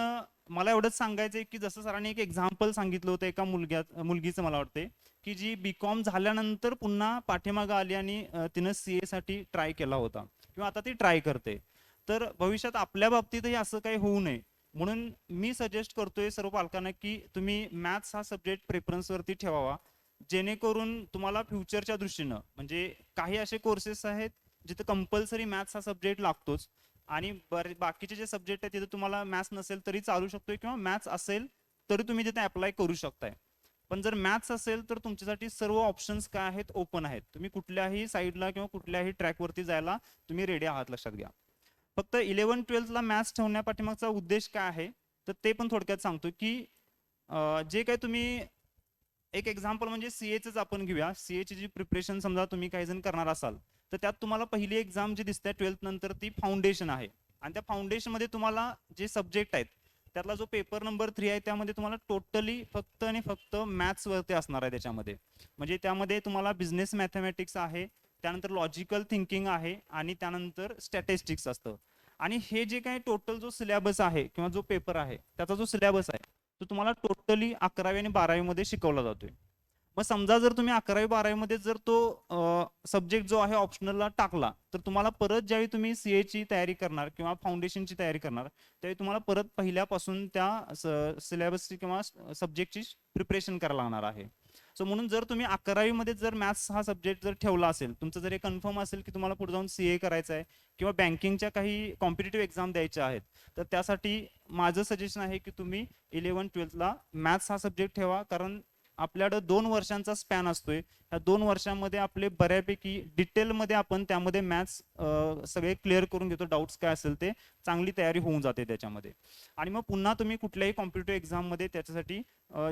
मला एवढंच सांगायचं आहे की जसं सरांनी एक एक्झाम्पल सांगितलं होतं एका मुलगीचं, मला वाटते की जी BCom झाल्यानंतर पुन्हा पाठीमागं आली आणि तिनं CA साठी ट्राय केला होता किंवा आता ती ट्राय करते. तर भविष्यात आपल्या बाबतीतही असं काही होऊ नये म्हणून मी सजेस्ट करतोय सर्व पालकांना की तुम्ही मॅथ्स हा सब्जेक्ट प्रेफरन्सवरती ठेवावा, जेणेकरून तुम्हाला फ्युचरच्या दृष्टीनं, म्हणजे काही असे कोर्सेस आहेत जिथे कंपल्सरी मॅथ्स हा सब्जेक्ट लागतोच आणि बाकीचे जे सब्जेक्ट आहेत तिथे तुम्हाला मॅथ्स नसेल तरी चालू शकतोय किंवा मॅथ्स असेल तरी तुम्ही तिथे अप्लाय करू शकताय. पण जर मॅथ्स असेल तर तुमच्यासाठी सर्व ऑप्शन्स काय आहेत, ओपन आहेत. तुम्ही कुठल्याही साईडला किंवा कुठल्याही ट्रॅकवरती जायला तुम्ही रेडी आहात, लक्षात घ्या. फक्त 11th-12th ला मॅथ्स ठेवण्यापाठीमागचा उद्देश काय आहे तर ते पण थोडक्यात सांगतो की जे काही तुम्ही, एक एक्झाम्पल म्हणजे CAच आपण घेऊया. CAची जी प्रिपरेशन समजा तुम्ही काही जण करणार असाल तर त्यात तुम्हाला पहिली एक्झाम जी दिसते 12th नंतर ती फाउंडेशन आहे आणि त्या फाउंडेशन मध्ये तुम्हाला जे सब्जेक्ट आहेत त्यातला जो पेपर नंबर 3 आहे त्यामध्ये तुम्हाला टोटली फक्त आणि फक्त मॅथ्स वरती असणार आहे त्याच्यामध्ये. म्हणजे त्यामध्ये तुम्हाला बिझनेस मॅथमॅटिक्स आहे, त्यानंतर लॉजिकल थिंकिंग आहे आणि त्यानंतर स्टॅटिस्टिक्स असतं. आणि हे जे काही टोटल जो सिलेबस आहे किंवा जो पेपर आहे त्याचा जो सिलेबस आहे तो तुम्हाला टोटली 11वी आणि 12वी मध्ये शिकवला जातोय. मग समजा जर तुम्ही 11वी 12वी मध्ये जर तो सब्जेक्ट जो आहे ऑप्शनलला टाकला तर तुम्हाला परत ज्यावेळी तुम्ही CA ची तयारी करणार किंवा फाउंडेशनची तयारी करणार त्यावेळी तुम्हाला परत पहिल्यापासून त्या सिलेबसची किंवा सब्जेक्टची प्रिपरेशन करायला लागणार आहे. सो म्हणून जर तुम्ही 11वी मध्ये जर मॅथ्स हा सब्जेक्ट जर ठेवला असेल, तुमचं जर हे कन्फर्म असेल की तुम्हाला पुढे जाऊन CA करायचं आहे किंवा बँकिंगच्या काही कॉम्पिटेटिव्ह एक्झाम द्यायच्या आहेत, तर त्यासाठी माझं सजेशन आहे की तुम्ही 11th-12th ला मॅथ्स हा सब्जेक्ट ठेवा. कारण आपल्याकडे 2 वर्षांचा स्पॅन असतोय. ह्या 2 वर्षांमध्ये आपले बऱ्यापैकी डिटेलमध्ये आपण त्यामध्ये मॅथ्स सगळे क्लिअर करून घेतो. डाऊट्स काय असेल ते चांगली तयारी होऊन जाते त्याच्यामध्ये. आणि मग पुन्हा तुम्ही कुठल्याही कॉम्पिटेटिव्ह एक्झाममध्ये त्याच्यासाठी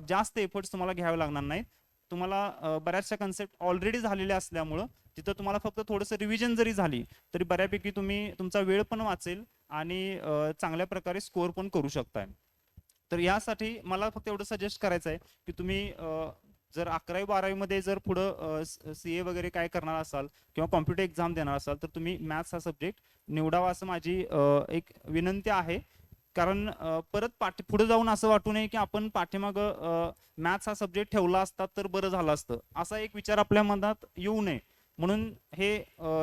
जास्त एफर्ट्स तुम्हाला घ्यावे लागणार नाहीत. तुम्हाला बऱ्याचशा कन्सेप्ट ऑलरेडी झालेल्या असल्यामुळं तिथं तुम्हाला फक्त थोडंसं रिव्हिजन जरी झाली तरी बऱ्यापैकी तुमचा वेळ पण वाचेल आणि चांगल्या प्रकारे स्कोअर पण करू शकताय. तर यासाठी मला फक्त एवढं सजेस्ट करायचं आहे की तुम्ही जर 11वी 12वी मध्ये जर पुढं CA वगैरे काय करणार असाल किंवा कॉम्पिटेटिव्ह एक्झाम देणार असाल तर तुम्ही मॅथ्स हा सब्जेक्ट निवडावा असं माझी एक विनंती आहे. कारण परत पुढे जाऊन असं वाटू नये की आपण पाठीमागं मॅथ्स हा सब्जेक्ट ठेवला असता तर बरं झालं असतं, असा एक विचार आपल्या मनात येऊ नये म्हणून हे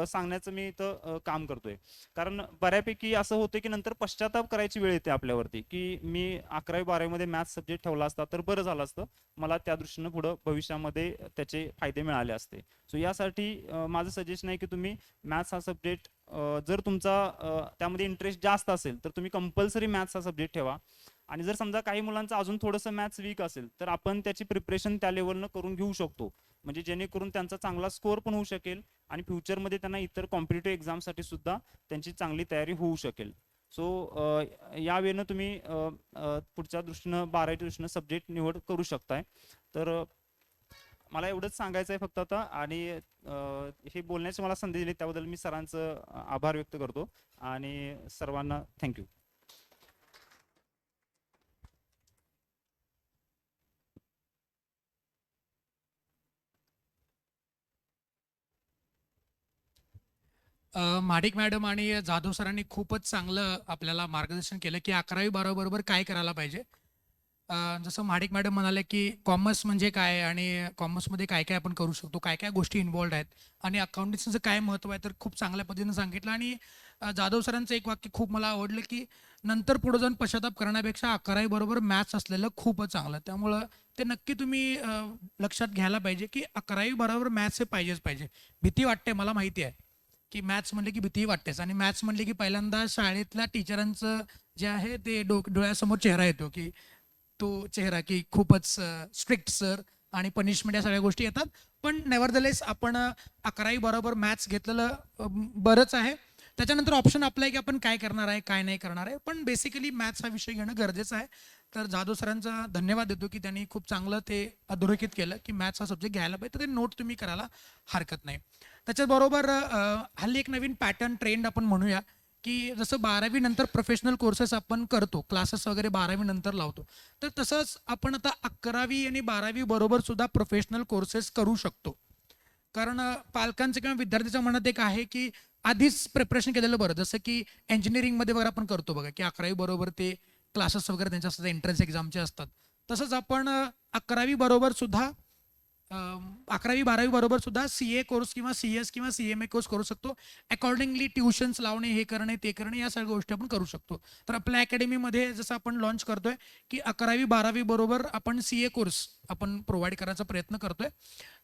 सांगण्याचं मी इथं काम करतोय. कारण बऱ्यापैकी असं होतं की नंतर पश्चाताप करायची वेळ येते आपल्यावरती की मी 11वी 12वी मध्ये मॅथ्स सब्जेक्ट ठेवला असता तर बरं झालं असतं, मला त्या दृष्टीनं पुढं भविष्यामध्ये त्याचे फायदे मिळाले असते. सो यासाठी माझं सजेशन आहे की तुम्ही मॅथ्स हा सब्जेक्ट जर तुमचा त्यामध्ये इंटरेस्ट जास्त असेल तर तुम्ही कंपल्सरी मॅथ्स हा सब्जेक्ट ठेवा. आणि जर समजा काही मुलांचं अजून थोडंसं मॅथ्स वीक असेल तर आपण त्याची प्रिपरेशन त्या लेवलनं करून घेऊ शकतो, म्हणजे जेणेकरून त्यांचा चांगला स्कोअर पण होऊ शकेल आणि फ्युचरमध्ये त्यांना इतर कॉम्पिटेटिव्ह एक्झामसाठी सुद्धा त्यांची चांगली तयारी होऊ शकेल. सो या वेळेनं तुम्ही पुढच्या दृष्टीनं 12वीच्या दृष्टीनं सब्जेक्ट निवड करू शकताय. तर मला एवढंच सांगायचं आहे फक्त आता. आणि हे बोलण्याची मला संधी दिली त्याबद्दल मी सरांचं आभार व्यक्त करतो आणि सर्वांना थँक्यू. माडिक मॅडम आणि जाधव सरांनी खूपच चांगलं आपल्याला मार्गदर्शन केलं की 11वी-12वी बरोबर काय करायला पाहिजे. जसं माडिक मॅडम म्हणाले की कॉमर्स म्हणजे काय आणि कॉमर्समध्ये काय काय आपण करू शकतो, काय काय गोष्टी इन्व्हॉल्ड आहेत आणि अकाउंटन्सीचं काय महत्त्व आहे, तर खूप चांगल्या पद्धतीनं सांगितलं. आणि जाधव सरांचं एक वाक्य खूप मला आवडलं की नंतर पुढे जाऊन पश्चाताप करण्यापेक्षा 11वी बरोबर मॅथ्स असलेलं खूपच चांगलं. त्यामुळं ते नक्की तुम्ही लक्षात घ्यायला पाहिजे की 11वी बरोबर मॅथ्स हे पाहिजेच पाहिजे. भीती वाटते, मला माहिती आहे की मॅथ्स म्हणले की भीती वाटतेच. आणि मॅथ्स म्हणले की पहिल्यांदा शाळेतल्या टीचरांचं जे आहे ते डोळ्यासमोर चेहरा येतो की तो चेहरा की खूपच स्ट्रिक्ट सर आणि पनिशमेंट या सगळ्या गोष्टी येतात. पण नेव्हरदलेस आपण 11वी बरोबर मॅथ्स घेतलेलं बरंच आहे. त्याच्यानंतर ऑप्शन आपला आहे की आपण काय करणार आहे काय नाही करणार आहे, पण बेसिकली मॅथ्स हा विषय घेणं गरजेचं आहे. तर जाधव सरांचा धन्यवाद देतो की त्यांनी खूप चांगलं ते अधोरेखित केलं की मॅथ्स हा सब्जेक्ट घ्यायला पाहिजे. तर ते नोट तुम्ही करायला हरकत नाही. त्याच्याबरोबर हल्ली एक नवीन पॅटर्न ट्रेंड आपण म्हणूया की जसं 12वी नंतर प्रोफेशनल कोर्सेस आपण करतो, क्लासेस वगैरे 12वी नंतर लावतो, तर तसंच आपण आता 11वी आणि 12वी बरोबर सुद्धा प्रोफेशनल कोर्सेस करू शकतो. कारण पालकांचं किंवा विद्यार्थ्याच्या मनात एक आहे की आधीच प्रिपरेशन केलेलं बरं. जसं की इंजिनिअरिंगमध्ये वगैरे आपण करतो बघा की 11वी बरोबर ते क्लासेस वगैरे त्यांच्या असतात, एंट्रन्स एक्झामचे असतात. तसंच आपण 11वी बरोबर सुद्धा 11वी-12वी बरोबर सुद्धा CA कोर्स किंवा CS किंवा CMA कोर्स करू शकतो. अकॉर्डिंगली ट्युशन्स लावणे, हे करणे ते करणे, या सगळ्या गोष्टी आपण करू शकतो. तर आपल्या अकॅडमीमध्ये जसं आपण लॉन्च करतोय की 11वी-12वी बरोबर आपण CA कोर्स आपण प्रोव्हाइड करायचा प्रयत्न करतोय.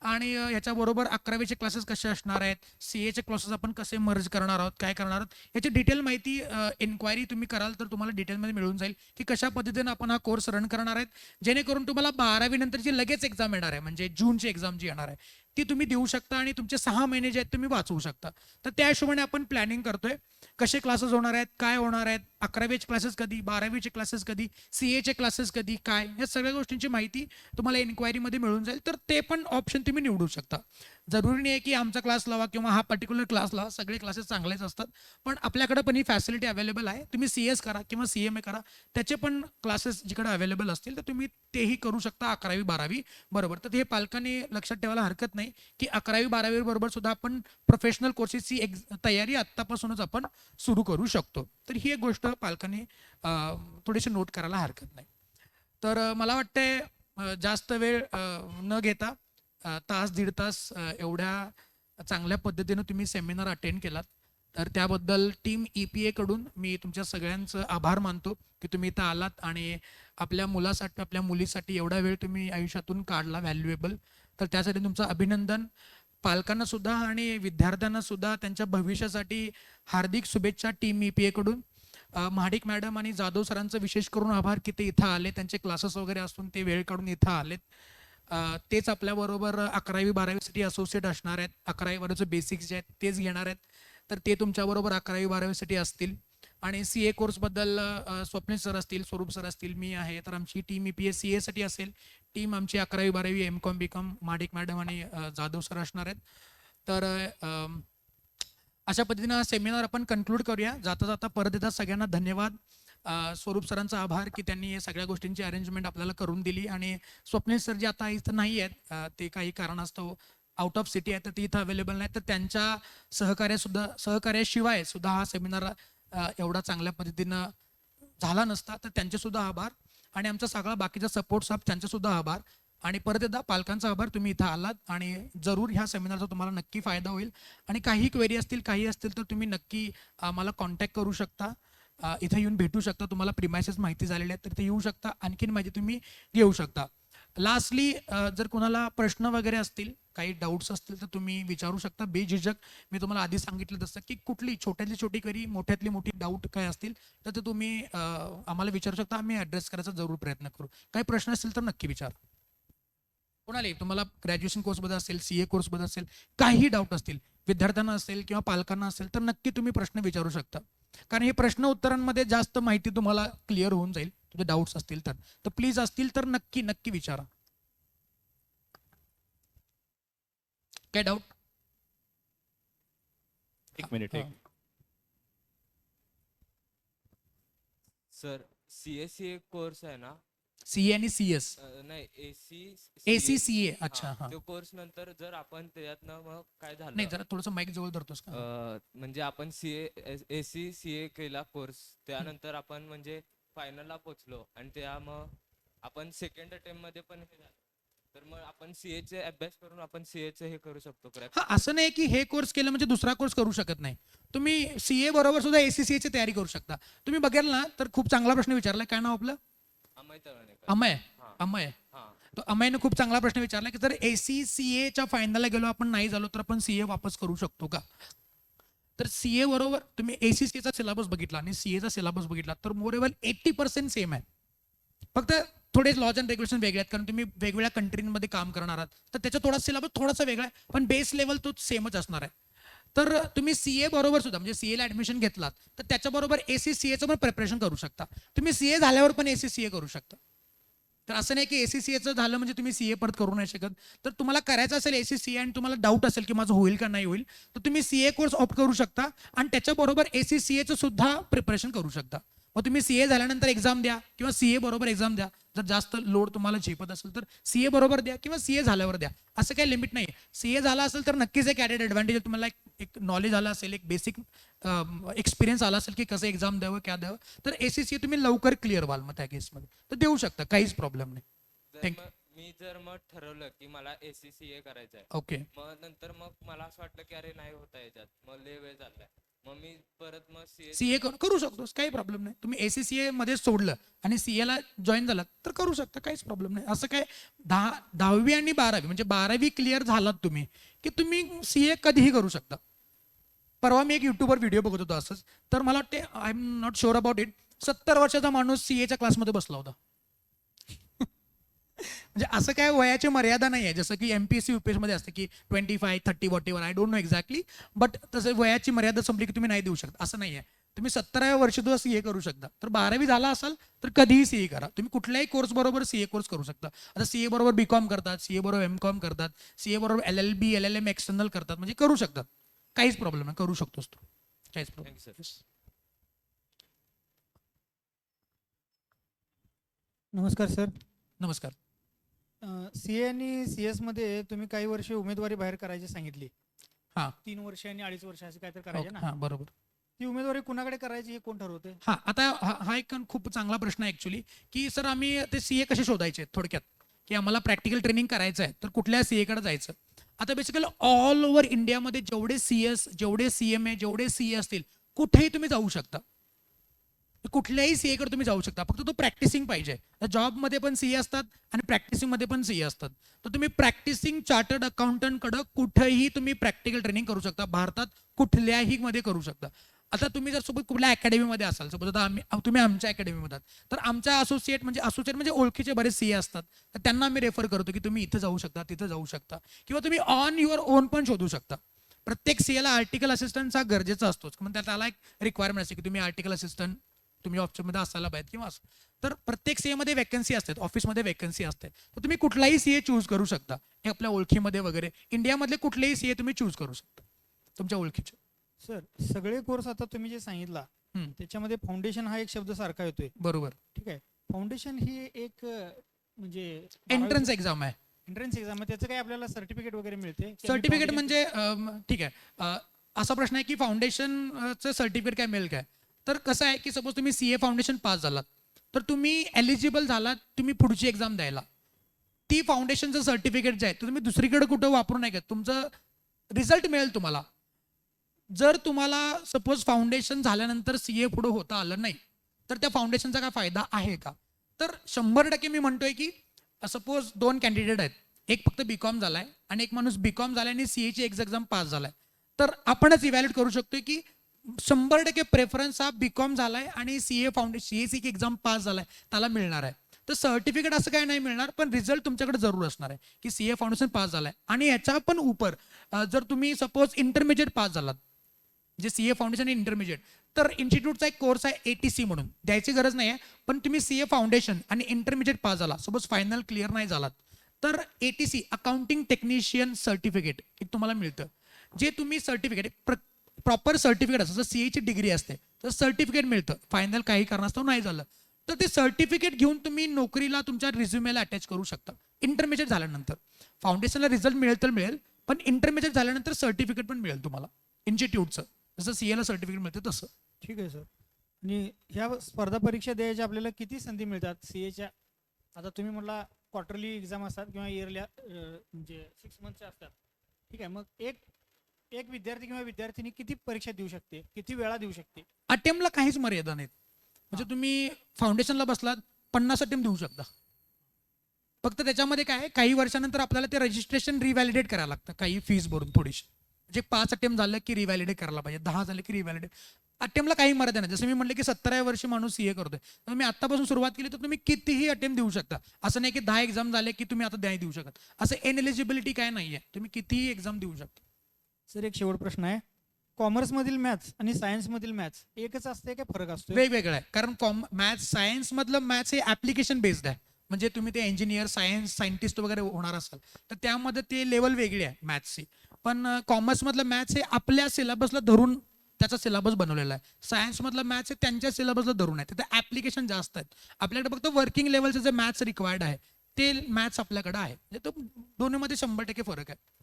आणि याच्याबरोबर 11वीचे क्लासेस कसे असणार आहेत, CAचे क्लासेस आपण कसे मर्ज करणार आहोत, काय करणार आहोत, याची डिटेल माहिती एन्क्वायरी तुम्ही कराल तर तुम्हाला डिटेलमध्ये मिळून जाईल की कशा पद्धतीने आपण हा कोर्स रन करणार आहेत, जेणेकरून तुम्हाला 12वी नंतरची लगेच एक्झाम येणार आहे, म्हणजे जूनची एक्झाम जी येणार आहे ती तुम्ही देऊ शकता आणि तुमचे 6 महिने जे आहेत तुम्ही वाचवू शकता. तर त्या हिशोबाने आपण प्लॅनिंग करतोय कसे क्लासेस होणार आहेत, काय होणार आहेत, 11वीचे क्लासेस कधी, 12वीचे क्लासेस कधी, CAचे क्लासेस कधी, काय, या सगळ्या गोष्टींची माहिती तुम्हाला एन्क्वायरीमध्ये मिळून जाईल. तर ते पण ऑप्शन तुम्ही निवडू शकता. जरुरी नाही आहे की आमचा क्लास लावा किंवा हा पर्टिक्युलर क्लास लावा, सगळे क्लासेस चांगलेच असतात. पण आपल्याकडे पण ही फॅसिलिटी अवेलेबल आहे. तुम्ही CS करा किंवा CMA करा, त्याचे पण क्लासेस जिकडे अवेलेबल असतील तर तुम्ही तेही करू शकता 11वी-12वी बरोबर. तर हे पालकांनी लक्षात ठेवायला हरकत नाही की 11वी-12वी बरोबर सुद्धा आपण प्रोफेशनल कोर्सेसची तयारी आत्तापासूनच आपण सुरू करू शकतो. तर ही एक गोष्ट पालकांनी थोडीशी नोट करायला हरकत नाही. तर मला वाटतंय जास्त वेळ न घेता तास दीड तास एवढ्या चांगल्या पद्धतीनं तुम्ही सेमिनार अटेंड केलात, तर त्याबद्दल टीम EPA कडून मी तुमच्या सगळ्यांचं आभार मानतो की तुम्ही इथं आलात आणि आपल्या मुलासाठी, आपल्या मुलीसाठी एवढा वेळ तुम्ही आयुष्यातून काढला व्हॅल्युएबल. तर त्यासाठी तुमचं अभिनंदन. पालकांना सुद्धा आणि विद्यार्थ्यांना सुद्धा त्यांच्या भविष्यासाठी हार्दिक शुभेच्छा टीम EPA कडून. महाडिक मॅडम आणि जाधव सरांचं विशेष करून आभार की ते इथं आले, त्यांचे क्लासेस वगैरे असून ते वेळ काढून इथं आलेत. तेच आपल्याबरोबर 11वी-12वीसाठी असोसिएट असणार आहेत. 11वी-12वीचे बेसिक्स जे आहेत तेच घेणार आहेत, तर ते तुमच्याबरोबर 11वी-12वीसाठी असतील. आणि CA कोर्सबद्दल स्वप्नील सर असतील, स्वरूप सर असतील, मी आहे. तर आमची टीम EPA CA साठी असेल. टीम आमची 11वी-12वी MCOM BCOM महाडिक मॅडम आणि जाधव सर असणार आहेत. तर अशा पद्धतीनं हा सेमिनार आपण कन्क्लूड करूया. जाता जाता परत एकदा सगळ्यांना धन्यवाद. स्वरूप सरांचा आभार की त्यांनी या सगळ्या गोष्टींची अरेंजमेंट आपल्याला करून दिली. आणि स्वप्नील सर जे आता इथं नाही आहेत, ते काही कारणास्तव आउट ऑफ सिटी आहेत, तर ती इथं अवेलेबल नाही. तर त्यांच्या सहकार्याशिवाय सुद्धा हा सेमिनार एवढा चांगल्या पद्धतीनं झाला नसता. तर त्यांचे सुद्धा आभार. आणि आमचा सगळा बाकीचा सपोर्ट स्टाफ, त्यांचे सुद्धा आभार. आणि परत एकदा पालकांचा आभार, तुम्ही इथं आलात आणि जरूर ह्या सेमिनारचा तुम्हाला नक्की फायदा होईल. आणि काही क्वेरी असतील, काही असतील, तर तुम्ही नक्की आम्हाला कॉन्टॅक्ट करू शकता. इथं येऊन भेटू शकता. तुम्हाला प्रिमायसेस माहिती झालेले आहेत तर इथे येऊ शकता, आणखीन माहिती तुम्ही घेऊ शकता. लास्टली जर कोणाला प्रश्न वगैरे असतील, काही डाऊट्स असतील, तर तुम्ही विचारू शकता बेझिझक. मी तुम्हाला आधी सांगितलं तसं की कुठली छोट्यातली छोटी क्वेरी, मोठ्यातली मोठी डाऊट काय असतील तर ते तुम्ही आम्हाला विचारू शकता. आम्ही ॲड्रेस करायचा जरूर प्रयत्न करू. काही प्रश्न असतील तर नक्की विचारा. कोणालाही, तुम्हाला ग्रॅज्युएशन कोर्सबद्दल असेल, CA कोर्सबद्दल असेल, काही डाऊट असतील, विद्यार्थ्यांना असेल किंवा पालकांना असेल, तर नक्की तुम्ही प्रश्न विचारू शकता. कारण हे प्रश्न उत्तरांमध्ये जास्त माहिती तुम्हाला क्लिअर होऊन जाईल. तुझे डाऊट्स असतील तर प्लीज असतील तर नक्की नक्की विचारा. काय डाऊट? एक मिनिट हा. सर सीएससी एक कोर्स आहे ना? सीए आणि सीएस, नाही ACCA. अच्छा, हा. तो कोर्स नंतर जर आपण त्याच्यातनं मग काय झालं नाही, जरा थोडंसं माईक जवळ धरतोस का? म्हणजे आपण ACCA केला कोर्स, त्यानंतर आपण म्हणजे फायनलला पोचलो आणि त्या मग आपण सेकंड अटेम्प्ट मध्ये पण हे झालं, तर मग आपण CA चे अभ्यास करून आपण CA चे हे करू शकतो crack? हा, असं नाही की हे कोर्स केलं म्हणजे दुसरा कोर्स करू शकत नाही. तुम्ही सीए बरोबर सुद्धा ACCA ची तयारी करू शकता. तुम्ही बघाल ना तर खूप चांगला प्रश्न विचारलाय. काय नाव आपलं? अमय तळवणेकर. अमय. हा. अमय. हा. तो अमयने खूप चांगला प्रश्न विचारला की जर ACCA च्या फायनलला गेलो आपण नाही झालो तर आपण CA वापस करू शकतो का? तर CA बरोबर तुम्ही ACCA चा सिलेबस बघितला आणि CA चा सिलेबस बघितला तर मोर एव्हर 80% सेम आहे. फक्त थोडे लॉज अँड रेग्युलेशन वेगळे आहेत, कारण तुम्ही वेगवेगळ्या कंट्रीमध्ये काम करणार आहात, तर त्याचा थोडा सिलेबस थोडासा वेगळा आहे, पण बेस लेवल तो सेमच असणार आहे. तर तुम्ही CA बरोबर सुद्धा म्हणजे CA ला ऍडमिशन घेतलात तर त्याच्याबरोबर ACCA पण प्रिपरेशन करू शकता. तुम्ही CA झाल्यावर पण ACCA करू शकता. तर असं नाही की ACCA झालं म्हणजे तुम्ही CA परत करू नाही शकत. तर तुम्हाला करायचं असेल ACCA आणि तुम्हाला डाऊट असेल की माझं होईल का नाही होईल, तर तुम्ही CA कोर्स ऑप्ट करू शकता आणि त्याच्याबरोबर ACCA सुद्धा प्रिपरेशन करू शकता. मग तुम्ही CA झाल्यानंतर एक्झाम द्या किंवा CA बरोबर एक्झाम द्या. जर जास्त लोड तुम्हाला झेपत असेल तर CA बरोबर द्या किंवा CA झाल्यावर द्या. असं काही लिमिट नाही. CA झाला असेल तर नक्कीच एक ॲडेड ॲडव्हान्टेज तुम्हाला एक नॉलेज आलं असेल, एक बेसिक एक्सपिरियन्स आला असेल की कसं एक्झाम द्यावं, काय द्यावं, तर ACCA तुम्ही लवकर क्लिअर व्हाल मग त्या केसमध्ये, तर देऊ शकता, काहीच प्रॉब्लेम नाही. जर Thank मग मी जर मग ठरवलं की मला ACCA करायचं आहे, ओके. मग नंतर मग मला असं वाटलं की अरे नाही होता याच्यात, मग लय वेळ झालाय, मग मी परत मग CA करू शकतोस, काही प्रॉब्लेम नाही. तुम्ही ACCA मध्ये सोडलं आणि CA ला जॉईन झालात तर करू शकता, काहीच प्रॉब्लेम नाही. असं काय 10वी आणि 12वी म्हणजे 12वी क्लिअर झालात तुम्ही की तुम्ही CA कधीही करू शकता. परवा मी एक युट्यूबवर व्हिडिओ बघत होतो असंच, तर मला वाटते I am not sure about it, 70 वर्षाचा माणूस CA च्या क्लासमध्ये बसला होता. म्हणजे असं काय वयाची मर्यादा नाही आहे, जसं की MPSC UPSC मध्ये असते की 25, 30 what ever, I don't know exactly, but तसं वयाची मर्यादा संपली की तुम्ही नाही देऊ शकता असं नाही आहे. तुम्ही 17व्या वर्षी सुद्धा CA करू शकता. तर 12वी झाला असाल तर कधीही CA करा. तुम्ही कुठल्याही कोर्स बरोबर CA कोर्स करू शकता. आता CA बरोबर BCom करतात, CA बरोबर MCom करतात, CA बरोबर LLB LLM एक्सटर्नल करतात, म्हणजे करू शकतात, काहीच प्रॉब्लेम नाही, करू शकतोस तू, काहीच प्रॉब्लेम. Thank you, sir. नमस्कार सर. नमस्कार. CA आणि CS मध्ये तुम्ही काही वर्ष उमेदवारी बाहेर करायची सांगितली. हां. 3 वर्ष आणि 2.5 वर्ष असे काहीतरी करायचे ना. हां, बरोबर. ती उमेदवारी कुणाकडे करायची हे कोण ठरवते? हा, आता हा एक खूप चांगला प्रश्न आहे ऍक्च्युली, की सर आम्ही ते CA कसे शोधायचे थोडक्यात, की आम्हाला प्रॅक्टिकल ट्रेनिंग करायचं आहे तर कुठल्या CA कडे जायचं. आता बेसिकली ऑल ओव्हर इंडियामध्ये जेवढे CS, जेवढे CMA, जेवढे CA असतील कुठेही तुम्ही जाऊ शकता, कुठल्याही CA कडे तुम्ही जाऊ शकता, फक्त तो प्रॅक्टिसिंग पाहिजे. जॉबमध्ये पण CA असतात आणि प्रॅक्टिसिंगमध्ये पण CA असतात. तर तुम्ही प्रॅक्टिसिंग चार्टर्ड अकाउंटंटकडे कुठेही तुम्ही प्रॅक्टिकल ट्रेनिंग करू शकता, भारतात कुठल्याही मध्ये करू शकता. आता तुम्ही जर सोबत कुठल्या अकॅडमीमध्ये असाल, सपोज आता तुम्ही आमच्या अकॅडमीमध्ये आहात, तर आमच्या असोसिएट म्हणजे ओळखीचे बरेच CA असतात, तर त्यांना आम्ही रेफर करतो की तुम्ही इथं जाऊ शकता, तिथं जाऊ शकता, किंवा तुम्ही ऑन युअर ओन पण शोधू शकता. प्रत्येक CA ला आर्टिकल असिस्टंट हा गरजेचा असतोच, म्हणजे त्याला एक रिक्वायरमेंट असते की तुम्ही आर्टिकल असिस्टंट तुम्ही ऑफिसमध्ये असायला पाहिजे किंवा असं. तर प्रत्येक CA मध्ये वॅकन्सी असतात, ऑफिसमध्ये वॅकन्सी असते, तर तुम्ही कुठलाही CA चूज करू शकता. हे आपल्या ओळखीमध्ये वगैरे इंडियामधले कुठलेही CA तुम्ही चूज करू शकता तुमच्या ओळखीचे. सर सगळे कोर्स आता तुम्ही जे सांगितला हम्म. त्याच्यामध्ये फाउंडेशन हा एक शब्द सारखा येतोय. बरोबर. ठीक आहे. फाउंडेशन ही एक म्हणजे एंट्रन्स एक्झाम आहे. एंट्रन्स एक्झाम आहे, त्याचं काही आपल्याला सर्टिफिकेट वगैरे मिळते की आम्ही सर्टिफिकेट foundation- म्हणजे ठीक आहे, असा प्रश्न आहे की फाउंडेशनचं सर्टिफिकेट काय मिळेल काय. तर कसं आहे की सपोज तुम्ही CA फाउंडेशन पास झालात तर तुम्ही एलिजिबल झालात तुम्ही पुढची एक्झाम द्यायला, ती फाउंडेशनचं सर्टिफिकेट जे आहे ते तुम्ही दुसरीकडे कुठं वापरू नाही का, तुमचं रिझल्ट मिळेल तुम्हाला. जर तुम्हाला सपोज फाउंडेशन झाल्यानंतर CA पुढे होता आलं नाही तर त्या फाउंडेशनचा काय फायदा आहे का. तर 100% मी म्हणतोय की सपोज 2 कॅन्डिडेट आहेत, एक फक्त BCom झालाय आणि एक माणूस BCom झालाय आणि CA ची एक्झाम पास झालाय, तर आपणच इव्हॅल्युएट करू शकतो की 100% प्रेफरन्स हा BCom झालाय आणि CA ची एक्झाम पास झालाय त्याला मिळणार आहे. तर सर्टिफिकेट असं काय नाही मिळणार, पण रिझल्ट तुमच्याकडे जरूर असणार आहे की CA फाउंडेशन पास झालाय. आणि याच्या पण उपर जर तुम्ही सपोज इंटरमिजिएट पास झालात, जे CA फाउंडेशन इंटरमिजिएट, तर इन्स्टिट्यूटचा एक कोर्स आहे ATC म्हणून, द्यायची गरज नाही आहे, पण तुम्ही CA फाउंडेशन आणि इंटरमिजिएट पास झाला, सपोज फायनल क्लिअर नाही झालात तर ATC अकाउंटिंग टेक्निशियन सर्टिफिकेट एक तुम्हाला मिळतं. जे तुम्ही सर्टिफिकेट प्रॉपर सर्टिफिकेट असतं, जर CA ची डिग्री असते तर सर्टिफिकेट मिळतं. फायनल काही कारणास्तव नाही झालं तर ते सर्टिफिकेट घेऊन तुम्ही नोकरीला तुमच्या रिझ्युमेला अटॅच करू शकता. इंटरमिजिएट झाल्यानंतर फाउंडेशनला रिझल्ट मिळेल तर मिळेल, पण इंटरमिजिएट झाल्यानंतर सर्टिफिकेट पण मिळेल तुम्हाला इन्स्टिट्यूटचं, जसं CA ला सर्टिफिकेट मिळतं तसं. ठीक आहे सर. आणि ह्या स्पर्धा परीक्षा द्यायच्या आपल्याला किती संधी मिळतात CAच्या? आता तुम्ही म्हटला क्वार्टरली एक्झाम असतात किंवा इयरली म्हणजे 6 मंथच्या असतात. ठीक आहे, मग एक विद्यार्थी किंवा विद्यार्थिनी किती परीक्षा देऊ शकते, किती वेळा देऊ शकते? अटेम्प्टला काहीच मर्यादा नाहीत. म्हणजे तुम्ही फाउंडेशनला बसलात 50 अटेम्प्ट देऊ शकता. फक्त त्याच्यामध्ये काय आहे, काही वर्षानंतर आपल्याला ते रजिस्ट्रेशन रिव्हॅलिडेट करायला लागतं काही फीस भरून थोडीशी. म्हणजे 5 अटेम्प्ट झालं की रिव्हॅलिडेट करायला पाहिजे, 10 झाले की रिव्हॅलिडेट. अटेम्प्टला काही मर्यादा नाही. जसं मी म्हटलं की 17व्या वर्षी माणूस CA करतोय, तर मी आत्तापासून सुरुवात केली तर तुम्ही कितीही अटेम्प्ट देऊ शकता. असं नाही की 10 एक्झाम झाले की तुम्ही आता नाही देऊ शकत. असं इनएलिजिबिलिटी काय नाहीये, तुम्ही कितीही एक्झाम देऊ शकता. सर एक शेवट प्रश्न आहे, कॉमर्समधील मॅथ्स आणि सायन्समधील मॅथ्स एकच असते का फरक असतो? वेगवेगळं आहे, कारण मॅथ्स सायन्स मधलं मॅथ्स हे ऍप्लिकेशन बेस्ड आहे. म्हणजे तुम्ही ते इंजिनियर सायंटिस्ट वगैरे होणार असाल तर त्यामध्ये ते लेवल वेगळी आहे मॅथ्सची. पण कॉमर्समधलं मॅथ्स हे आपल्या सिलेबसला धरून त्याचा सिलेबस बनवलेला आहे. सायन्समधलं मॅथ्स हे त्यांच्या सिलेबसला धरून आहे, तिथे ऍप्लिकेशन जास्त आहेत. आपल्याकडे फक्त वर्किंग लेवलचं जे मॅथ्स रिक्वायर्ड आहे ते मॅथ्स आपल्याकडे आहे. म्हणजे तो दोन्हीमध्ये 100% फरक आहे.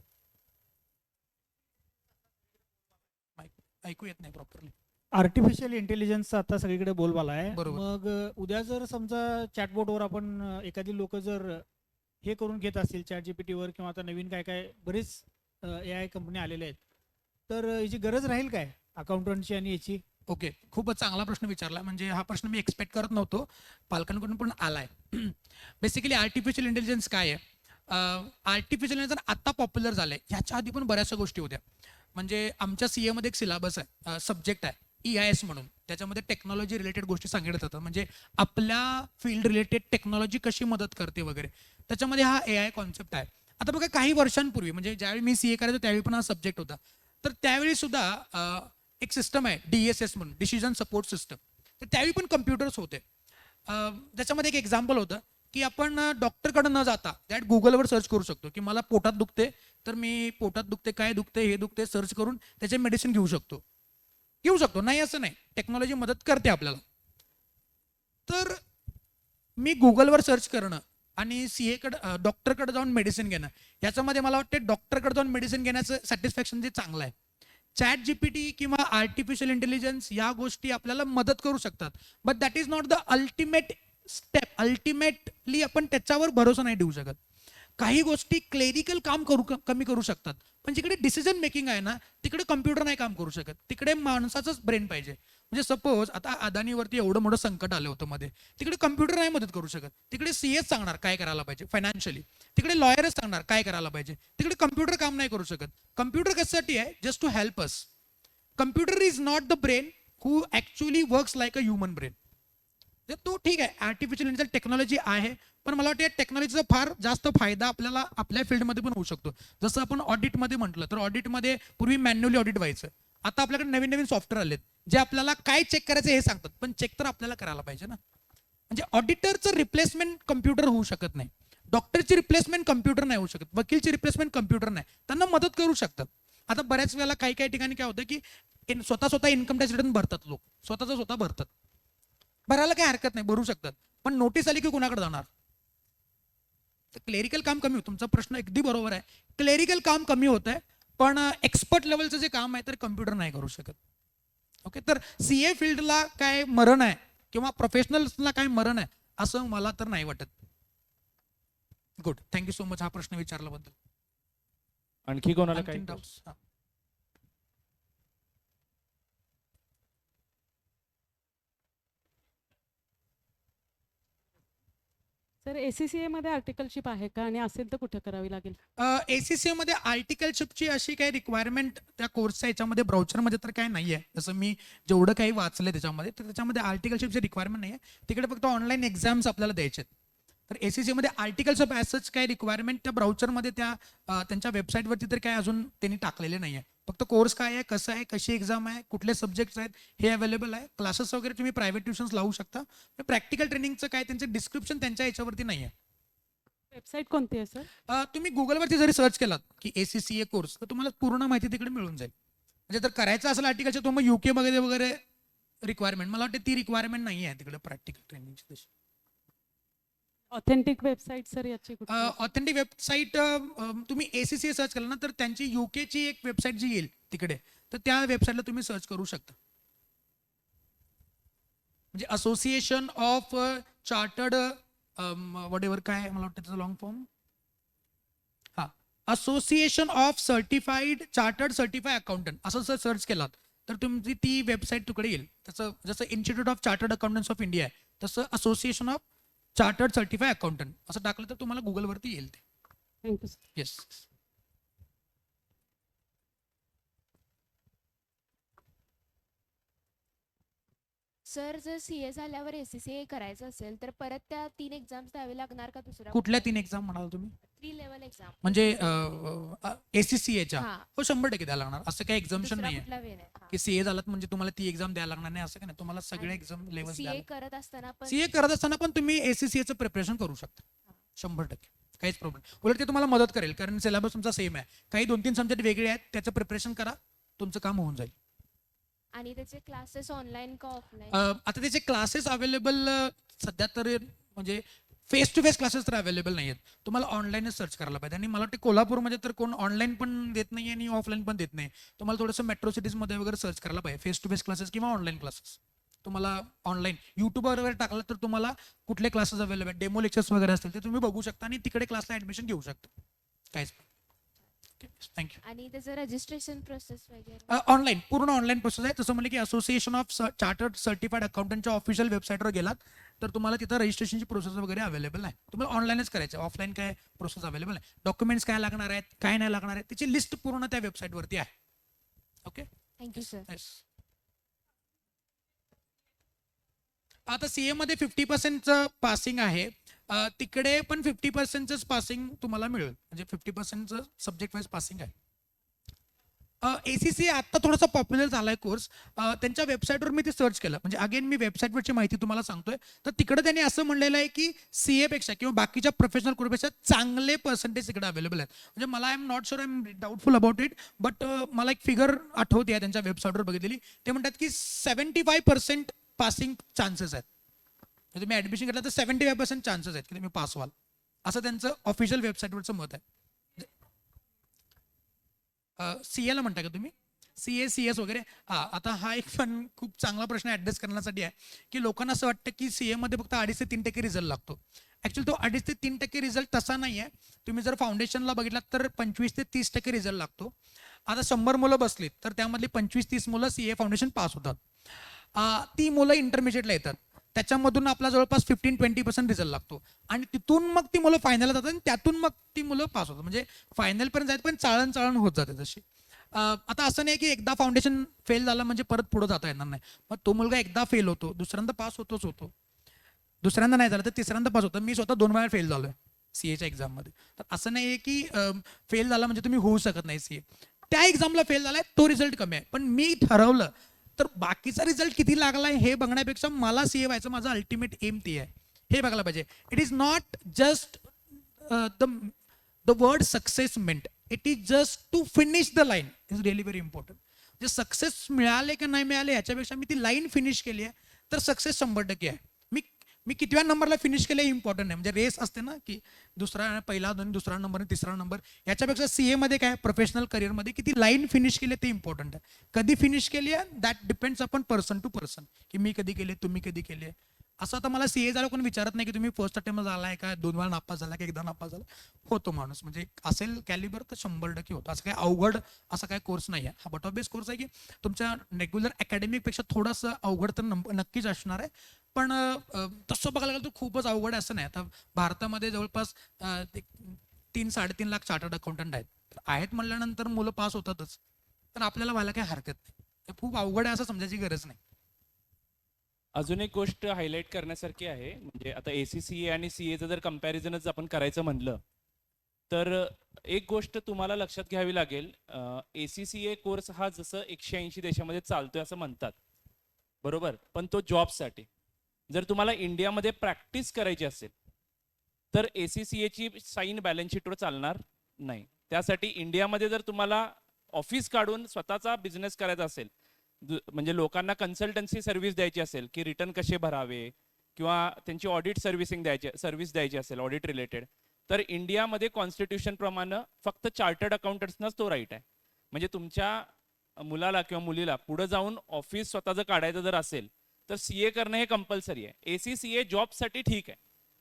ऐकू येत नाही प्रॉपरली. आर्टिफिशियल इंटेलिजन्सचा आता सगळीकडे बोलबाला आहे. बरोबर. मग उद्या जर समजा चॅटबोटवर आपण एखादी लोक जर हे करून घेत असतील ChatGPT वर किंवा आता नवीन काय काय बरेच AI कंपनी आलेल्या आहेत, तर याची गरज राहील काय अकाउंटंटची आणि याची? ओके, खूपच चांगला प्रश्न विचारला. म्हणजे हा प्रश्न मी एक्सपेक्ट करत नव्हतो, पालकांकडून पण आलाय. बेसिकली आर्टिफिशियल इंटेलिजन्स काय आहे? आर्टिफिशियल इंटेलिजन्स आता पॉप्युलर झालंय, ह्याच्या आधी पण बऱ्याचशा गोष्टी होत्या. म्हणजे आमच्या CA मध्ये एक सिलेबस आहे, सब्जेक्ट आहे EIS म्हणून. त्याच्यामध्ये टेक्नॉलॉजी रिलेटेड गोष्टी सांगितल्या जातात, म्हणजे आपल्या फील्ड रिलेटेड टेक्नॉलॉजी कशी मदत करते वगैरे. त्याच्यामध्ये हा AI कॉन्सेप्ट आहे. आता बघा काही वर्षांपूर्वी, म्हणजे ज्यावेळी मी CA करायचो त्यावेळी पण हा सब्जेक्ट होता, तर त्यावेळी सुद्धा एक सिस्टम आहे DSS म्हणून, डिसिजन सपोर्ट सिस्टम. तर त्यावेळी पण कम्प्युटर्स होते. त्याच्यामध्ये एक एक्झाम्पल होतं की आपण डॉक्टरकडे न जाता दॅट गुगलवर सर्च करू शकतो की मला पोटात दुखते, तर मी पोटात दुखते, काय दुखते, हे दुखते सर्च करून त्याचे मेडिसिन घेऊ शकतो. नाही असं नाही, टेक्नॉलॉजी मदत करते आपल्याला. तर मी गुगलवर सर्च करणं आणि CA कडे डॉक्टरकडे जाऊन मेडिसिन घेणं, याच्यामध्ये मला वाटतं डॉक्टरकडे जाऊन मेडिसिन घेण्याचं सॅटिस्फॅक्शन जे चांगलं आहे. ChatGPT किंवा आर्टिफिशियल इंटेलिजन्स या गोष्टी आपल्याला मदत करू शकतात, but that is not the ultimate step. Ultimately आपण त्याच्यावर भरोसा नाही देऊ शकत. काही गोष्टी क्लेरिकल काम कमी करू शकतात, पण जिकडे डिसिजन मेकिंग आहे ना तिकडे कम्प्युटर नाही काम करू शकत, तिकडे माणसाचंच ब्रेन पाहिजे. म्हणजे सपोज आता अदानीवरती एवढं मोठं संकट आलं होतं मध्ये, तिकडे कम्प्युटर नाही मदत करू शकत, तिकडे CS सांगणार काय करायला पाहिजे फायनान्शियली, तिकडे लॉयरच सांगणार काय करायला पाहिजे, तिकडे कम्प्युटर काम नाही करू शकत. कम्प्युटर कशासाठी आहे? Just to help us. Computer is not the brain who actually works like a human brain. तो ठीक आहे, आर्टिफिशियल इंटेलिजन्स टेक्नॉलॉजी आहे, पण मला वाटतं या टेक्नॉलॉजीचा फार जास्त फायदा आपल्याला आपल्या फील्डमध्ये पण होऊ शकतो. जसं आपण ऑडिटमध्ये म्हटलं तर ऑडिटमध्ये पूर्वी मॅन्युअली ऑडिट व्हायचं, आता आपल्याकडे नवीन नवीन सॉफ्टवेअर आलेत जे आपल्याला काय चेक करायचं हे सांगतात, पण चेक तर आपल्याला करायला पाहिजे ना. म्हणजे ऑडिटरचं रिप्लेसमेंट कम्प्युटर होऊ शकत नाही, डॉक्टरची रिप्लेसमेंट कम्प्युटर नाही होऊ शकत, वकीलची रिप्लेसमेंट कम्प्युटर नाही. त्यांना मदत करू शकतात. आता बऱ्याच वेळेला काही काही ठिकाणी काय होतं की स्वतः इन्कम टॅक्स रिटर्न भरतात लोक, स्वतः भरतात, भरायला काही हरकत नाही, भरू शकतात, पण नोटीस आली की कुणाकडे जाणार? तर क्लेरिकल काम कमी होतं. तुमचा प्रश्न अगदी बरोबर आहे, क्लेरिकल काम कमी होत आहे, पण एक्सपर्ट लेवलचं जे काम आहे तर कम्प्युटर नाही करू शकत. ओके, तर CA फील्डला काय मरण आहे किंवा प्रोफेशनल्सला काय मरण आहे असं मला तर नाही वाटत. गुड, थँक्यू सो मच हा प्रश्न विचारल्याबद्दल. आणखी कोणाला काही आणखीन doubts? हा. सर ACCA मध्ये आर्टिकलशिप आहे का, आणि असेल तर कुठे करावी लागेल? ACCA मध्ये आर्टिकलशिपची अशी काही रिक्वायरमेंट त्या कोर्सच्या याच्यामध्ये ब्राउचरमध्ये तर काय नाही आहे. जसं मी जेवढं काही वाचलं त्याच्यामध्ये, तर त्याच्यामध्ये आर्टिकलशिपची रिक्वायरमेंट नाही आहे. तिकडे फक्त ऑनलाईन एक्झाम्स आपल्याला द्यायचे आहेत. तर ACCA मध्ये आर्टिकल्स ऑफ ॲसच काही रिक्वायरमेंट त्या ब्राउचरमध्ये त्यांच्या वेबसाईटवरती तर काय अजून त्यांनी टाकलेले नाही आहे. फक्त कोर्स काय आहे, कसं आहे, कशी एक्झाम आहे, कुठले सब्जेक्ट्स आहेत हे अवेलेबल आहे. क्लासेस वगैरे तुम्ही प्रायव्हेट ट्युशन्स लावू शकता. प्रॅक्टिकल ट्रेनिंगचं काय त्यांचं डिस्क्रिप्शन त्यांच्या याच्यावरती नाही आहे. वेबसाईट कोणती आहे सर? तुम्ही गुगलवरती जरी सर्च केलात की ACCA कोर्स तर तुम्हाला पूर्ण माहिती तिकडे मिळून जाईल. म्हणजे जर करायचं असेल आर्टिकलच्या तो मग UK वगैरे रिक्वायरमेंट मला वाटतं ती रिक्वायरमेंट नाही आहे तिकडे प्रॅक्टिकल ट्रेनिंगची तशी. ऑथेंटिक वेबसाईट सर याची कुठली आहे? ऑथेंटिक वेबसाईट तुम्ही ACCA सर्च केला ना तर त्यांची UKची एक वेबसाईट जी येईल तिकडे तर त्या वेबसाईटला तुम्ही सर्च करू शकता. म्हणजे असोसिएशन ऑफ चार्टर्ड वॉट काय मला वाटतं त्याचा लॉंग फॉर्म हां association of chartered certify accountant असं जर सर्च केलात तर तुमची ती वेबसाईट तिकडे येईल. त्याचं जसं institute of chartered accountants of India आहे तसं association of chartered certify accountant असं टाकलं तर तुम्हाला गुगलवरती येईल ते. Thank you sir. येस. सर जर CA झाल्यावर ACCA करायचं असेल तर परत त्या 3 एक्झाम्स द्यावे लागणार का दुसऱ्या कुठल्या 3 एक्झाम म्हणाल तुम्ही? 3 लेवल एक्झाम म्हणजे ACCAच्या हा हो 100% द्यायला लागणार. असं काही एक्झाम्शन दुसरा नाही आहे कुठला वे नाही हा. की CA झालात म्हणजे तुम्हाला ती एक्झाम द्यायला लागणार नाही असं काही नाही. तुम्हाला सगळे आणि एक्झाम लेवल CA करत असताना पण CA करत असताना पण तुम्ही ACCAचं प्रिपरेशन करू शकता 100%. काहीच प्रॉब्लेम उलट ते तुम्हाला मदत करेल कारण सिलेबस तुमचा सेम आहे. काही 2-3 सब्जेक्ट वेगळे आहेत त्याचं प्रिपरेशन करा तुमचं काम होऊन जाईल. आणि त्याचे क्लासेस ऑनलाईन का ऑफलाईन? आता त्याचे क्लासेस अवेलेबल सध्या तर म्हणजे फेस टू फेस क्लासेस तर अवेलेबल नाही आहेत. तुम्हाला ऑनलाईनच सर्च करायला पाहिजे आणि मला वाटतं कोल्हापूरमध्ये तर कोण ऑनलाईन पण देत नाही आणि ऑफलाईन पण देत नाही. तुम्हाला थोडंसं मेट्रो सिटीजमध्ये वगैरे सर्च करायला पाहिजे फेस टू फेस क्लासेस किंवा ऑनलाईन क्लासेस. तुम्हाला ऑनलाईन यूट्यूबवर वगैरे टाकलं तर तुम्हाला कुठले क्लासेस अवेलेबल आहेत डेमो लेक्चर्स वगैरे असतील ते तुम्ही बघू शकता आणि तिकडे क्लासला ॲडमिशन घेऊ शकता. काहीच थँक्यू. आणि त्याचं रजिस्ट्रेशन प्रोसेस वगैरे ऑनलाईन पूर्ण ऑनलाईन प्रोसेस आहे. तसं म्हणजे की असोसिएशन ऑफ चार्टर्ड सर्टिफाईड अकाउंटंटच्या ऑफिशियल वेबसाईटवर गेलात तर तुम्हाला तिथं रजिस्ट्रेशनची प्रोसेस वगैरे अवेलेबल आहे. तुम्हाला ऑनलाईनच करायचं ऑफलाईन काय प्रोसेस अवेलेबल आहे. डॉक्युमेंट्स काय लागणार आहेत काय नाही लागणार आहेत त्याची लिस्ट पूर्ण त्या वेबसाईटवरती आहे. Okay thank you sir. येस. आता CA मध्ये 50%चं पासिंग आहे. तिकडे पण 50%च पासिंग तुम्हाला मिळेल म्हणजे 50%चं सब्जेक्ट वाईज पासिंग आहे. ACCA आता थोडासा पॉप्युलर झाला आहे कोर्स. त्यांच्या वेबसाईटवर मी ते सर्च केलं म्हणजे अगेन मी वेबसाईटवरची माहिती तुम्हाला सांगतोय तर तिकडे त्यांनी असं म्हणलेलं आहे की CA पेक्षा किंवा बाकीच्या प्रोफेशनल कोर्सपेक्षा चांगले पर्सेंटेज तिकडे अवेलेबल आहेत. म्हणजे मला I am not sure I am doubtful about it but मला एक फिगर आठवते आहे त्यांच्या वेबसाईटवर बघितलेली. ते म्हणतात की 75% पासिंग चान्सेस आहेत. तुम्ही ॲडमिशन घेतलं तर 75% चान्सेस आहेत की तुम्ही पास व्हाल असं त्यांचं ऑफिशियल वेबसाईटवरचं मत आहे. CA ला म्हणता का तुम्ही CA CS वगैरे आता हा एक पण खूप चांगला प्रश्न ॲड्रेस करण्यासाठी आहे की लोकांना असं वाटतं की CA मध्ये फक्त 2.5 ते 3% रिझल्ट लागतो. ॲक्च्युली तो 2.5 ते 3% रिझल्ट तसा नाही आहे. तुम्ही जर फाउंडेशनला बघितलात तर 25 ते 30% रिझल्ट लागतो. आता 100 मुलं बसलीत तर त्यामधली 25-30 मुलं CA फाउंडेशन पास होतात. ती मुलं इंटरमिजिएटला येतात त्याच्यामधून आपला जवळपास 15-20% रिझल्ट लागतो आणि तिथून मग ती मुलं फायनलला जातात आणि त्यातून मग ती मुलं पास होतात. म्हणजे फायनलपर्यंत जायचं पण चाळण होत जाते तशी. आता असं नाही की एकदा फाउंडेशन फेल झालं म्हणजे परत पुढे जाता येणार नाही. मग तो मुलगा एकदा फेल होतो दुसऱ्यांदा पास होतो दुसऱ्यांदा नाही झालं तर तिसऱ्यांदा पास होतं. मी स्वतः 2 वेळा फेल झालोय CAच्या एक्झाममध्ये. तर असं नाही आहे की फेल झाला म्हणजे तुम्ही होऊ शकत नाही CA. त्या एक्झामला फेल झालाय तो रिझल्ट कमी आहे पण मी ठरवलं तर बाकीचा रिझल्ट किती लागलाय हे बघण्यापेक्षा मला CA व्हायचं माझं अल्टिमेट एम ते आहे हे बघायला पाहिजे. It is not just the word success meant it is just to finish the line is really very important. जे सक्सेस मिळाले की नाही मिळाले याच्यापेक्षा मी ती लाईन फिनिश केली आहे तर सक्सेस 100% आहे. मी कितव्या नंबरला फिनिश केलं हे इम्पॉर्टंट आहे. म्हणजे रेस असते ना की पहिला दुसरा नंबर तिसरा नंबर याच्यापेक्षा CA मध्ये काय प्रोफेशनल करिअरमध्ये किती लाईन फिनिश केली ते इम्पॉर्टंट आहे. कधी फिनिश केली आहे that depends upon person to person की मी कधी केले तुम्ही कधी केले. असं आता मला CA झालं कोणी विचारत नाही की तुम्ही फर्स्ट अटेम्प्ट झालाय का 2 वेळा नापास झाला की एकदा नापास झाला होतो माणूस म्हणजे असेल कॅलिबर तर 100% होतो. असं काय अवघड असा काय कोर्स नाही आहे. हा बट ऑफ बेस कोर्स आहे की तुमच्या रेग्युलर अकॅडमिकपेक्षा थोडंसं अवघड तर नक्कीच असणार आहे पण तसं बघायला गेलं तर खूपच अवघड असं नाही. आता भारतामध्ये जवळपास 3-3.5 लाख चार्टर्ड अकाउंटंट आहेत म्हणल्यानंतर मुलं पास होतातच तर आपल्याला व्हायला काही हरकत नाही. ते खूप अवघड आहे असं समजायची गरज नाही. अजून एक गोष्ट हायलाईट करण्यासारखी आहे म्हणजे आता ACCA आणि CAचं जर कम्पॅरिझनच आपण करायचं म्हणलं तर एक गोष्ट तुम्हाला लक्षात घ्यावी लागेल. ACCA कोर्स हा जसं 180 देशामध्ये चालतोय असं म्हणतात बरोबर पण तो जॉबसाठी. जर तुम्हाला इंडियामध्ये प्रॅक्टिस करायची असेल तर ACCA ची साईन बॅलन्स शीटवर चालणार नाही. त्यासाठी इंडियामध्ये जर तुम्हाला ऑफिस काढून स्वतःचा बिझनेस करायचा असेल, म्हणजे लोकांना कन्सल्टन्सी सर्व्हिस द्यायची असेल की रिटर्न कसे भरावे किंवा त्यांची ऑडिट सर्व्हिस द्यायची असेल ऑडिट रिलेटेड, तर इंडियामध्ये कॉन्स्टिट्यूशन प्रमाणे फक्त चार्टर्ड अकाउंटंट्सनाच तो राईट आहे. म्हणजे तुमच्या मुलाला किंवा मुलीला पुढे जाऊन ऑफिस स्वतःचं काढायचं जर असेल तर CA करणं हे कंपल्सरी आहे. ACCA जॉबसाठी ठीक आहे,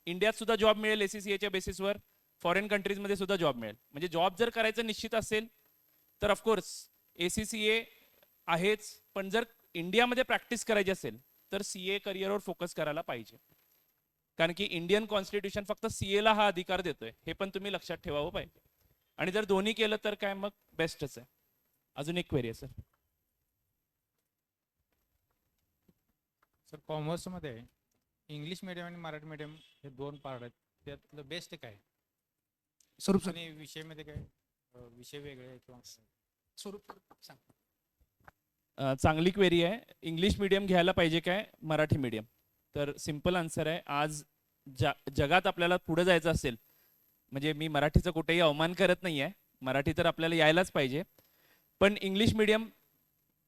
इंडियात सुद्धा जॉब मिळेल ACCAच्या बेसिसवर, फॉरेन कंट्रीजमध्ये सुद्धा जॉब मिळेल. म्हणजे जॉब जर करायचं निश्चित असेल तर ऑफकोर्स ACCA आहेच, पण जर इंडियामध्ये प्रॅक्टिस करायची असेल तर CA करिअरवर फोकस करायला पाहिजे. कारण की इंडियन कॉन्स्टिट्यूशन फक्त CA ला हा अधिकार देतोय, हे पण तुम्ही लक्षात ठेवावं पाहिजे. आणि जर दोन्ही केलं तर काय मग बेस्टच आहे. अजून एक क्वेरी आहे सर. सर कॉमर्समध्ये इंग्लिश मीडियम आणि मराठी मीडियम हे दोन पार्ट आहेत, त्यातलं बेस्ट काय स्वरूप सर, आणि विषयमध्ये काय विषय वेगळे आहे किंवा स्वरूप सांग. चांगली क्वेरी आहे. इंग्लिश मीडियम घ्यायला पाहिजे काय मराठी मीडियम? तर सिम्पल आन्सर आहे, आज जगात आपल्याला पुढे जायचं असेल, म्हणजे मी मराठीचा कुठेही अवमान करत नाही आहे, मराठी तर आपल्याला यायलाच पाहिजे, पण इंग्लिश मीडियम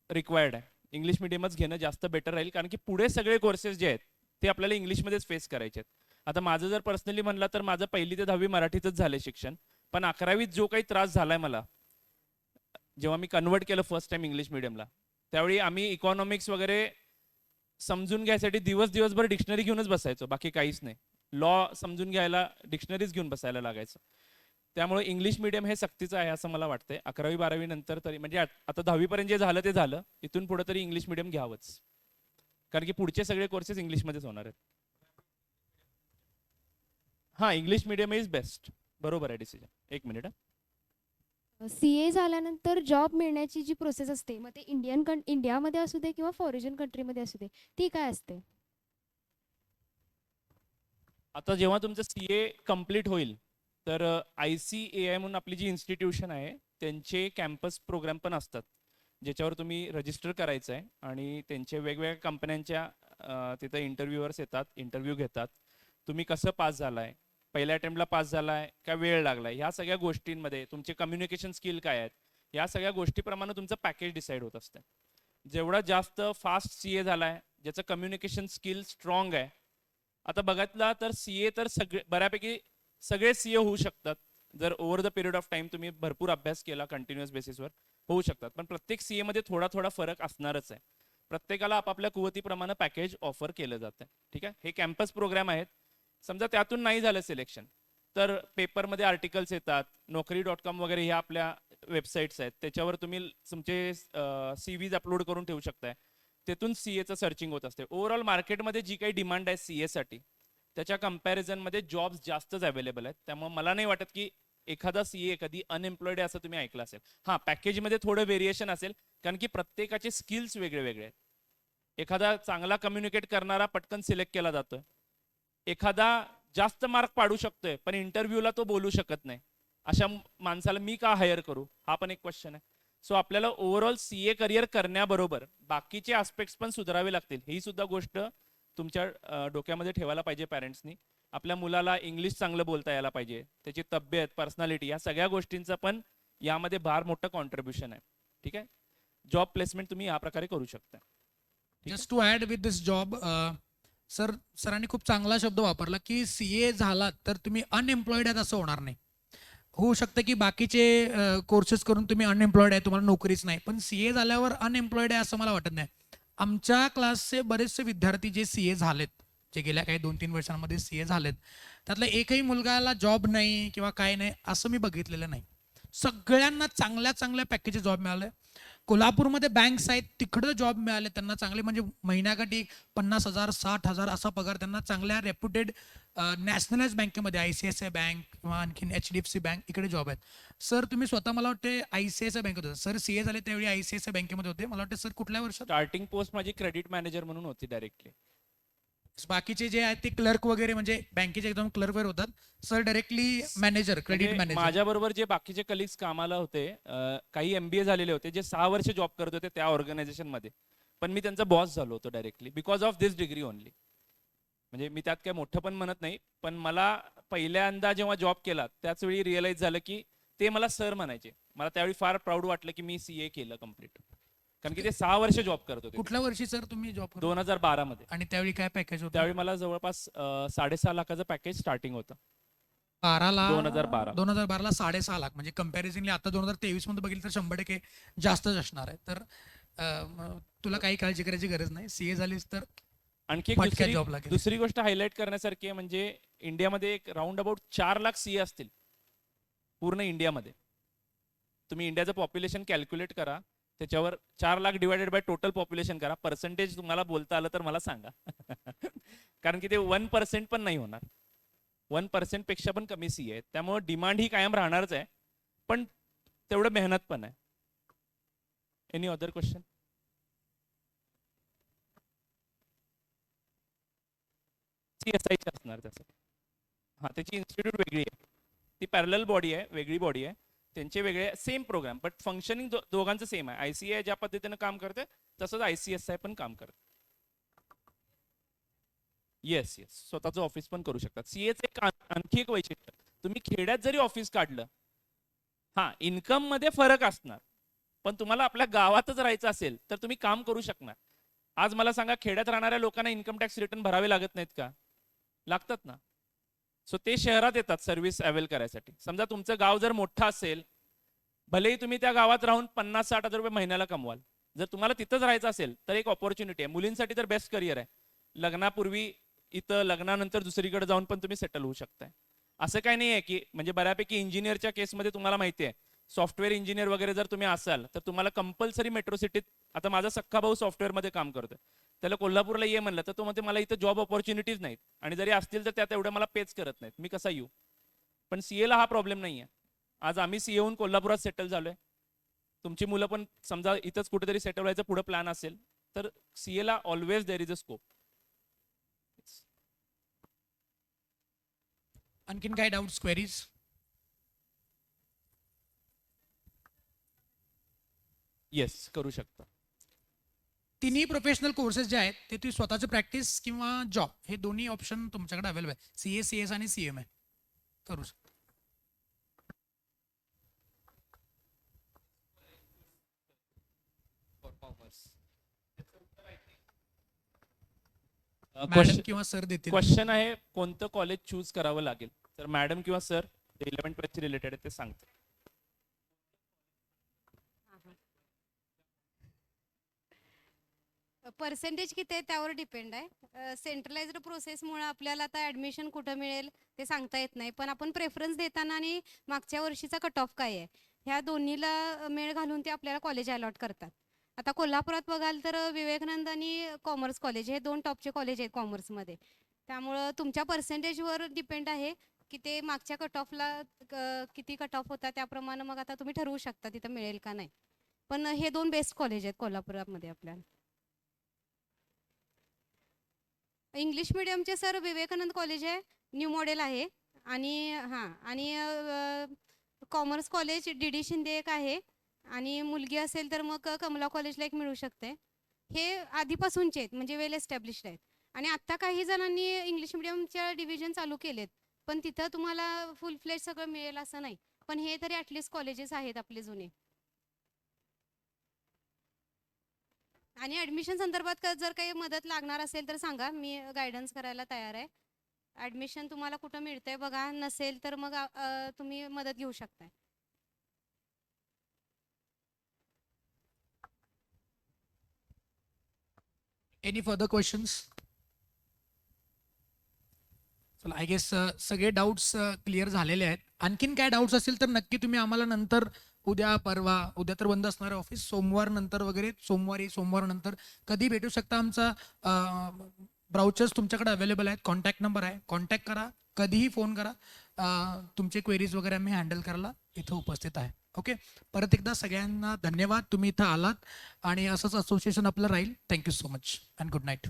रिक्वायर्ड आहे. इंग्लिश मीडियमच घेणं जास्त बेटर राहील, कारण की पुढे सगळे कोर्सेस जे आहेत ते आपल्याला इंग्लिशमध्येच फेस करायचे आहेत. आता माझं जर पर्सनली म्हणलं तर माझं 1ली ते 10वी मराठीतच झालं शिक्षण, पण 11वीत जो काही त्रास झालाय मला, जेव्हा मी कन्वर्ट केलं फर्स्ट टाइम इंग्लिश मीडियमला, त्यावेळी आम्ही इकॉनॉमिक्स वगैरे समजून घ्यायसाठी दिवसभर डिक्शनरी घेऊनच बसायचो, बाकी काहीच नाही. लॉ समजून घ्यायला डिक्शनरीज घेऊन बसायला लागायचं. त्यामुळे इंग्लिश मीडियम हे सक्तीचं आहे असं मला वाटतंय. 11वी 12वी नंतर तरी, म्हणजे आता 10वी पर्यंत जे झालं ते झालं, इथून पुढे तरी इंग्लिश मीडियम घ्यावंच, कारण की पुढचे सगळे कोर्सेस इंग्लिशमध्येच होणार आहेत. हा, इंग्लिश मीडियम इज बेस्ट. बरोबर आहे डिसिजन. एक मिनिट. CA झाल्यानंतर जॉब मिळण्याची जी प्रोसेस असते, मग ते इंडियामध्ये असू दे किंवा फॉरेन कंट्रीमध्ये असू दे, ती काय असते? आता जेव्हा तुमचं CA कम्प्लीट होईल तर ICAI म्हणून आपली जी इन्स्टिट्यूशन आहे त्यांचे कॅम्पस प्रोग्राम पण असतात, ज्याच्यावर तुम्ही रजिस्टर करायचं आहे आणि त्यांचे वेगवेगळ्या कंपन्यांच्या तिथं इंटरव्ह्यूअर्स येतात, इंटरव्ह्यू घेतात. तुम्ही कसं पास झालाय, पहिल्या अटेम्प्टला पास झालाय का वेळ लागलाय, ह्या सगळ्या गोष्टींमध्ये तुमचे कम्युनिकेशन स्किल काय आहेत, या सगळ्या गोष्टीप्रमाणे तुमचं पॅकेज डिसाईड होत असतं. जेवढा जास्त फास्ट CA झालाय, ज्याचं कम्युनिकेशन स्किल स्ट्रॉंग आहे, आता बघितला तर CA तर बऱ्यापैकी सगळे CA होऊ शकतात, जर over the period of time तुम्ही भरपूर अभ्यास केला कंटिन्युअस बेसिसवर होऊ शकतात. पण प्रत्येक CA मध्ये थोडा फरक असणारच आहे. प्रत्येकाला आपापल्या कुवतीप्रमाणे पॅकेज ऑफर केलं जातं. ठीक आहे, हे कॅम्पस प्रोग्राम आहेत. समजा त्यातून नाही झालं सिलेक्शन तर पेपरमध्ये आर्टिकल्स येतात, Naukri.com वगैरे ह्या आपल्या वेबसाईट्स आहेत, त्याच्यावर तुम्ही तुमचे CVs अपलोड करून ठेवू शकताय. तेथून CAचं सर्चिंग होत असते. ओव्हरऑल मार्केटमध्ये जी काही डिमांड आहे CA साठी, त्याच्या कम्पॅरिझनमध्ये जॉब्स जास्तच अवेलेबल आहेत. त्यामुळे मला नाही वाटत की एखादा CA कधी अनएम्प्लॉयड आहे असं तुम्ही ऐकलं असेल. हां, पॅकेजमध्ये थोडं व्हेरिएशन असेल, कारण की प्रत्येकाचे स्किल्स वेगळे वेगळे आहेत. एखादा चांगला कम्युनिकेट करणारा पटकन सिलेक्ट केला जातोय, एखादा जास्त मार्क पाडू शकतोय पण इंटरव्ह्यूला तो बोलू शकत नाही. अशा माणसाला मी का हायर करू, हा पण एक क्वेश्चन आहे. सो आपल्याला ओव्हरऑल CA करिअर करण्याबरोबर बाकीचे आस्पेक्ट्स पण सुधारावे लागतील. ही सुद्धा गोष्ट तुमच्या डोक्यामध्ये ठेवायला पाहिजे पॅरेंट्सनी. आपल्या मुलाला इंग्लिश चांगलं बोलता यायला पाहिजे, त्याची तब्येत, पर्सनॅलिटी, या सगळ्या गोष्टींचा पण यामध्ये फार मोठं कॉन्ट्रीब्युशन आहे. ठीक आहे, जॉब प्लेसमेंट तुम्ही या प्रकारे करू शकता. Just to add with this job, सरांनी खूप चांगला शब्द वापरला की CA झालात तर तुम्ही अनएम्प्लॉयड आहेत असं होणार नाही. होऊ शकतं की बाकीचे कोर्सेस करून तुम्ही अनएम्प्लॉयड आहे, तुम्हाला नोकरीच नाही, पण CA झाल्यावर अनएम्प्लॉयड आहे असं मला वाटत नाही. आमच्या क्लासचे बरेचसे विद्यार्थी जे CA झालेत, जे गेल्या काही 2-3 वर्षांमध्ये CA झालेत, त्यातला एकही मुलगाला जॉब नाही किंवा काय नाही असं मी बघितलेलं नाही. सगळ्यांना चांगल्या पॅकेज जॉब मिळाले. कोल्हापूरमध्ये बँक्स आहेत, तिकडं जॉब मिळाले त्यांना चांगले, म्हणजे महिन्याकाठी 50,000 60,000 असा पगार त्यांना चांगल्या रेप्युटेड नॅशनलाइज बँकेमध्ये, ICICI बँक किंवा आणखीन HDFC बँक, इकडे जॉब आहेत. सर तुम्ही स्वतः मला वाटते ICICI बँकेत होते सर, CA झाले त्यावेळी ICICI बँकेमध्ये होते मला वाटतं. सर कुठल्या वर्षात? स्टार्टिंग पोस्ट माझी क्रेडिट मॅनेजर म्हणून होती डायरेक्टली. बाकीचे जे आहेत ते क्लर्क वगैरे, म्हणजे बँकेचे एकदम क्लर्क वगैरे होतात. Sir directly manager, credit manager. माझ्या बरोबर जे बाकीचे कलिग्स कामाला होते, काही MBA झालेले होते, जे 6 वर्ष जॉब करत होते त्या ऑर्गनायझेशन मध्ये, पण मी त्यांचा बॉस झालो होतो directly because of this degree only. म्हणजे मी त्यात काय मोठं पण म्हणत नाही, पण मला पहिल्यांदा जेव्हा जॉब केला त्याच वेळी रिअलाइज झालं की ते मला सर म्हणायचे. मला त्यावेळी फार प्राऊड वाटलं की मी CA केलं कम्प्लीट, कारण की ते 6 वर्ष जॉब करत होते. कुठल्या वर्षी सर तुम्ही जॉब 2012 मध्ये. आणि त्यावेळी काय पॅकेज होतं? त्यावेळी मला जवळपास 6.5 लाखाचं पॅकेज स्टार्टिंग होतं. 2012 2012. 2012ला 6.5 लाख, म्हणजे कम्पॅरिझनली आता 2023 मध्ये बघितलं तर 100% जास्तच असणार आहे. तर तुला काही काळजी करायची गरज नाही. CA झालीस तर आणखी एक पटक्यात job लागेल. दुसरी गोष्ट हायलाइट करण्यासारखी आहे, म्हणजे इंडियामध्ये एक राऊंड अबाउट 4 लाख CA असतील पूर्ण इंडियामध्ये. तुम्ही इंडियाचं पॉप्युलेशन कॅल्क्युलेट करा, त्याच्यावर 4 lakh divided by total population करा. पर्सेंटेज तुम्हाला बोलता आलं तर मला सांगा. कारण की ते 1% पण नाही होणार. 1% पेक्षा पण कमी CA आहेत. त्यामुळे डिमांड ही कायम राहणारच आहे, पण तेवढं मेहनत पण आहे. Any other question? CSI ची असणार त्याचं. हा, त्याची इन्स्टिट्यूट वेगळी आहे, ती पॅरलल बॉडी आहे, वेगळी बॉडी आहे, त्यांचे वेगळे सेम प्रोग्राम, बट फंक्शनिंग दोघांचं सेम आहे. ICAI ज्या पद्धतीने काम करते तसंच ICSI पण काम करते. येस येस, स्वतःचं ऑफिस पण करू शकतात. CAचं एक आणखी एक वैशिष्ट्य, तुम्ही खेड्यात जरी ऑफिस काढलं, हा इन्कम मध्ये फरक असणार, पण तुम्हाला आपल्या गावातच राहायचं असेल तर तुम्ही काम करू शकणार. आज मला सांगा, खेड्यात राहणाऱ्या लोकांना इन्कम टॅक्स रिटर्न भरावे लागत नाहीत का? लागतात ना. सो ते शहरात येतात सर्व्हिस अवेल करायसाठी. समजा तुमचं गाव जर मोठं असेल, भलेही तुम्ही त्या गावात राहून 50-60 हजार रुपये महिन्याला कमवाल, जर तुम्हाला तिथंच राहायचं असेल तर एक ऑपॉर्च्युनिटी आहे. मुलींसाठी तर बेस्ट करिअर आहे. लग्नापूर्वी इथं, लग्नानंतर दुसरीकडे जाऊन पण तुम्ही सेटल होऊ शकताय. असं काही नाही आहे की, म्हणजे बऱ्यापैकी इंजिनियरच्या केसमध्ये तुम्हाला माहिती आहे, सॉफ्टवेअर इंजिनियर वगैरे जर तुम्ही असाल तर तुम्हाला कंपल्सरी मेट्रो सिटीत, आता माझा सख्खा भाऊ सॉफ्टवेअरमध्ये काम करतोय, त्याला कोल्हापूरला ये म्हणलं तर तो म्हणते मला इथं जॉब ऑपॉर्च्युनिटीज नाहीत, आणि जरी असतील तर त्यात एवढ्या मला पेच करत नाहीत, मी कसा येऊ? पण CAला हा प्रॉब्लेम नाही आहे. आज आम्ही CA होऊन कोल्हापुरात सेटल झालोय. तुमची मुलं पण समजा इथंच कुठेतरी सेटल व्हायचं पुढे प्लॅन असेल तर CAला always there is a scope. आणखीन काय डाऊट्स, क्वेरीज? येस, करू शकता. तिन्ही प्रोफेशनल कोर्सेस जे आहेत ते तुम्ही स्वतःचं प्रॅक्टिस किंवा जॉब, हे दोन्ही ऑप्शन तुमच्याकडे अवेलेबल आहे. CA, CS आणि CMA करू शकता. मॅडम किंवा सर देतील. क्वेश्चन आहे, कोणतं कॉलेज चूज करावं लागेल? तर मॅडम किंवा सर 11-12 रिलेटेड आहे ते सांगते. पर्सेंटेज किती आहे त्यावर डिपेंड आहे. सेंट्रलाइज्ड प्रोसेसमुळे आपल्याला आता ॲडमिशन कुठं मिळेल ते सांगता येत नाही, पण आपण प्रेफरन्स देताना आणि मागच्या वर्षीचा कट ऑफ काय आहे ह्या दोन्हीला मेळ घालून ते आपल्याला कॉलेज अलॉट करतात. आता कोल्हापुरात बघाल तर विवेकानंद आणि कॉमर्स कॉलेज हे 2 टॉपचे कॉलेज आहेत कॉमर्समध्ये. त्यामुळं तुमच्या पर्सेंटेजवर डिपेंड आहे की ते मागच्या कट ऑफला किती कट ऑफ होता, त्याप्रमाणे मग आता तुम्ही ठरवू शकता तिथं मिळेल का नाही. पण हे 2 बेस्ट कॉलेज आहेत कोल्हापुरामध्ये आपल्याला. इंग्लिश मिडियमचे सर विवेकानंद कॉलेज आहे, न्यू मॉडेल आहे, आणि हां, आणि कॉमर्स कॉलेज DD शिंदे एक आहे, आणि मुलगी असेल तर मग कमला कॉलेजला एक मिळू शकते. हे आधीपासूनचे आहेत, म्हणजे वेल एस्टॅब्लिश्ड आहेत. आणि आत्ता काही जणांनी इंग्लिश मिडियमच्या डिव्हिजन चालू केलेत, पण तिथं तुम्हाला फुल फ्लेज सगळं मिळेल असं नाही. पण हे तरी ॲटलिस्ट कॉलेजेस आहेत आपले जुने. आणि ॲडमिशन संदर्भात जर काही मदत लागणार असेल तर सांगा, मी गायडन्स करायला तयार आहे. ॲडमिशन तुम्हाला कुठं मिळतंय बघा, नसेल तर मग तुम्ही मदत घेऊ शकताय. Any further questions? चला, आय गेस सगळे डाऊट्स क्लिअर झालेले आहेत. आणखीन काय डाऊट्स असतील तर नक्की तुम्ही आम्हाला नंतर, उद्या परवा, उद्या तर बंद असणार आहे ऑफिस, सोमवार नंतर वगैरे, सोमवार नंतर कधी भेटू शकता. आमचा ब्राउचर्स तुमच्याकडे अवेलेबल आहेत, कॉन्टॅक्ट नंबर आहे, कॉन्टॅक्ट करा, कधीही फोन करा. तुमचे क्वेरीज वगैरे आम्ही हँडल करायला इथं उपस्थित आहे. ओके, परत एकदा सगळ्यांना धन्यवाद, तुम्ही इथं आलात, आणि असंच असोसिएशन आपलं राहील. Thank you so much and good night.